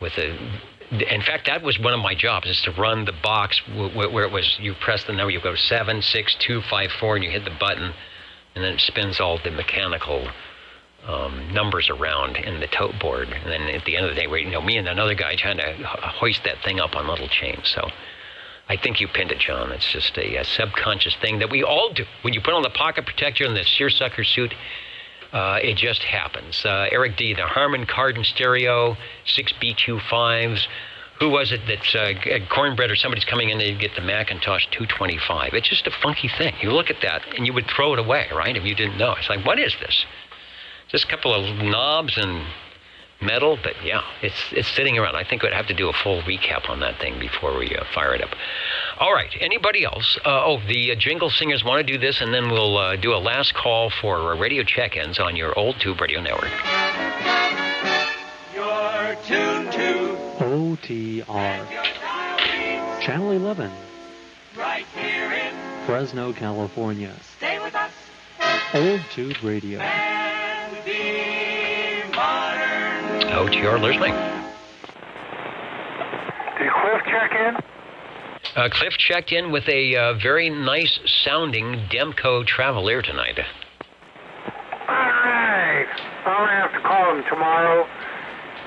In fact, that was one of my jobs, is to run the box where it was, you press the number, you go 7, 6, 2, 5, 4, and you hit the button, and then it spins all the mechanical numbers around in the tote board. And then at the end of the day, me and another guy trying to hoist that thing up on little chains. So I think you pinned it, John. It's just a subconscious thing that we all do. When you put on the pocket protector and the seersucker suit, it just happens. Eric D., the Harman Kardon stereo, 6 BQ5s. Who was it that's Cornbread or somebody's coming in to get the Macintosh 225? It's just a funky thing. You look at that and you would throw it away, right, if you didn't know. It's like, what is this? Just a couple of knobs and metal, but yeah, it's sitting around. I think we'd have to do a full recap on that thing before we fire it up. All right, anybody else? The jingle singers want to do this, and then we'll do a last call for radio check-ins on your old tube radio network. You're tuned to OTR. Channel 11. Right here in Fresno, California. Stay with us. Old Tube Radio. OTR listening. Did Cliff check in? Cliff checked in with a very nice sounding Demco Traveler tonight. All right. I'm going to have to call him tomorrow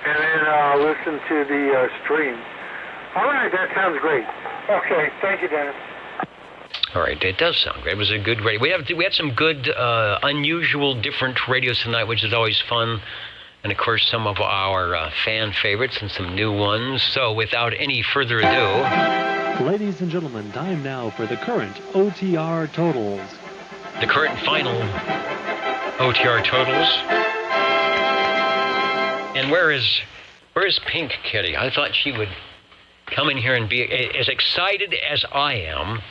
and then listen to the stream. All right, that sounds great. Okay, thank you, Dennis. All right, it does sound great. It was a good radio. We had some good, unusual, different radios tonight, which is always fun. And, of course, some of our fan favorites and some new ones. So, without any further ado... Ladies and gentlemen, time now for the current OTR totals. The current final OTR totals. And where is Pink Kitty? I thought she would come in here and be as excited as I am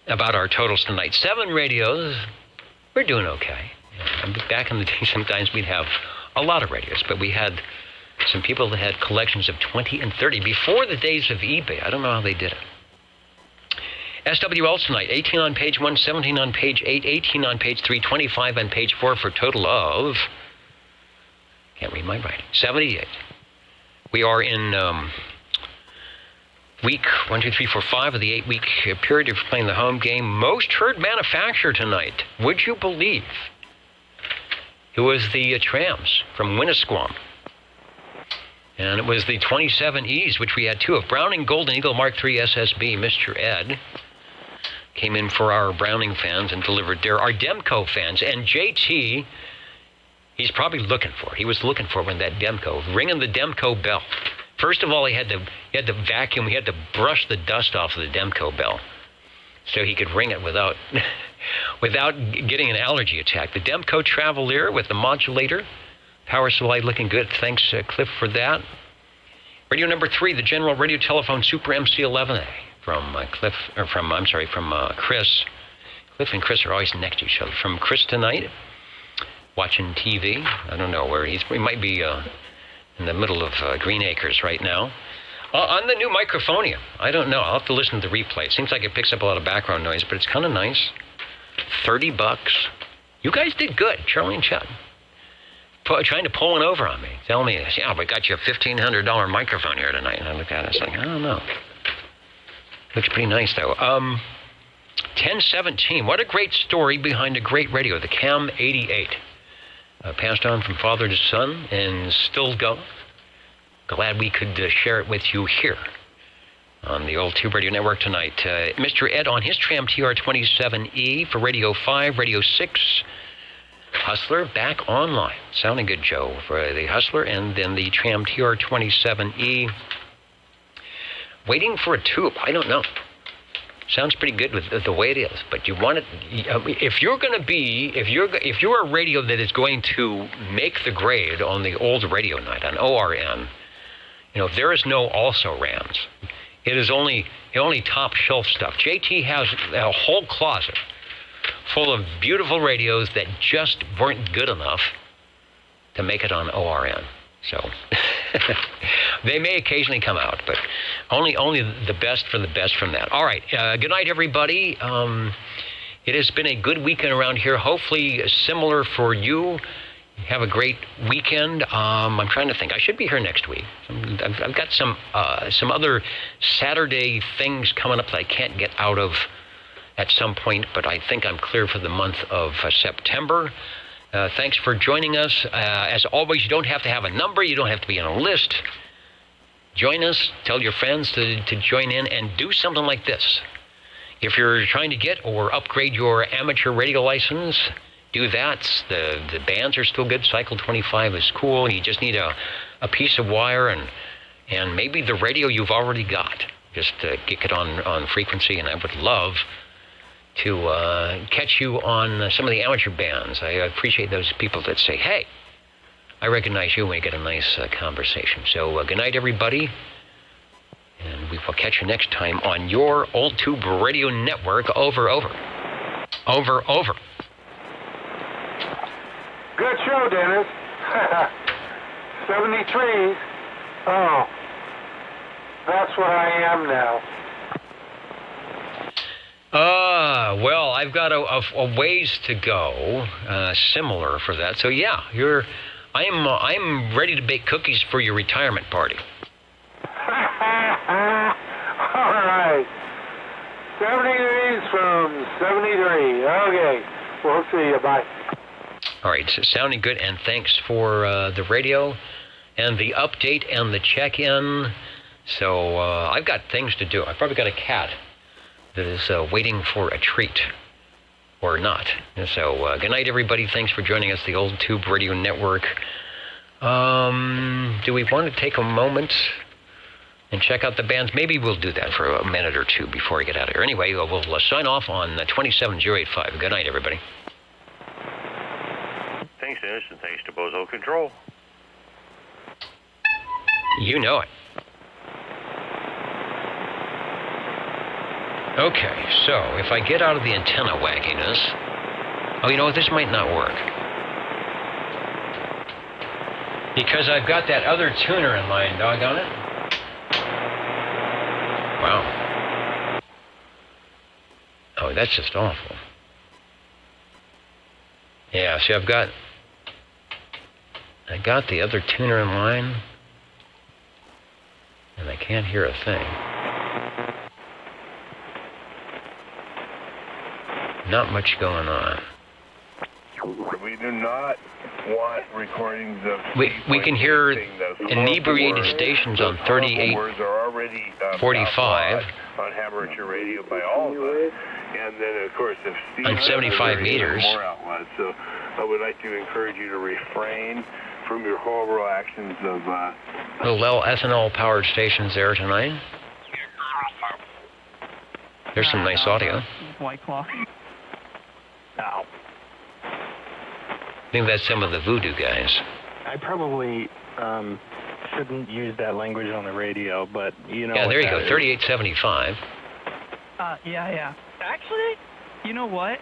about our totals tonight. 7 radios. We're doing okay. Back in the day, sometimes we'd have a lot of radios, but we had some people that had collections of 20 and 30 before the days of eBay. I don't know how they did it. SWLs tonight, 18 on page 1, 17 on page 8, 18 on page 3, 25 on page 4 for a total of, can't read my writing, 78. We are in week 1, 2, 3, 4, 5 of the 8-week period of playing the home game. Most heard manufacturer tonight. Would you believe? It was the Trams from Winnisquam. And it was the 27Es, which we had 2 of. Browning Golden Eagle Mark III SSB, Mr. Ed, came in for our Browning fans and delivered there. Our Demco fans. And JT, he's probably looking for it. He was looking for it when that Demco, ringing the Demco bell. First of all, he had to vacuum, he had to brush the dust off of the Demco bell so he could ring it without getting an allergy attack. The Demco Traveler with the modulator, power supply looking good. Thanks, Cliff, for that. Radio number 3, the General Radio Telephone Super MC11A from Chris. Cliff and Chris are always next to each other. From Chris tonight, watching TV. I don't know where he might be in the middle of Green Acres right now. On the new microphonia. I don't know. I'll have to listen to the replay. It seems like it picks up a lot of background noise, but it's kind of nice. $30. You guys did good, Charlie and Chad. Trying to pull one over on me. Telling me, yeah, we got you a $1,500 microphone here tonight. And I look at it, it's like, I don't know. Looks pretty nice, though. 1017. What a great story behind a great radio, the Cam 88. Passed on from father to son and still going. Glad we could share it with you here on the Old Tube Radio Network tonight. Mr. Ed on his Tram TR-27e for Radio 5, Radio 6. Hustler back online. Sounding good, Joe, for the Hustler, and then the Tram TR-27e. Waiting for a tube. I don't know. Sounds pretty good with the way it is, but you want it. If you're going to be, if you're a radio that is going to make the grade on the old radio night on ORN, there is no also rans. It is only top shelf stuff. JT has a whole closet full of beautiful radios that just weren't good enough to make it on ORN. So they may occasionally come out, but only the best from that. All right. Good night, everybody. It has been a good weekend around here. Hopefully similar for you. Have a great weekend. I'm trying to think. I should be here next week. I've got some other Saturday things coming up that I can't get out of at some point, but I think I'm clear for the month of September. Thanks for joining us. As always, you don't have to have a number. You don't have to be on a list. Join us. Tell your friends to join in and do something like this. If you're trying to get or upgrade your amateur radio license, do that. The bands are still good. Cycle 25 is cool. You just need a piece of wire and maybe the radio you've already got. Just kick it on frequency, and I would love to catch you on some of the amateur bands. I appreciate those people that say, hey, I recognize you, and we get a nice conversation. So good night, everybody, and we will catch you next time on your Old Tube Radio Network. Over. Good show, Dennis. 73s. Oh, that's what I am now. Well, I've got a ways to go, similar for that. So yeah, I'm ready to bake cookies for your retirement party. All right. 70s from 73. Okay. We'll see you. Bye. All right. So sounding good, and thanks for the radio and the update and the check-in. So I've got things to do. I've probably got a cat that is waiting for a treat, or not. And so good night, everybody. Thanks for joining us, the Old Tube Radio Network. Do we want to take a moment and check out the bands? Maybe we'll do that for a minute or two before we get out of here. Anyway, we'll sign off on 27085. Good night, everybody. Thanks, Dennis, and thanks to Bozo Control. You know it. Okay, so if I get out of the antenna wagginess... Oh, you know what? This might not work. Because I've got that other tuner in mind, doggone it. Wow. Oh, that's just awful. Yeah, see, I got the other tuner in line, and I can't hear a thing. Not much going on. We do not want recordings of... We can hear inebriated stations on 3845. On amateur radio by all of us. And then, of course, if Steve on 75 meters. More outlets. So I would like to encourage you to refrain from your horrible actions of... Little ethanol-powered stations there tonight. There's some nice audio. White Claw. I think that's some of the voodoo guys. I probably shouldn't use that language on the radio, but you know. Yeah, there you go, 3875. Yeah. Actually, you know what?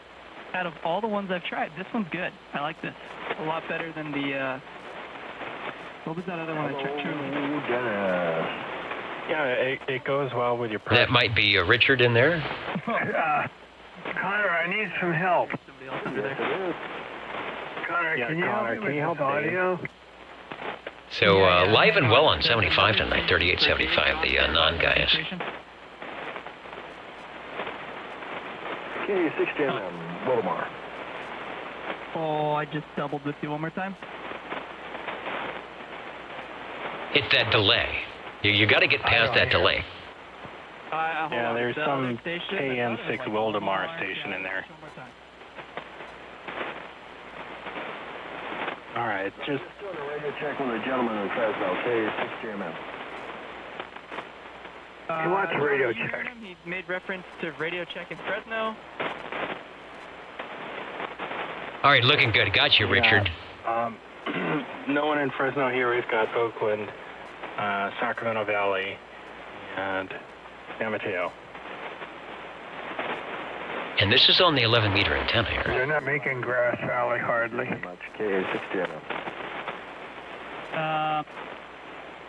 Out of all the ones I've tried, this one's good. I like this. A lot better than the, what was that other one I tried? Yeah, it goes well with your... That might be Richard in there. Connor, I need some help. Somebody else under there. Connor, can you help audio? So live and well on 75 tonight, 3875, the non-guys. KA6JM, Wildomar. Oh, I just doubled with you one more time. It's that delay. You got to get past that delay. Yeah, there's some KN6 Wildemar station in there. All right, just doing a radio check with a gentleman in Fresno, KA6JM. He wants a radio check. He made reference to radio check in Fresno. All right, looking good. Got you, Richard. No one in Fresno here. We've got Oakland, Sacramento Valley, and San Mateo. And this is on the 11-meter antenna here. They're not making Grass Valley hardly. Much KA6JM.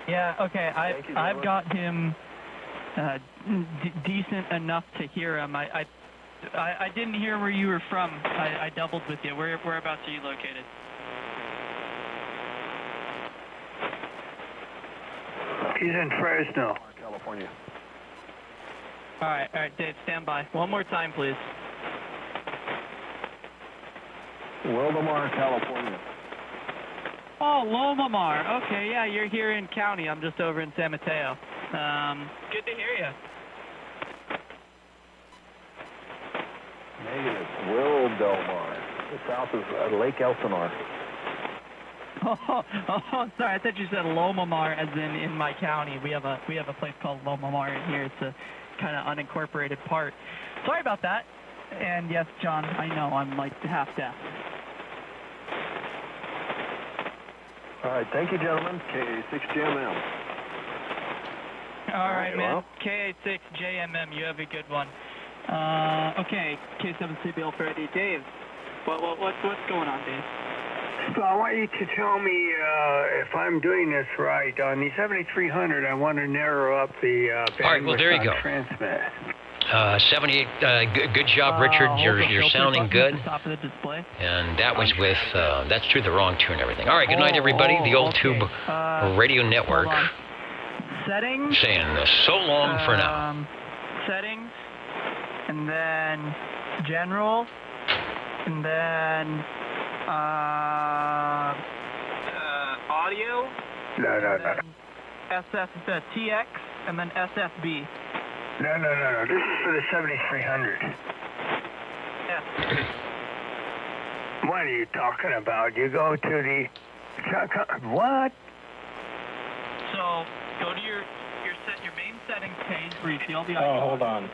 Yeah, okay. I've got him decent enough to hear him. I didn't hear where you were from. I doubled with you. Whereabouts are you located? He's in Fresno, California. All right, Dave, stand by. One more time, please. Wildomar, California. Oh, Lomamar. Okay, yeah, you're here in county. I'm just over in San Mateo. Good to hear you. Negative. Wildomar. South of Lake Elsinore. Oh, sorry. I thought you said Lomamar, as in my county. We have a place called Lomamar in here. It's a kind of unincorporated part. Sorry about that. And yes, John, I know I'm like half deaf. All right, thank you, gentlemen. KA6JMM. All right, man. KA6JMM, you have a good one. Okay, K7CBL Freddy. Dave, what's going on, Dave? So I want you to tell me if I'm doing this right. On the 7300, I want to narrow up the bandwidth. All right, well, there you go. Transmit. 78. Good job, Richard. You're sounding good. Top of the display. And that was with that's through the wrong tune and everything. All right, good night, everybody. The old Tube Radio Network. Settings. Saying so long for now. Settings, and then general, and then audio. No. TX, and then SFB. No. This is for the 7300. Yeah. What are you talking about? You go to the... What? So, go to your main settings page where you see all the icons. Oh, hold on.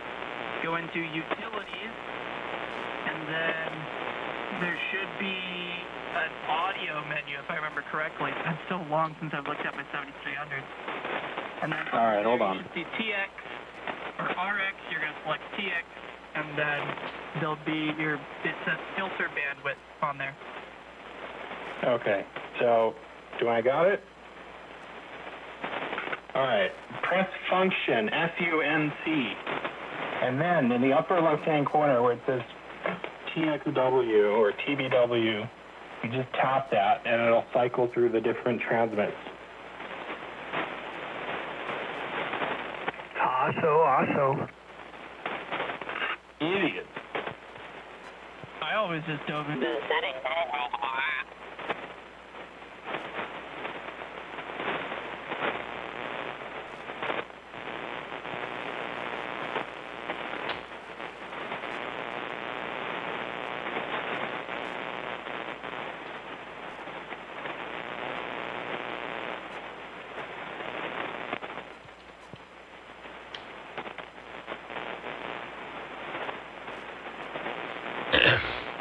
Go into utilities, and then there should be an audio menu, if I remember correctly. It's been so long since I've looked at my 7300. And then all right, hold on. You see TX or RX, you're going to select TX, and then there'll be it says filter bandwidth on there. Okay, so do I got it? All right, press function, FUNC, and then in the upper left-hand corner where it says TXW or TBW, you just tap that and it'll cycle through the different transmits. Also. Idiot. I always just dove into the settings.